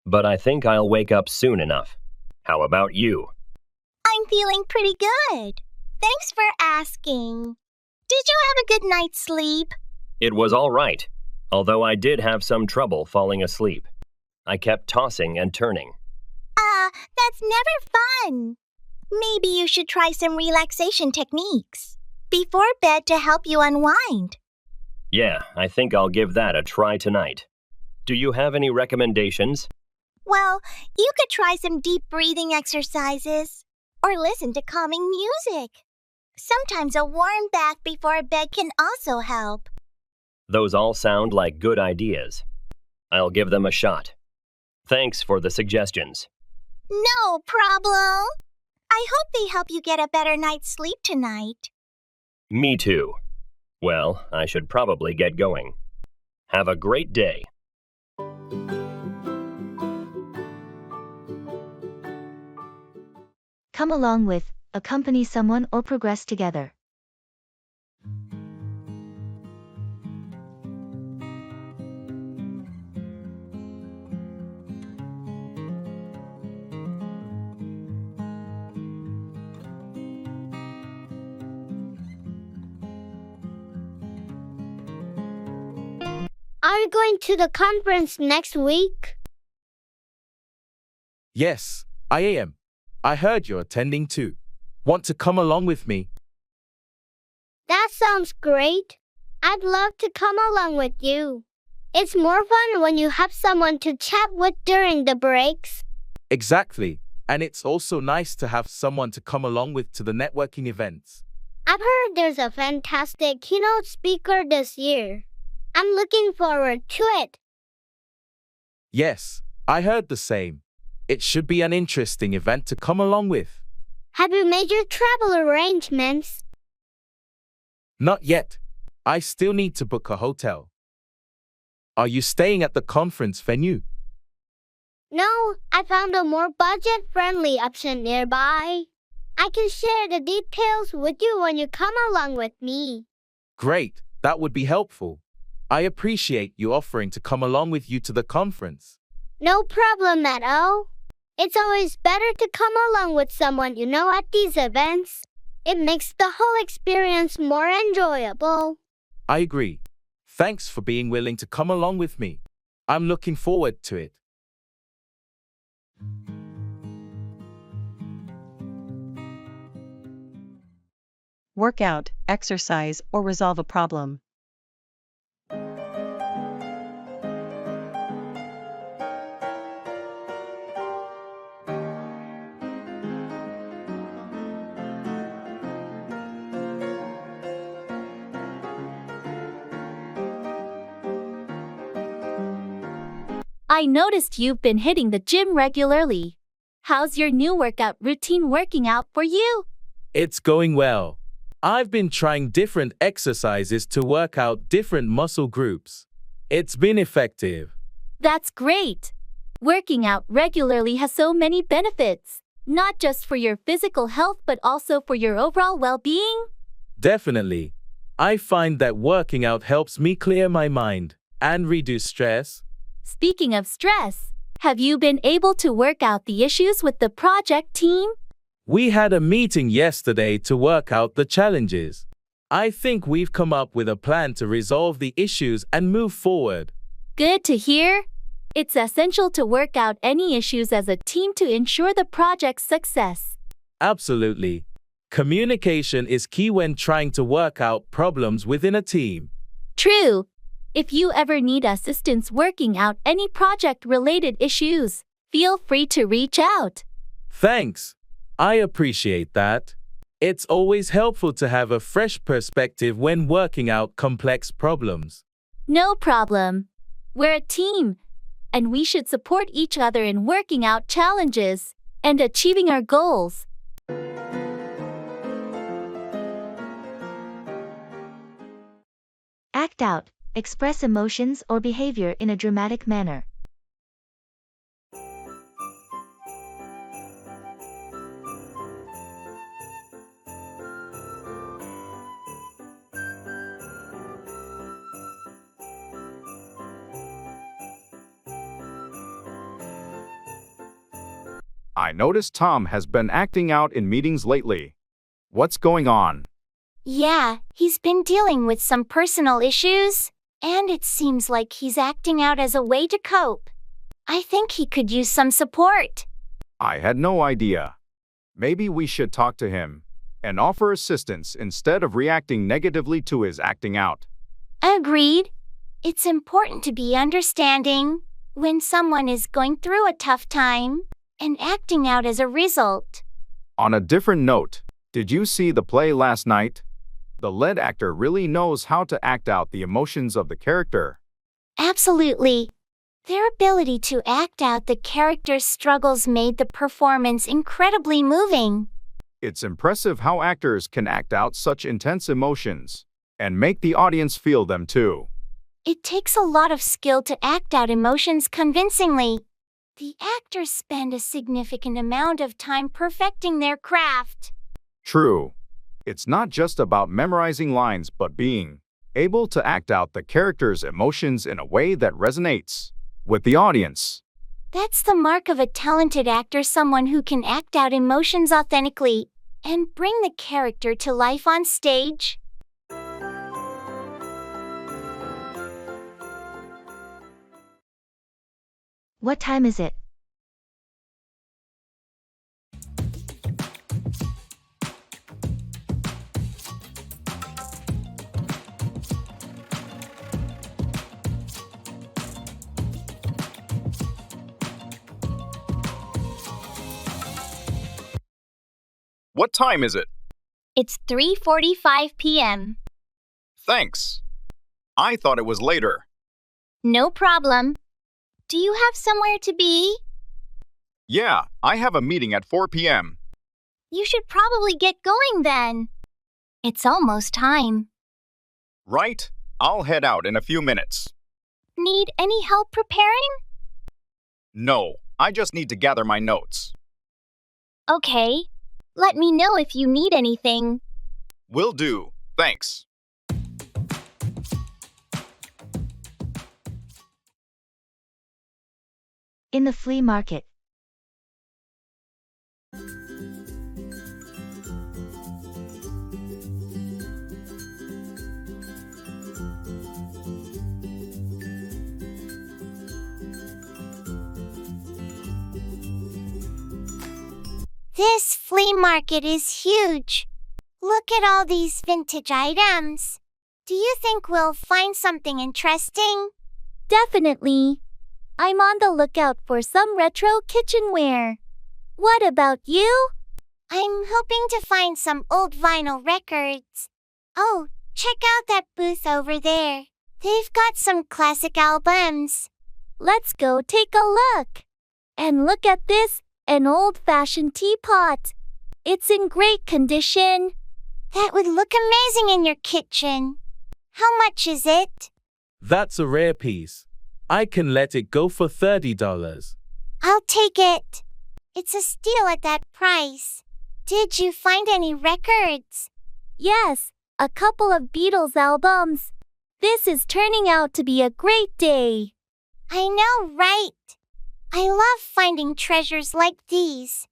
but I think I'll wake up soon enough. How about you? I'm feeling pretty good. Thanks for asking. Did you have a good night's sleep? It was all right, although I did have some trouble falling asleep. I kept tossing and turning. That's never fun. Maybe you should try some relaxation techniques before bed to help you unwind. Yeah, I think I'll give that a try tonight. Do you have any recommendations? Well, you could try some deep breathing exercises or listen to calming music. Sometimes a warm bath before bed can also help. Those all sound like good ideas. I'll give them a shot. Thanks for the suggestions. No problem. I hope they help you get a better night's sleep tonight. Me too. Well, I should probably get going. Have a great day. Come along with, accompany someone or progress together. Are you going to the conference next week? Yes, I am. I heard you're attending too. Want to come along with me? That sounds great. I'd love to come along with you. It's more fun when you have someone to chat with during the breaks. Exactly. And it's also nice to have someone to come along with to the networking events. I've heard there's a fantastic keynote speaker this year. I'm looking forward to it. Yes, I heard the same. It should be an interesting event to come along with. Have you made your travel arrangements? Not yet. I still need to book a hotel. Are you staying at the conference venue? No, I found a more budget-friendly option nearby. I can share the details with you when you come along with me. Great, that would be helpful. I appreciate you offering to come along with you to the conference. No problem at all. It's always better to come along with someone you know at these events. It makes the whole experience more enjoyable. I agree. Thanks for being willing to come along with me. I'm looking forward to it. Work out, exercise, or resolve a problem. I noticed you've been hitting the gym regularly. How's your new workout routine working out for you? It's going well. I've been trying different exercises to work out different muscle groups. It's been effective. That's great. Working out regularly has so many benefits, not just for your physical health but also for your overall well-being. Definitely. I find that working out helps me clear my mind and reduce stress. Speaking of stress, have you been able to work out the issues with the project team? We had a meeting yesterday to work out the challenges. I think we've come up with a plan to resolve the issues and move forward. Good to hear. It's essential to work out any issues as a team to ensure the project's success. Absolutely. Communication is key when trying to work out problems within a team. True. If you ever need assistance working out any project-related issues, feel free to reach out. Thanks. I appreciate that. It's always helpful to have a fresh perspective when working out complex problems. No problem. We're a team, and we should support each other in working out challenges and achieving our goals. Act out. Express emotions or behavior in a dramatic manner. I noticed Tom has been acting out in meetings lately. What's going on? Yeah, he's been dealing with some personal issues, and it seems like he's acting out as a way to cope. I think he could use some support. I had no idea. Maybe we should talk to him and offer assistance instead of reacting negatively to his acting out. Agreed. It's important to be understanding when someone is going through a tough time and acting out as a result. On a different note, did you see the play last night? The lead actor really knows how to act out the emotions of the character. Absolutely. Their ability to act out the character's struggles made the performance incredibly moving. It's impressive how actors can act out such intense emotions and make the audience feel them too. It takes a lot of skill to act out emotions convincingly. The actors spend a significant amount of time perfecting their craft. True. It's not just about memorizing lines but being able to act out the character's emotions in a way that resonates with the audience. That's the mark of a talented actor, someone who can act out emotions authentically and bring the character to life on stage. What time is it? What time is it? It's 3:45 p.m. Thanks. I thought it was later. No problem. Do you have somewhere to be? Yeah, I have a meeting at 4 p.m. You should probably get going then. It's almost time. Right? I'll head out in a few minutes. Need any help preparing? No, I just need to gather my notes. Okay. Let me know if you need anything. Will do. Thanks. In the flea market. This flea market is huge. Look at all these vintage items. Do you think we'll find something interesting? Definitely. I'm on the lookout for some retro kitchenware. What about you? I'm hoping to find some old vinyl records. Oh, check out that booth over there. They've got some classic albums. Let's go take a look. And look at this, an old-fashioned teapot. It's in great condition. That would look amazing in your kitchen. How much is it? That's a rare piece. I can let it go for $30. I'll take it. It's a steal at that price. Did you find any records? Yes, a couple of Beatles albums. This is turning out to be a great day. I know, right? I love finding treasures like these.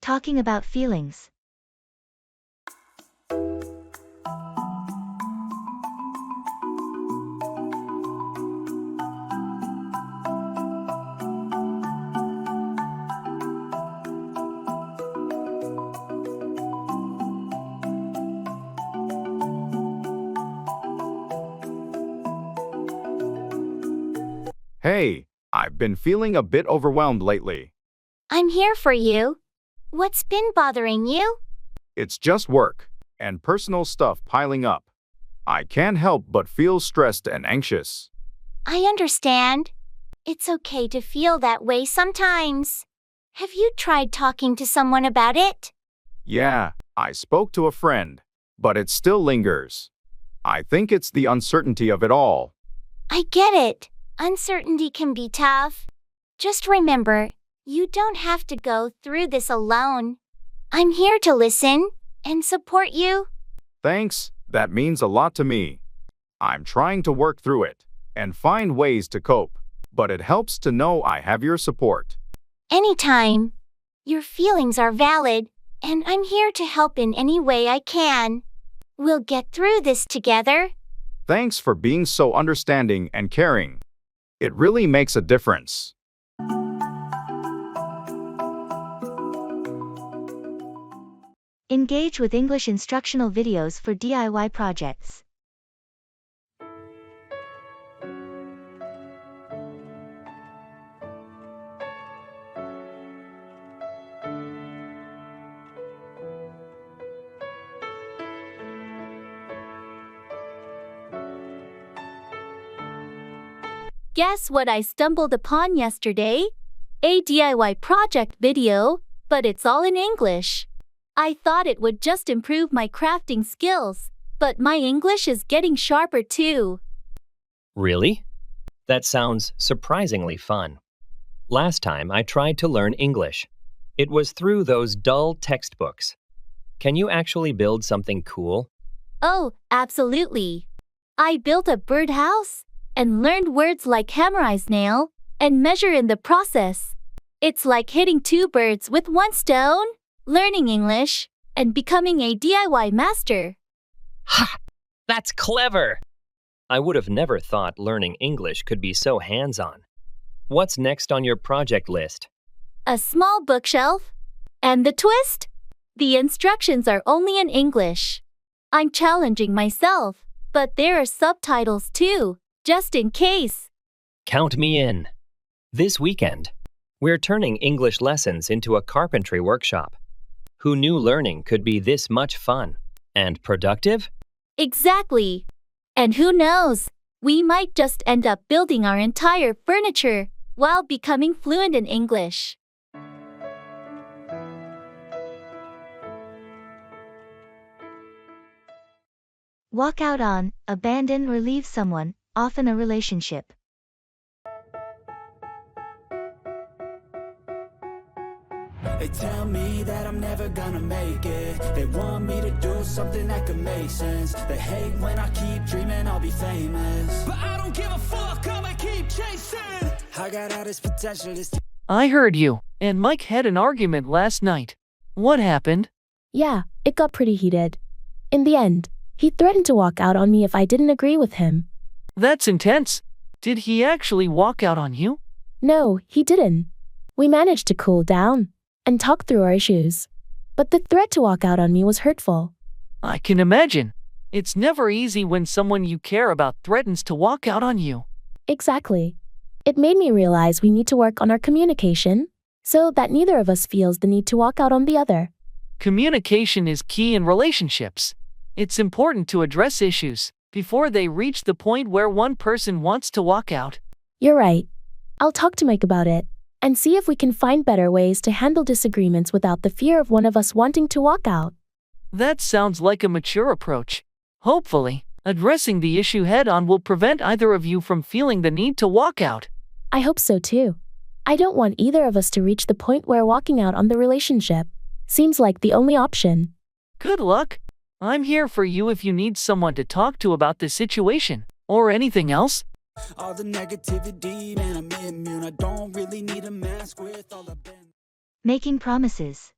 Talking about feelings. Hey, I've been feeling a bit overwhelmed lately. I'm here for you. What's been bothering you? It's just work and personal stuff piling up. I can't help but feel stressed and anxious. I understand. It's okay to feel that way sometimes. Have you tried talking to someone about it? Yeah, I spoke to a friend, but it still lingers. I think it's the uncertainty of it all. I get it. Uncertainty can be tough. Just remember, you don't have to go through this alone. I'm here to listen and support you. Thanks, that means a lot to me. I'm trying to work through it and find ways to cope, but it helps to know I have your support. Anytime. Your feelings are valid, and I'm here to help in any way I can. We'll get through this together. Thanks for being so understanding and caring. It really makes a difference. Engage with English instructional videos for DIY projects. Guess what I stumbled upon yesterday? A DIY project video, but it's all in English. I thought it would just improve my crafting skills, but my English is getting sharper too. Really? That sounds surprisingly fun. Last time I tried to learn English. It was through those dull textbooks. Can you actually build something cool? Oh, absolutely. I built a birdhouse and learned words like hammer-eyes nail and measure in the process. It's like hitting two birds with one stone, learning English, and becoming a DIY master. Ha! That's clever! I would have never thought learning English could be so hands-on. What's next on your project list? A small bookshelf. And the twist? The instructions are only in English. I'm challenging myself, but there are subtitles too, just in case. Count me in. This weekend, we're turning English lessons into a carpentry workshop. Who knew learning could be this much fun and productive? Exactly. And who knows, we might just end up building our entire furniture while becoming fluent in English. Walk out on, abandon or leave someone, often a relationship. They tell me that I'm never gonna make it. They want me to do something that could make sense. They hate when I keep dreaming I'll be famous, but I don't give a fuck, I'ma keep chasing. I got all this potential. I heard you and Mike had an argument last night. What happened? Yeah, it got pretty heated. In the end, he threatened to walk out on me if I didn't agree with him. That's intense. Did he actually walk out on you? No, he didn't. We managed to cool down and talk through our issues. But the threat to walk out on me was hurtful. I can imagine. It's never easy when someone you care about threatens to walk out on you. Exactly. It made me realize we need to work on our communication so that neither of us feels the need to walk out on the other. Communication is key in relationships. It's important to address issues before they reach the point where one person wants to walk out. You're right. I'll talk to Mike about it and see if we can find better ways to handle disagreements without the fear of one of us wanting to walk out. That sounds like a mature approach. Hopefully, addressing the issue head-on will prevent either of you from feeling the need to walk out. I hope so too. I don't want either of us to reach the point where walking out on the relationship seems like the only option. Good luck. I'm here for you if you need someone to talk to about the situation, or anything else. All the negativity, man, I'm immune. I don't really need a mask with all the Making promises.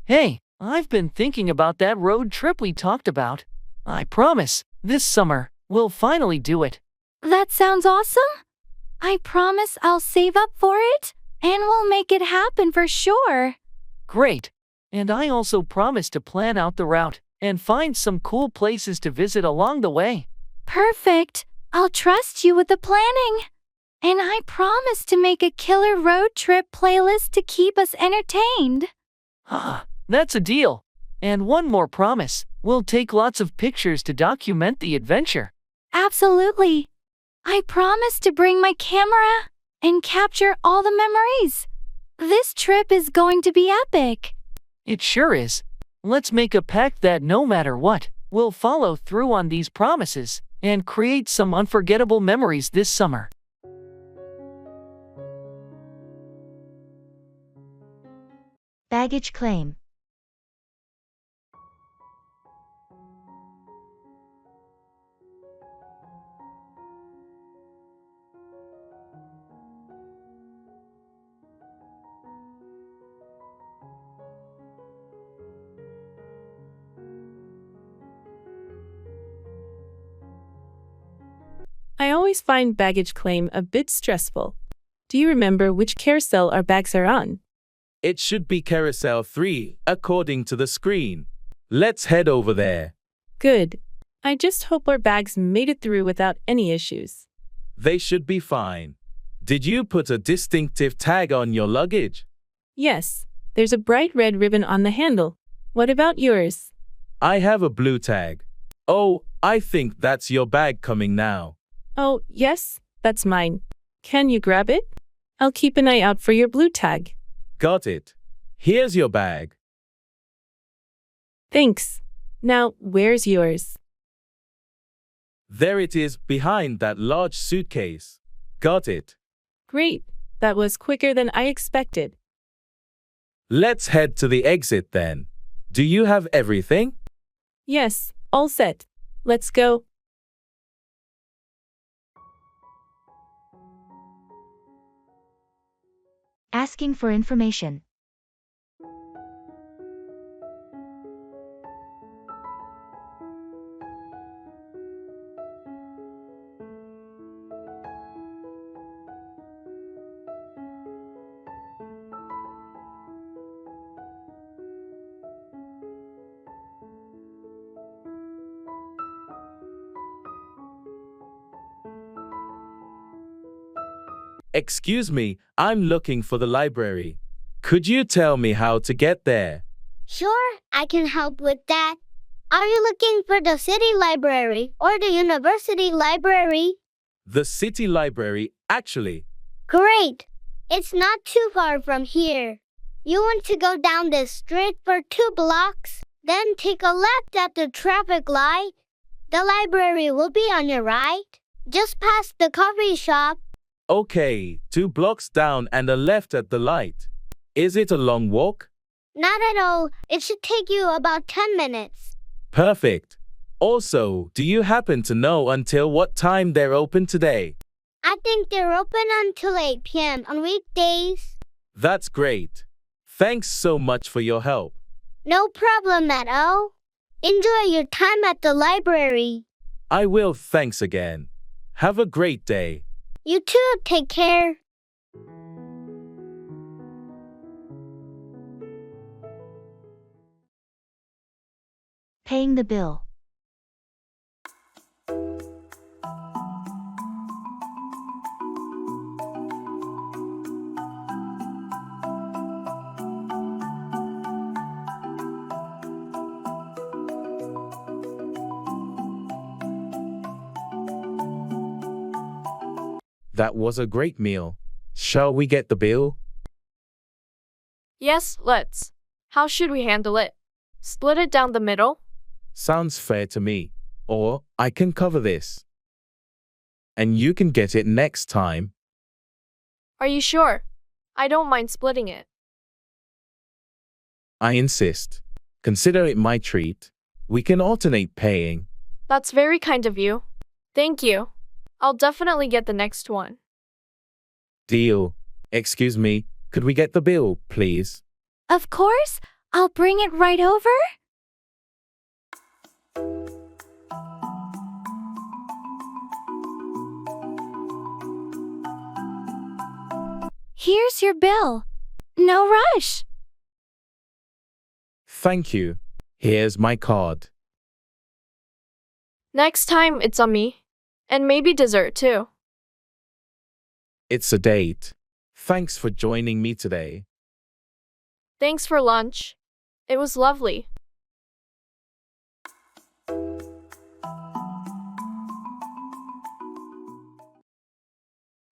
Hey, I've been thinking about that road trip we talked about. I promise, this summer, we'll finally do it. That sounds awesome. I promise I'll save up for it, and we'll make it happen for sure. Great. And I also promise to plan out the route and find some cool places to visit along the way. Perfect. I'll trust you with the planning. And I promise to make a killer road trip playlist to keep us entertained. That's a deal. And one more promise. We'll take lots of pictures to document the adventure. Absolutely. I promise to bring my camera and capture all the memories. This trip is going to be epic. It sure is. Let's make a pact that no matter what, we'll follow through on these promises and create some unforgettable memories this summer. Baggage claim. I always find baggage claim a bit stressful. Do you remember which carousel our bags are on? It should be carousel 3, according to the screen. Let's head over there. Good. I just hope our bags made it through without any issues. They should be fine. Did you put a distinctive tag on your luggage? Yes, there's a bright red ribbon on the handle. What about yours? I have a blue tag. Oh, I think that's your bag coming now. Oh, yes, that's mine. Can you grab it? I'll keep an eye out for your blue tag. Got it. Here's your bag. Thanks. Now, where's yours? There it is, behind that large suitcase. Got it. Great. That was quicker than I expected. Let's head to the exit then. Do you have everything? Yes, all set. Let's go. Asking for information. Excuse me, I'm looking for the library. Could you tell me how to get there? Sure, I can help with that. Are you looking for the city library or the university library? The city library, actually. Great! It's not too far from here. You want to go down this street for 2 blocks, then take a left at the traffic light. The library will be on your right, just past the coffee shop. Okay, 2 blocks down and a left at the light. Is it a long walk? Not at all. It should take you about 10 minutes. Perfect. Also, do you happen to know until what time they're open today? I think they're open until 8 p.m. on weekdays. That's great. Thanks so much for your help. No problem at all. Enjoy your time at the library. I will, thanks again. Have a great day. You too, take care. Paying the bill. That was a great meal. Shall we get the bill? Yes, let's. How should we handle it? Split it down the middle? Sounds fair to me. Or I can cover this. And you can get it next time. Are you sure? I don't mind splitting it. I insist. Consider it my treat. We can alternate paying. That's very kind of you. Thank you. I'll definitely get the next one. Deal. Excuse me, could we get the bill, please? Of course, I'll bring it right over. Here's your bill. No rush. Thank you. Here's my card. Next time, it's on me. And maybe dessert too. It's a date. Thanks for joining me today. Thanks for lunch. It was lovely.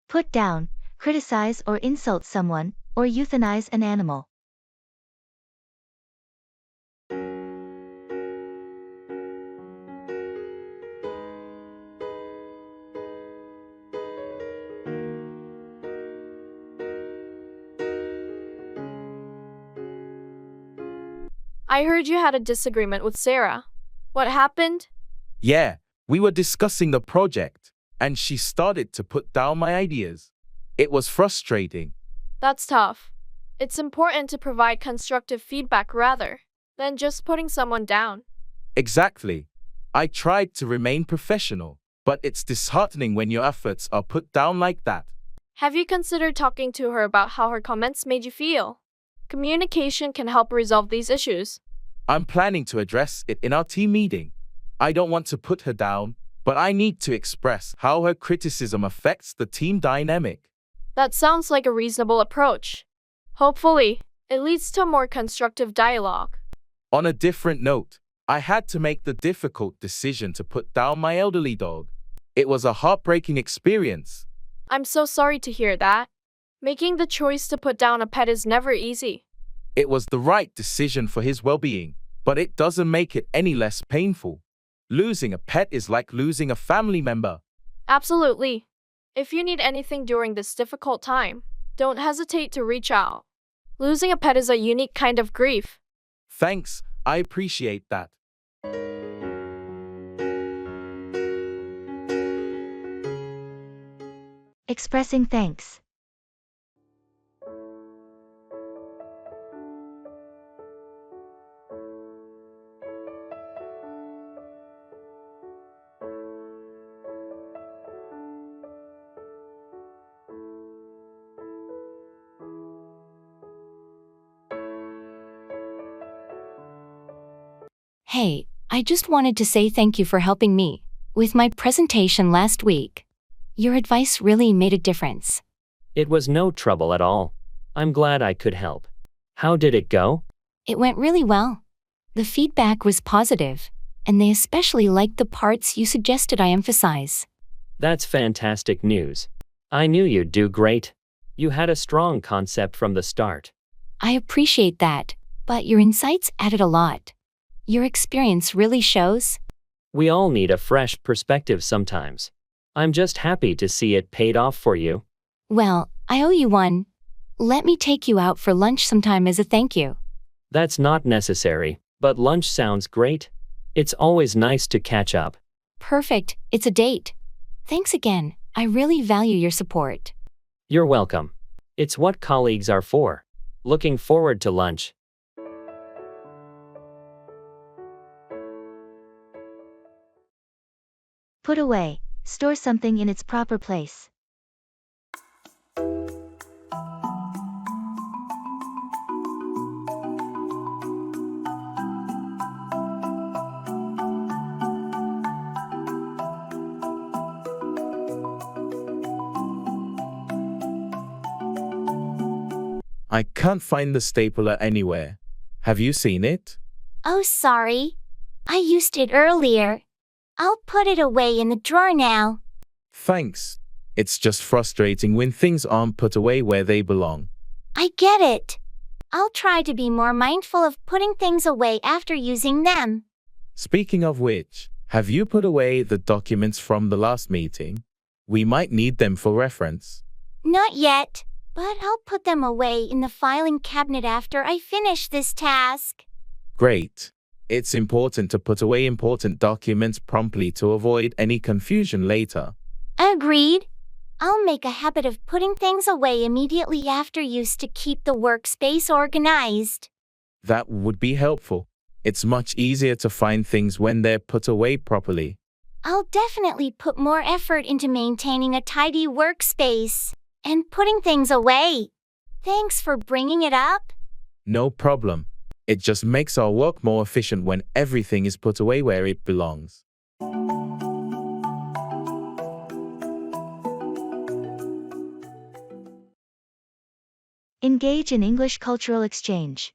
Put down, criticize or insult someone, or euthanize an animal. I heard you had a disagreement with Sarah. What happened? Yeah, we were discussing the project, and she started to put down my ideas. It was frustrating. That's tough. It's important to provide constructive feedback rather than just putting someone down. Exactly. I tried to remain professional, but it's disheartening when your efforts are put down like that. Have you considered talking to her about how her comments made you feel? Communication can help resolve these issues. I'm planning to address it in our team meeting. I don't want to put her down, but I need to express how her criticism affects the team dynamic. That sounds like a reasonable approach. Hopefully, it leads to a more constructive dialogue. On a different note, I had to make the difficult decision to put down my elderly dog. It was a heartbreaking experience. I'm so sorry to hear that. Making the choice to put down a pet is never easy. It was the right decision for his well-being, but it doesn't make it any less painful. Losing a pet is like losing a family member. Absolutely. If you need anything during this difficult time, don't hesitate to reach out. Losing a pet is a unique kind of grief. Thanks, I appreciate that. Expressing thanks. Hey, I just wanted to say thank you for helping me with my presentation last week. Your advice really made a difference. It was no trouble at all. I'm glad I could help. How did it go? It went really well. The feedback was positive, and they especially liked the parts you suggested I emphasize. That's fantastic news. I knew you'd do great. You had a strong concept from the start. I appreciate that, but your insights added a lot. Your experience really shows. We all need a fresh perspective sometimes. I'm just happy to see it paid off for you. Well, I owe you one. Let me take you out for lunch sometime as a thank you. That's not necessary, but lunch sounds great. It's always nice to catch up. Perfect, it's a date. Thanks again, I really value your support. You're welcome. It's what colleagues are for. Looking forward to lunch. Put away, store something in its proper place. I can't find the stapler anywhere. Have you seen it? Oh, sorry. I used it earlier. I'll put it away in the drawer now. Thanks. It's just frustrating when things aren't put away where they belong. I get it. I'll try to be more mindful of putting things away after using them. Speaking of which, have you put away the documents from the last meeting? We might need them for reference. Not yet, but I'll put them away in the filing cabinet after I finish this task. Great. It's important to put away important documents promptly to avoid any confusion later. Agreed. I'll make a habit of putting things away immediately after use to keep the workspace organized. That would be helpful. It's much easier to find things when they're put away properly. I'll definitely put more effort into maintaining a tidy workspace and putting things away. Thanks for bringing it up. No problem. It just makes our work more efficient when everything is put away where it belongs. Engage in English cultural exchange.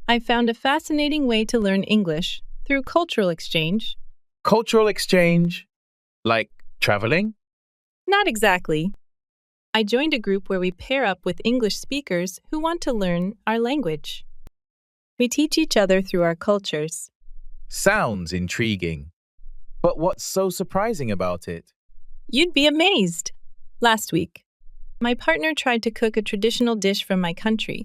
I found a fascinating way to learn English through cultural exchange. Cultural exchange? Like traveling? Not exactly. I joined a group where we pair up with English speakers who want to learn our language. We teach each other through our cultures. Sounds intriguing. But what's so surprising about it? You'd be amazed. Last week, my partner tried to cook a traditional dish from my country.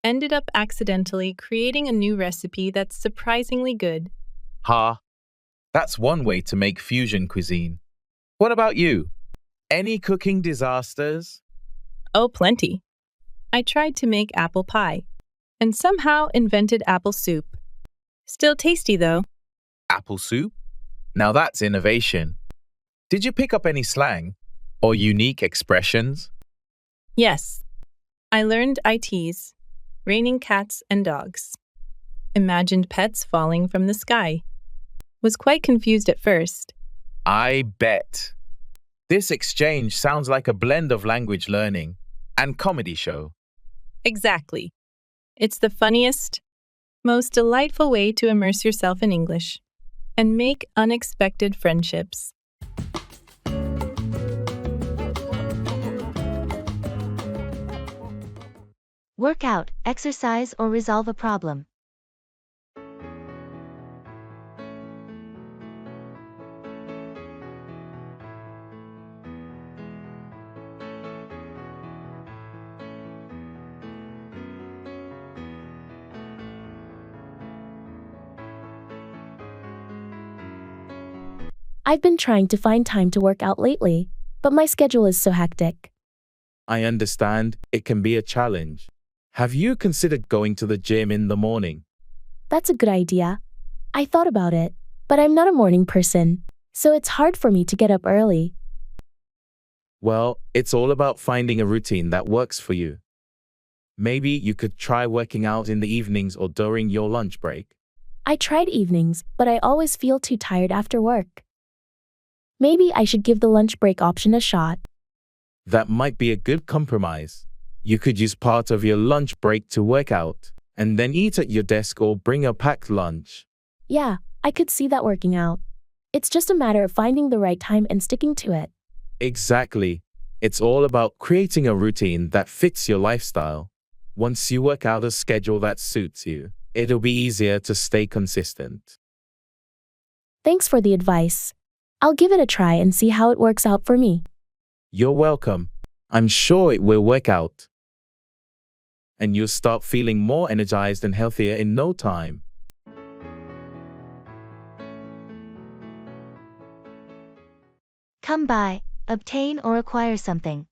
Ended up accidentally creating a new recipe that's surprisingly good. That's one way to make fusion cuisine. What about you? Any cooking disasters? Oh, plenty. I tried to make apple pie and somehow invented apple soup. Still tasty, though. Apple soup? Now that's innovation. Did you pick up any slang or unique expressions? Yes. I learned ITs, raining cats and dogs. Imagined pets falling from the sky. Was quite confused at first. I bet. This exchange sounds like a blend of language learning and comedy show. Exactly. It's the funniest, most delightful way to immerse yourself in English and make unexpected friendships. Work out, exercise, or resolve a problem. I've been trying to find time to work out lately, but my schedule is so hectic. I understand it can be a challenge. Have you considered going to the gym in the morning? That's a good idea. I thought about it, but I'm not a morning person, so it's hard for me to get up early. Well, it's all about finding a routine that works for you. Maybe you could try working out in the evenings or during your lunch break. I tried evenings, but I always feel too tired after work. Maybe I should give the lunch break option a shot. That might be a good compromise. You could use part of your lunch break to work out, and then eat at your desk or bring a packed lunch. Yeah, I could see that working out. It's just a matter of finding the right time and sticking to it. Exactly. It's all about creating a routine that fits your lifestyle. Once you work out a schedule that suits you, it'll be easier to stay consistent. Thanks for the advice. I'll give it a try and see how it works out for me. You're welcome. I'm sure it will work out. And you'll start feeling more energized and healthier in no time. Come by, obtain or acquire something.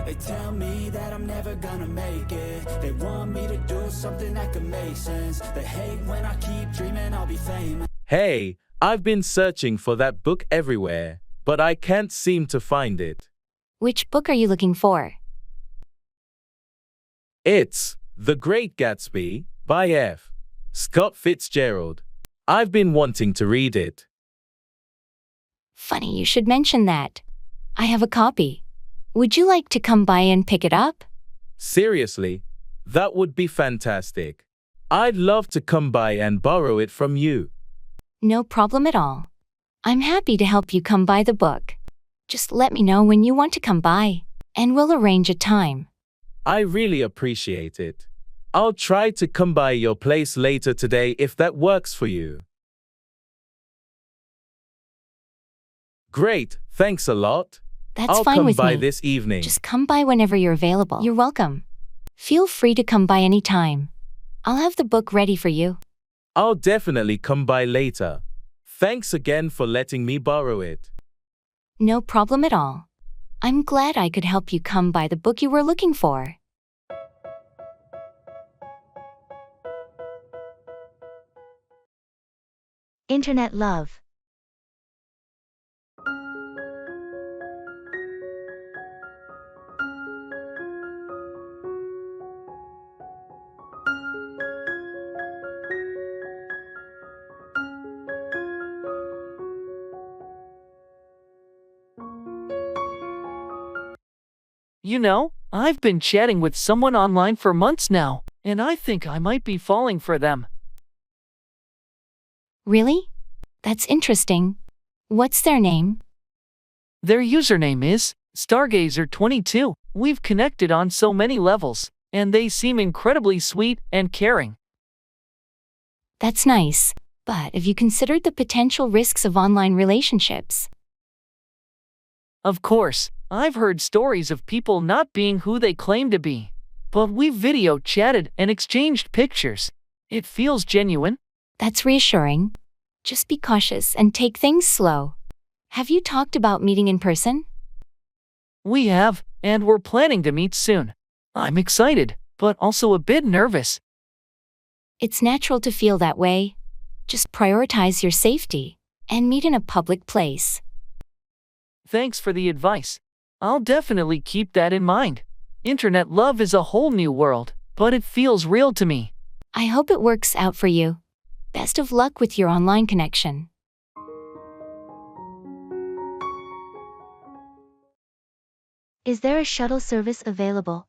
They tell me that I'm never gonna make it. They want me to do something that could make sense. They hate when I keep dreaming I'll be famous. Hey, I've been searching for that book everywhere, but I can't seem to find it. Which book are you looking for? It's The Great Gatsby by F. Scott Fitzgerald. I've been wanting to read it. Funny you should mention that. I have a copy. Would you like to come by and pick it up? Seriously, that would be fantastic. I'd love to come by and borrow it from you. No problem at all. I'm happy to help you come by the book. Just let me know when you want to come by, and we'll arrange a time. I really appreciate it. I'll try to come by your place later today if that works for you. Great, thanks a lot. That's I'll fine come with by me. this evening. Just come by whenever you're available. You're welcome. Feel free to come by any time. I'll have the book ready for you. I'll definitely come by later. Thanks again for letting me borrow it. No problem at all. I'm glad I could help you come by the book you were looking for. Internet love. You know, I've been chatting with someone online for months now, and I think I might be falling for them. Really? That's interesting. What's their name? Their username is Stargazer22. We've connected on so many levels, and they seem incredibly sweet and caring. That's nice, but have you considered the potential risks of online relationships? Of course, I've heard stories of people not being who they claim to be. But we've video chatted and exchanged pictures. It feels genuine. That's reassuring. Just be cautious and take things slow. Have you talked about meeting in person? We have, and we're planning to meet soon. I'm excited, but also a bit nervous. It's natural to feel that way. Just prioritize your safety and meet in a public place. Thanks for the advice. I'll definitely keep that in mind. Internet love is a whole new world, but it feels real to me. I hope it works out for you. Best of luck with your online connection. Is there a shuttle service available?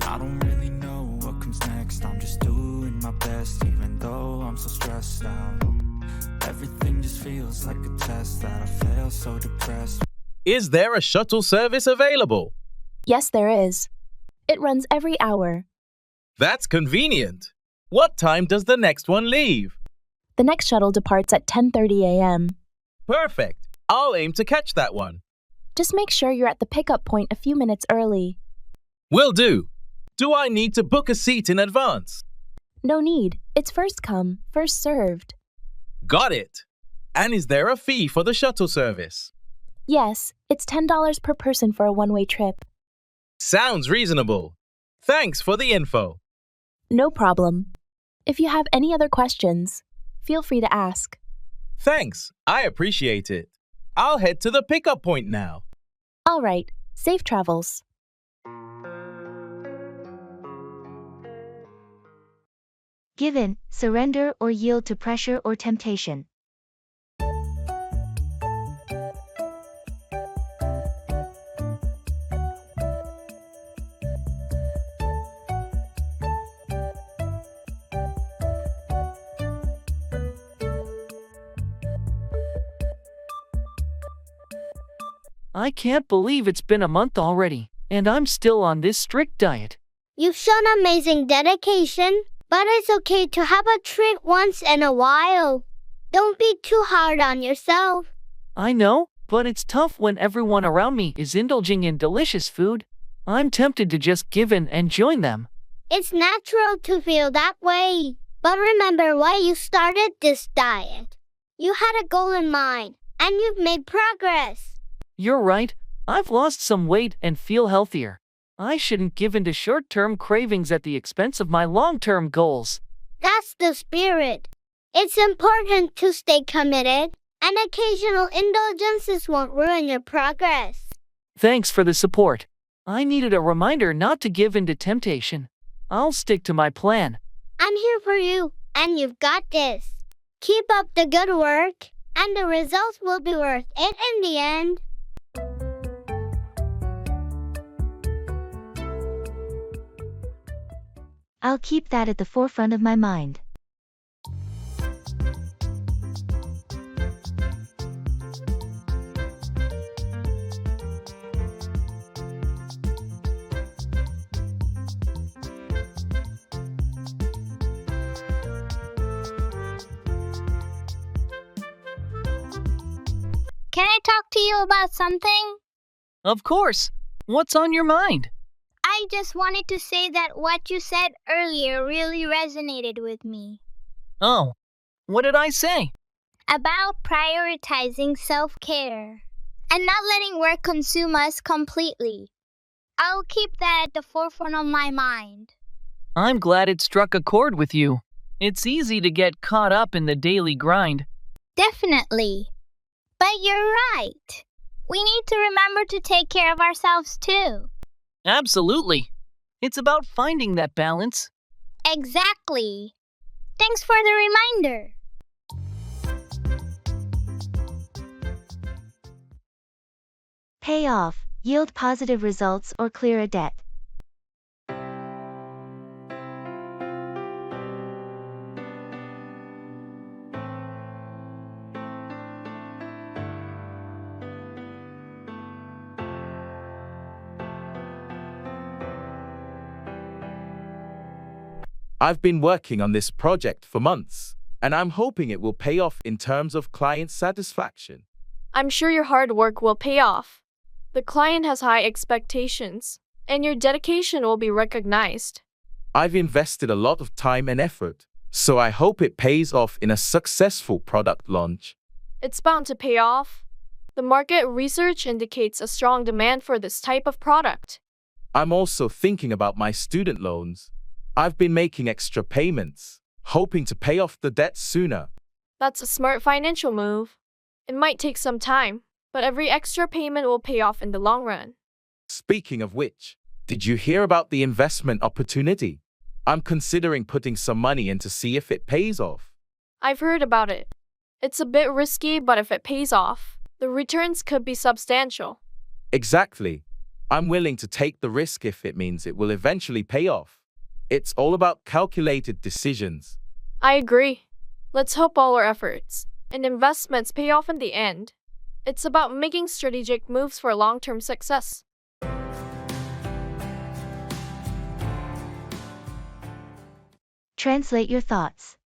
I don't really know what comes next. I'm just doing my best, even though I'm so stressed out. Everything just feels like a test that I fail, so depressed. Is there a shuttle service available? Yes, there is. It runs every hour. That's convenient. What time does the next one leave? The next shuttle departs at 10:30 a.m. Perfect. I'll aim to catch that one. Just make sure you're at the pickup point a few minutes early. Will do. Do I need to book a seat in advance? No need. It's first come, first served. Got it. And is there a fee for the shuttle service? Yes, it's $10 per person for a one-way trip. Sounds reasonable. Thanks for the info. No problem. If you have any other questions, feel free to ask. Thanks. I appreciate it. I'll head to the pickup point now. All right. Safe travels. Give in, surrender, or yield to pressure or temptation. I can't believe it's been a month already, and I'm still on this strict diet. You've shown amazing dedication, but it's okay to have a treat once in a while. Don't be too hard on yourself. I know, but it's tough when everyone around me is indulging in delicious food. I'm tempted to just give in and join them. It's natural to feel that way. But remember why you started this diet. You had a goal in mind, and you've made progress. You're right, I've lost some weight and feel healthier. I shouldn't give in to short-term cravings at the expense of my long-term goals. That's the spirit. It's important to stay committed, and occasional indulgences won't ruin your progress. Thanks for the support. I needed a reminder not to give in to temptation. I'll stick to my plan. I'm here for you, and you've got this. Keep up the good work, and the results will be worth it in the end. I'll keep that at the forefront of my mind. Can I talk to you about something? Of course. What's on your mind? I just wanted to say that what you said earlier really resonated with me. Oh, what did I say? About prioritizing self-care and not letting work consume us completely. I'll keep that at the forefront of my mind. I'm glad it struck a chord with you. It's easy to get caught up in the daily grind. Definitely. But you're right. We need to remember to take care of ourselves too. Absolutely. It's about finding that balance. Exactly. Thanks for the reminder. Pay off, yield positive results, or clear a debt. I've been working on this project for months, and I'm hoping it will pay off in terms of client satisfaction. I'm sure your hard work will pay off. The client has high expectations, and your dedication will be recognized. I've invested a lot of time and effort, so I hope it pays off in a successful product launch. It's bound to pay off. The market research indicates a strong demand for this type of product. I'm also thinking about my student loans. I've been making extra payments, hoping to pay off the debt sooner. That's a smart financial move. It might take some time, but every extra payment will pay off in the long run. Speaking of which, did you hear about the investment opportunity? I'm considering putting some money in to see if it pays off. I've heard about it. It's a bit risky, but if it pays off, the returns could be substantial. Exactly. I'm willing to take the risk if it means it will eventually pay off. It's all about calculated decisions. I agree. Let's hope all our efforts and investments pay off in the end. It's about making strategic moves for long-term success. Translate your thoughts.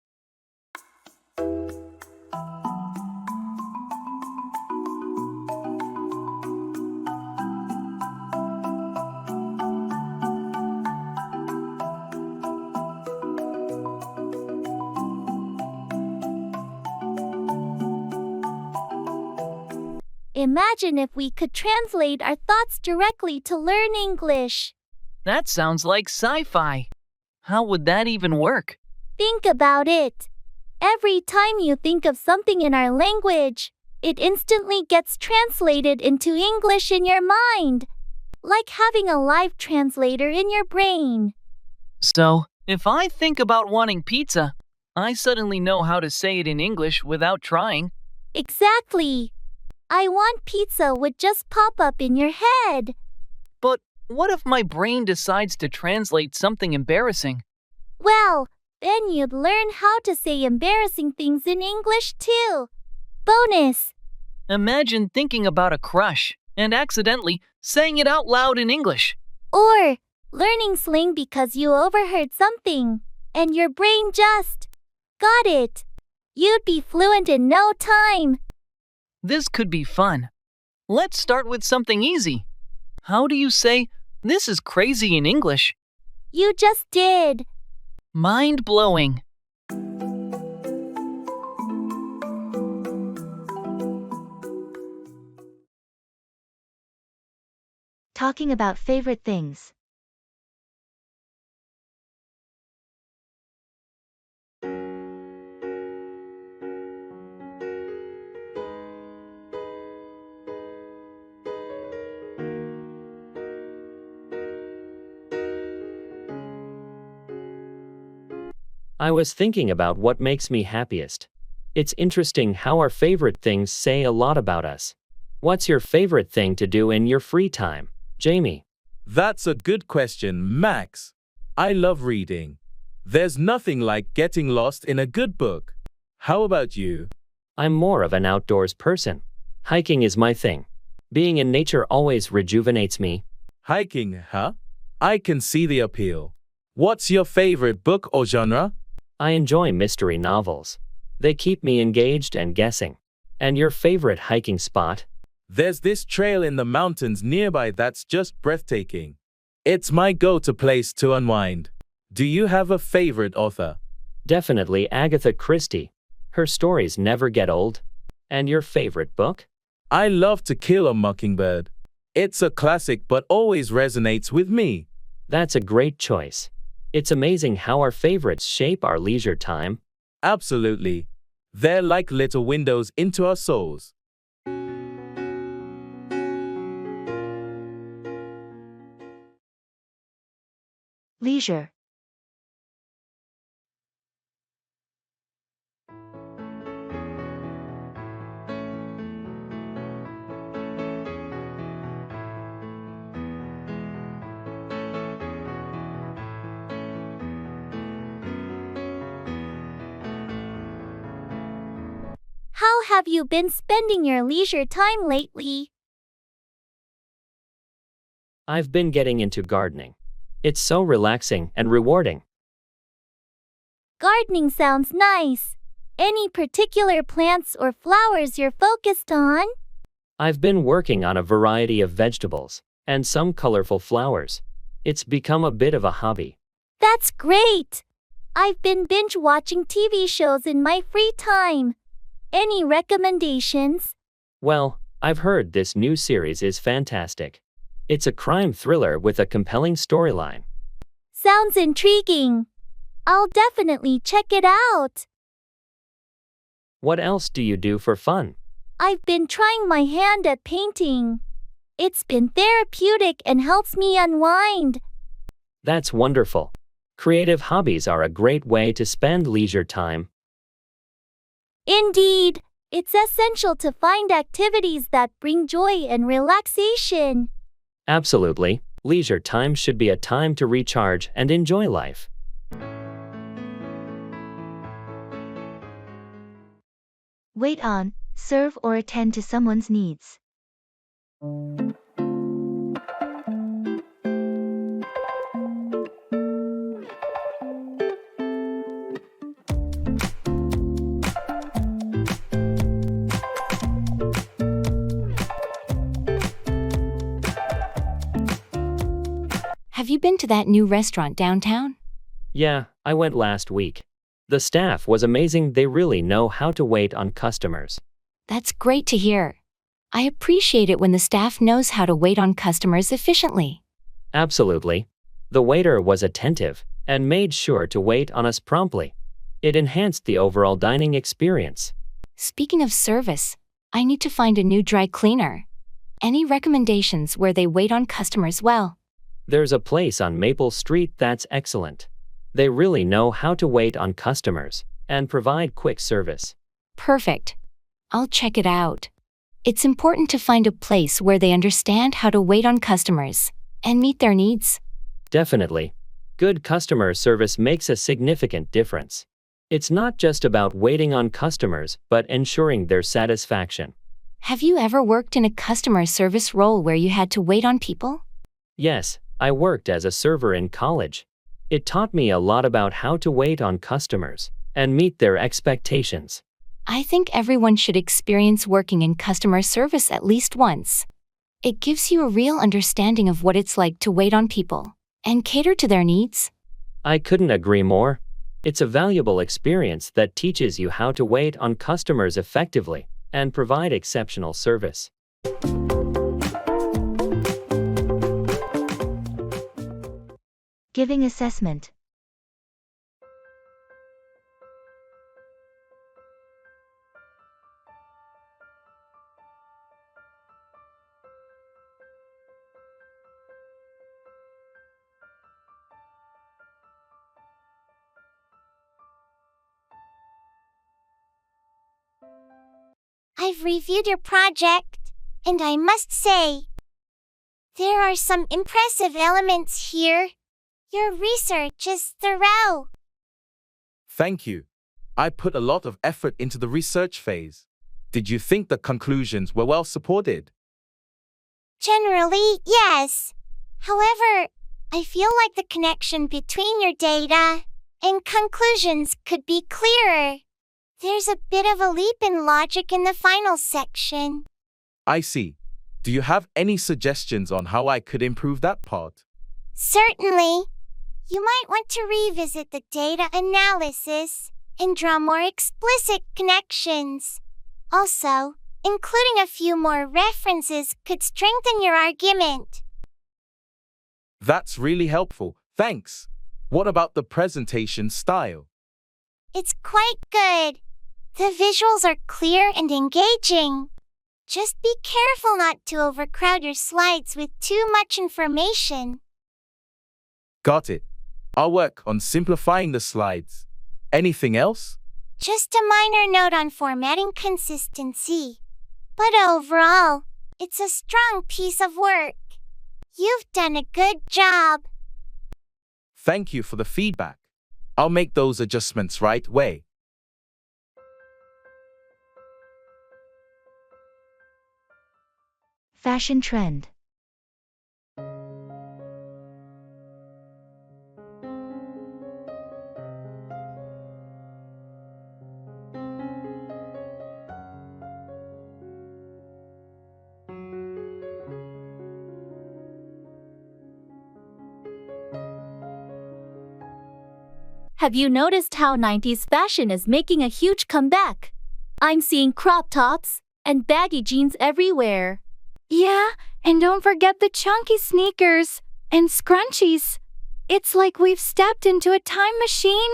Imagine if we could translate our thoughts directly to learn English. That sounds like sci-fi. How would that even work? Think about it. Every time you think of something in our language, it instantly gets translated into English in your mind, like having a live translator in your brain. So, if I think about wanting pizza, I suddenly know how to say it in English without trying. Exactly. I want pizza would just pop up in your head. But what if my brain decides to translate something embarrassing? Well, then you'd learn how to say embarrassing things in English too. Bonus! Imagine thinking about a crush and accidentally saying it out loud in English. Or learning slang because you overheard something and your brain just got it. You'd be fluent in no time. This could be fun. Let's start with something easy. How do you say, "This is crazy" in English? You just did. Mind-blowing. Talking about favorite things. I was thinking about what makes me happiest. It's interesting how our favorite things say a lot about us. What's your favorite thing to do in your free time, Jamie? That's a good question, Max. I love reading. There's nothing like getting lost in a good book. How about you? I'm more of an outdoors person. Hiking is my thing. Being in nature always rejuvenates me. Hiking, huh? I can see the appeal. What's your favorite book or genre? I enjoy mystery novels. They keep me engaged and guessing. And your favorite hiking spot? There's this trail in the mountains nearby that's just breathtaking. It's my go-to place to unwind. Do you have a favorite author? Definitely Agatha Christie. Her stories never get old. And your favorite book? I love To Kill a Mockingbird. It's a classic but always resonates with me. That's a great choice. It's amazing how our favorites shape our leisure time. Absolutely. They're like little windows into our souls. Leisure. How have you been spending your leisure time lately? I've been getting into gardening. It's so relaxing and rewarding. Gardening sounds nice. Any particular plants or flowers you're focused on? I've been working on a variety of vegetables and some colorful flowers. It's become a bit of a hobby. That's great! I've been binge watching TV shows in my free time. Any recommendations? Well, I've heard this new series is fantastic. It's a crime thriller with a compelling storyline. Sounds intriguing. I'll definitely check it out. What else do you do for fun? I've been trying my hand at painting. It's been therapeutic and helps me unwind. That's wonderful. Creative hobbies are a great way to spend leisure time. Indeed, it's essential to find activities that bring joy and relaxation. Absolutely. Leisure time should be a time to recharge and enjoy life. Wait on, serve or attend to someone's needs. Have you been to that new restaurant downtown? Yeah, I went last week. The staff was amazing. They really know how to wait on customers. That's great to hear. I appreciate it when the staff knows how to wait on customers efficiently. Absolutely. The waiter was attentive and made sure to wait on us promptly. It enhanced the overall dining experience. Speaking of service, I need to find a new dry cleaner. Any recommendations where they wait on customers well? There's a place on Maple Street that's excellent. They really know how to wait on customers and provide quick service. Perfect. I'll check it out. It's important to find a place where they understand how to wait on customers and meet their needs. Definitely. Good customer service makes a significant difference. It's not just about waiting on customers, but ensuring their satisfaction. Have you ever worked in a customer service role where you had to wait on people? Yes, I worked as a server in college. It taught me a lot about how to wait on customers and meet their expectations. I think everyone should experience working in customer service at least once. It gives you a real understanding of what it's like to wait on people and cater to their needs. I couldn't agree more. It's a valuable experience that teaches you how to wait on customers effectively and provide exceptional service. Giving assessment. I've reviewed your project, and I must say, there are some impressive elements here. Your research is thorough. Thank you. I put a lot of effort into the research phase. Did you think the conclusions were well supported? Generally, yes. However, I feel like the connection between your data and conclusions could be clearer. There's a bit of a leap in logic in the final section. I see. Do you have any suggestions on how I could improve that part? Certainly. You might want to revisit the data analysis and draw more explicit connections. Also, including a few more references could strengthen your argument. That's really helpful. Thanks. What about the presentation style? It's quite good. The visuals are clear and engaging. Just be careful not to overcrowd your slides with too much information. Got it. I'll work on simplifying the slides. Anything else? Just a minor note on formatting consistency. But overall, it's a strong piece of work. You've done a good job. Thank you for the feedback. I'll make those adjustments right away. Fashion trend. Have you noticed how 90s fashion is making a huge comeback? I'm seeing crop tops and baggy jeans everywhere. Yeah, and don't forget the chunky sneakers and scrunchies. It's like we've stepped into a time machine.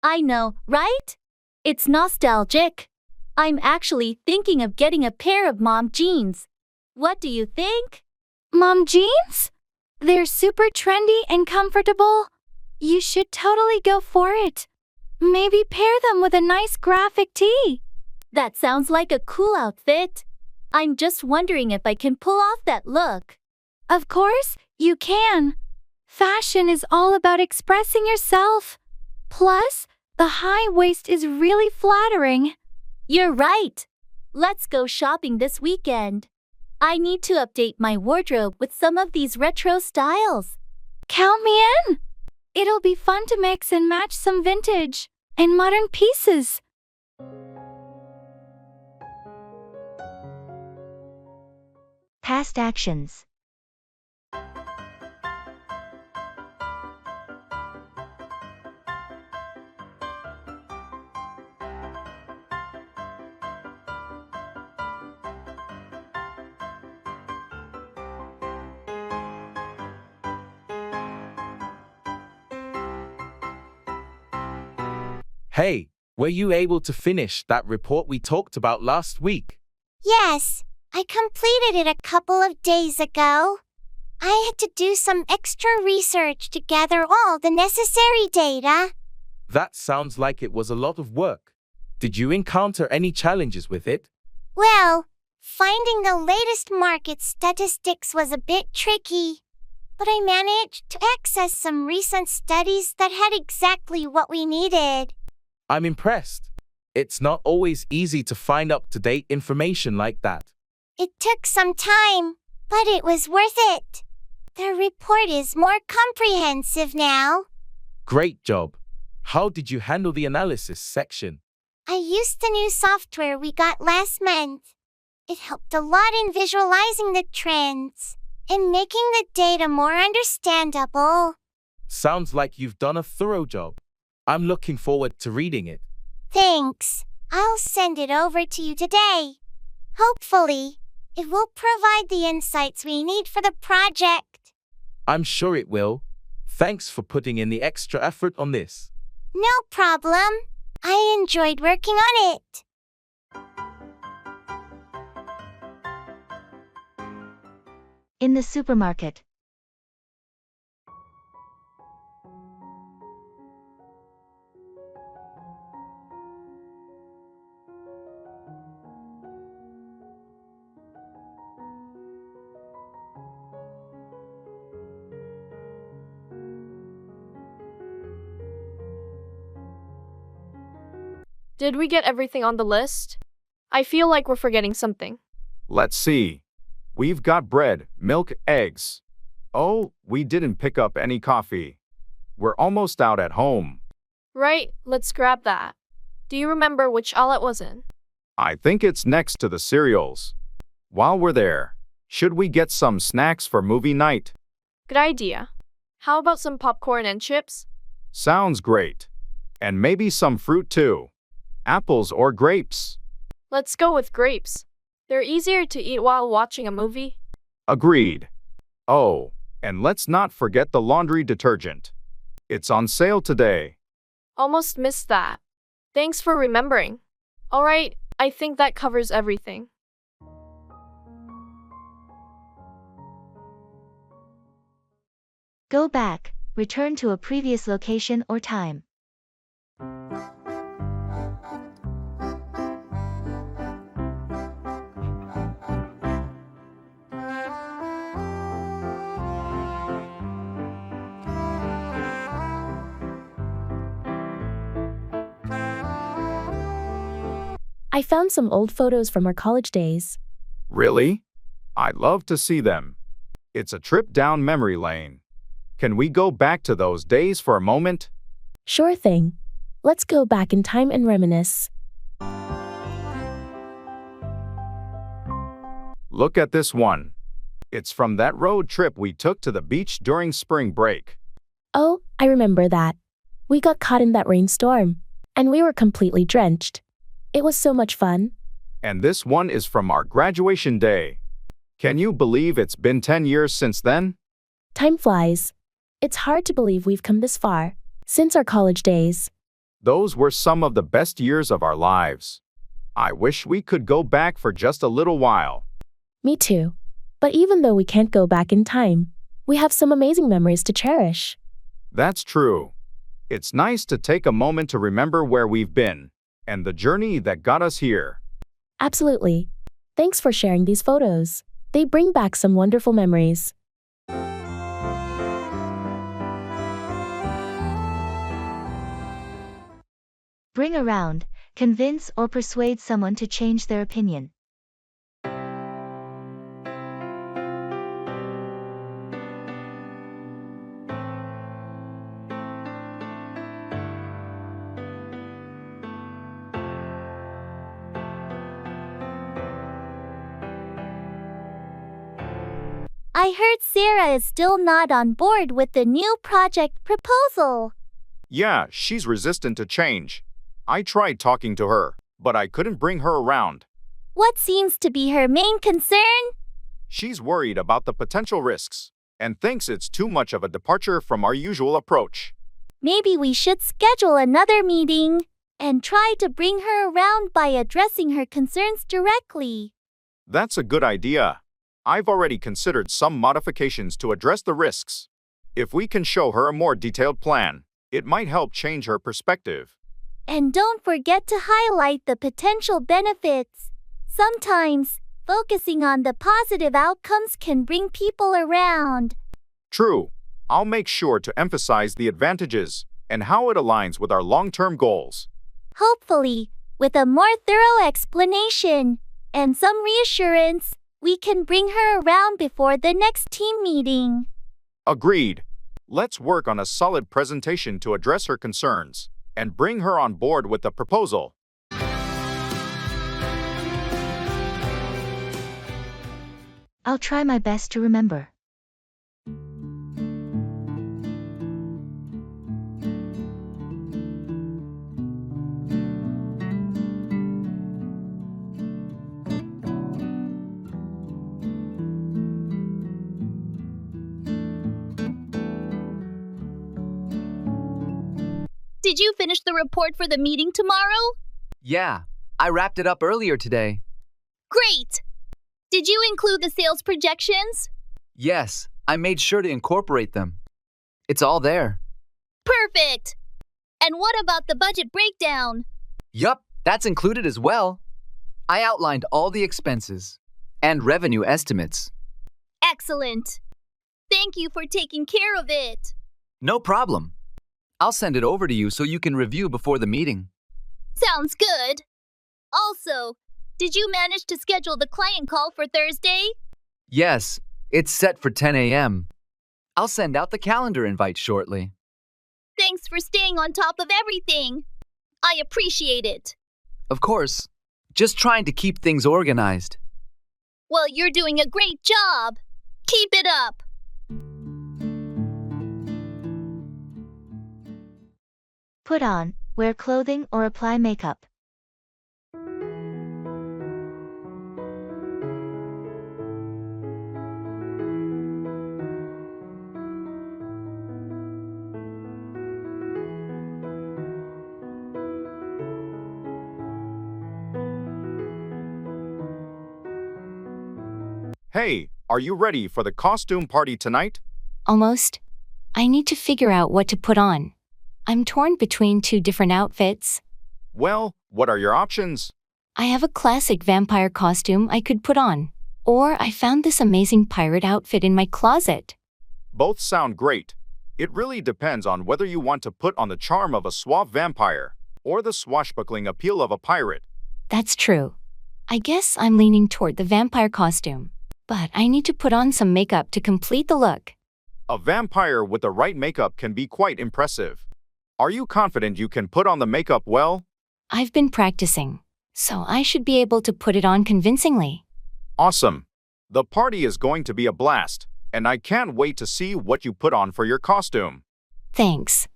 I know, right? It's nostalgic. I'm actually thinking of getting a pair of mom jeans. What do you think? Mom jeans? They're super trendy and comfortable. You should totally go for it. Maybe pair them with a nice graphic tee. That sounds like a cool outfit. I'm just wondering if I can pull off that look. Of course, you can. Fashion is all about expressing yourself. Plus, the high waist is really flattering. You're right. Let's go shopping this weekend. I need to update my wardrobe with some of these retro styles. Count me in. It'll be fun to mix and match some vintage and modern pieces. Past actions. Hey, were you able to finish that report we talked about last week? Yes, I completed it a couple of days ago. I had to do some extra research to gather all the necessary data. That sounds like it was a lot of work. Did you encounter any challenges with it? Well, finding the latest market statistics was a bit tricky. But I managed to access some recent studies that had exactly what we needed. I'm impressed. It's not always easy to find up-to-date information like that. It took some time, but it was worth it. The report is more comprehensive now. Great job. How did you handle the analysis section? I used the new software we got last month. It helped a lot in visualizing the trends and making the data more understandable. Sounds like you've done a thorough job. I'm looking forward to reading it. Thanks. I'll send it over to you today. Hopefully, it will provide the insights we need for the project. I'm sure it will. Thanks for putting in the extra effort on this. No problem. I enjoyed working on it. In the supermarket. Did we get everything on the list? I feel like we're forgetting something. Let's see. We've got bread, milk, eggs. Oh, we didn't pick up any coffee. We're almost out at home. Right, let's grab that. Do you remember which aisle it was in? I think it's next to the cereals. While we're there, should we get some snacks for movie night? Good idea. How about some popcorn and chips? Sounds great. And maybe some fruit too. Apples or grapes. Let's go with grapes. They're easier to eat while watching a movie. Agreed. Oh, and let's not forget the laundry detergent. It's on sale today. Almost missed that. Thanks for remembering. Alright, I think that covers everything. Go back, return to a previous location or time. I found some old photos from our college days. Really? I'd love to see them. It's a trip down memory lane. Can we go back to those days for a moment? Sure thing. Let's go back in time and reminisce. Look at this one. It's from that road trip we took to the beach during spring break. Oh, I remember that. We got caught in that rainstorm, and we were completely drenched. It was so much fun. And this one is from our graduation day. Can you believe it's been 10 years since then? Time flies. It's hard to believe we've come this far since our college days. Those were some of the best years of our lives. I wish we could go back for just a little while. Me too. But even though we can't go back in time, we have some amazing memories to cherish. That's true. It's nice to take a moment to remember where we've been and the journey that got us here. Absolutely. Thanks for sharing these photos. They bring back some wonderful memories. Bring around, convince or persuade someone to change their opinion. I heard Sarah is still not on board with the new project proposal. Yeah, she's resistant to change. I tried talking to her, but I couldn't bring her around. What seems to be her main concern? She's worried about the potential risks and thinks it's too much of a departure from our usual approach. Maybe we should schedule another meeting and try to bring her around by addressing her concerns directly. That's a good idea. I've already considered some modifications to address the risks. If we can show her a more detailed plan, it might help change her perspective. And don't forget to highlight the potential benefits. Sometimes, focusing on the positive outcomes can bring people around. True. I'll make sure to emphasize the advantages and how it aligns with our long-term goals. Hopefully, with a more thorough explanation and some reassurance, we can bring her around before the next team meeting. Agreed. Let's work on a solid presentation to address her concerns and bring her on board with the proposal. I'll try my best to remember. Did you finish the report for the meeting tomorrow? Yeah, I wrapped it up earlier today. Great! Did you include the sales projections? Yes, I made sure to incorporate them. It's all there. Perfect! And what about the budget breakdown? Yup, that's included as well. I outlined all the expenses and revenue estimates. Excellent! Thank you for taking care of it. No problem. I'll send it over to you so you can review before the meeting. Sounds good. Also, did you manage to schedule the client call for Thursday? Yes, it's set for 10 a.m. I'll send out the calendar invite shortly. Thanks for staying on top of everything. I appreciate it. Of course, just trying to keep things organized. Well, you're doing a great job. Keep it up. Put on, wear clothing or apply makeup. Hey, are you ready for the costume party tonight? Almost. I need to figure out what to put on. I'm torn between two different outfits. Well, what are your options? I have a classic vampire costume I could put on. Or I found this amazing pirate outfit in my closet. Both sound great. It really depends on whether you want to put on the charm of a suave vampire or the swashbuckling appeal of a pirate. That's true. I guess I'm leaning toward the vampire costume. But I need to put on some makeup to complete the look. A vampire with the right makeup can be quite impressive. Are you confident you can put on the makeup well? I've been practicing, so I should be able to put it on convincingly. Awesome. The party is going to be a blast, and I can't wait to see what you put on for your costume. Thanks.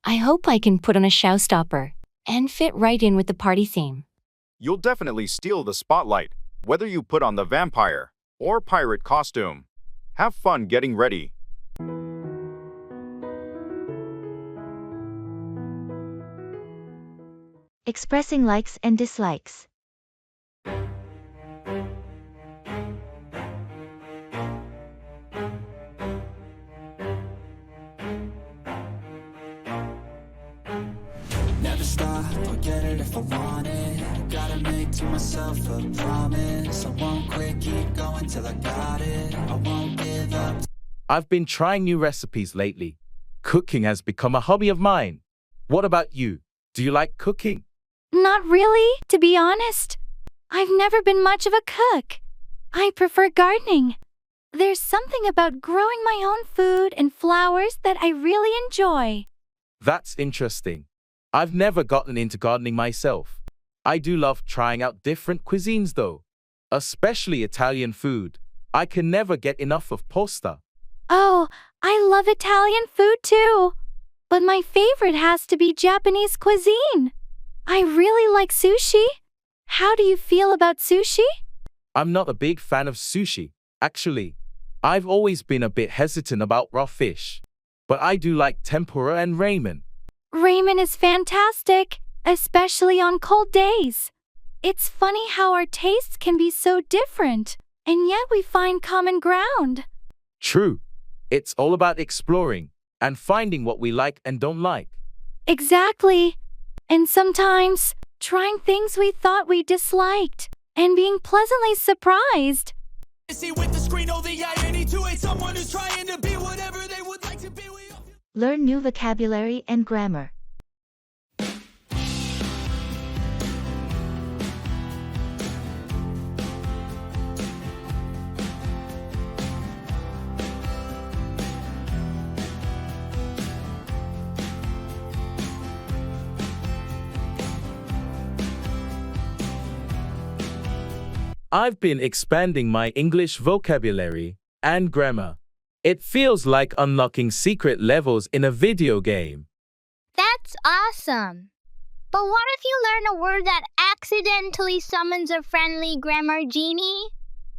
I hope I can put on a showstopper and fit right in with the party theme. You'll definitely steal the spotlight, whether you put on the vampire or pirate costume. Have fun getting ready. Expressing likes and dislikes. Never stop, I'll get it if I want it. Gotta make to myself a promise. I won't quit, keep going till I got it. I won't give up. I've been trying new recipes lately. Cooking has become a hobby of mine. What about you? Do you like cooking? Not really, to be honest. I've never been much of a cook. I prefer gardening. There's something about growing my own food and flowers that I really enjoy. That's interesting. I've never gotten into gardening myself. I do love trying out different cuisines though, especially Italian food. I can never get enough of pasta. Oh, I love Italian food too. But my favorite has to be Japanese cuisine. I really like sushi. How do you feel about sushi? I'm not a big fan of sushi, actually. I've always been a bit hesitant about raw fish. But I do like tempura and ramen. Ramen is fantastic, especially on cold days. It's funny how our tastes can be so different, and yet we find common ground. True. It's all about exploring and finding what we like and don't like. Exactly. And sometimes, trying things we thought we disliked and being pleasantly surprised. See with the screen, oh the irony to hate someone who's trying to be whatever they would like to be. Learn new vocabulary and grammar. I've been expanding my English vocabulary and grammar. It feels like unlocking secret levels in a video game. That's awesome. But what if you learn a word that accidentally summons a friendly grammar genie?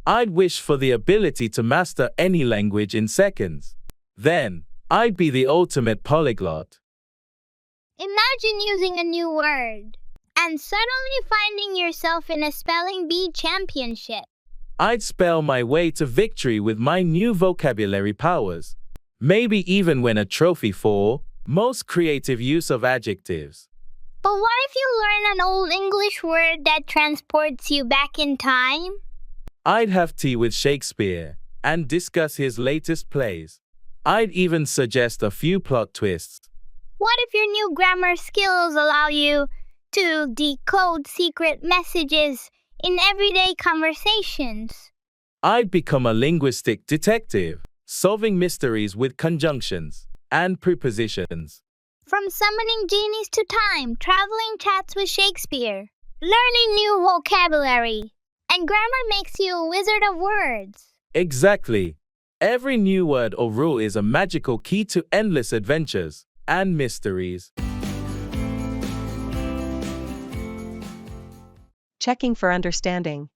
I'd wish for the ability to master any language in seconds. Then, I'd be the ultimate polyglot. Imagine using a new word and suddenly finding yourself in a spelling bee championship. I'd spell my way to victory with my new vocabulary powers. Maybe even win a trophy for most creative use of adjectives. But what if you learn an old English word that transports you back in time? I'd have tea with Shakespeare and discuss his latest plays. I'd even suggest a few plot twists. What if your new grammar skills allow you to decode secret messages in everyday conversations. I've become a linguistic detective, solving mysteries with conjunctions and prepositions. From summoning genies to time traveling chats with Shakespeare, learning new vocabulary, and grammar makes you a wizard of words. Exactly. Every new word or rule is a magical key to endless adventures and mysteries. Checking for understanding.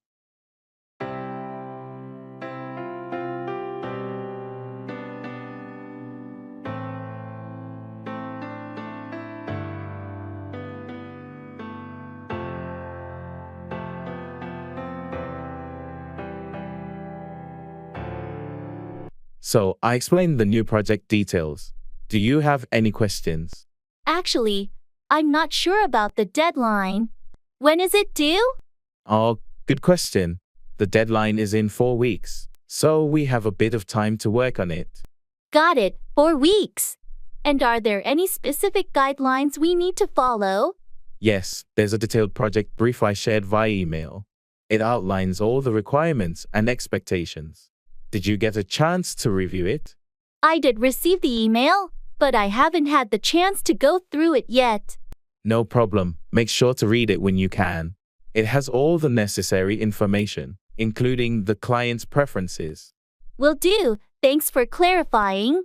So, I explained the new project details. Do you have any questions? Actually, I'm not sure about the deadline. When is it due? Oh, good question. The deadline is in 4 weeks, so we have a bit of time to work on it. Got it, 4 weeks. And are there any specific guidelines we need to follow? Yes, there's a detailed project brief I shared via email. It outlines all the requirements and expectations. Did you get a chance to review it? I did receive the email, but I haven't had the chance to go through it yet. No problem. Make sure to read it when you can. It has all the necessary information, including the client's preferences. Will do. Thanks for clarifying.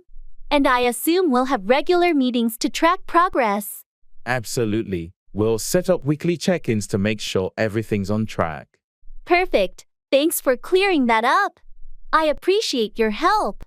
And I assume we'll have regular meetings to track progress. Absolutely. We'll set up weekly check-ins to make sure everything's on track. Perfect. Thanks for clearing that up. I appreciate your help.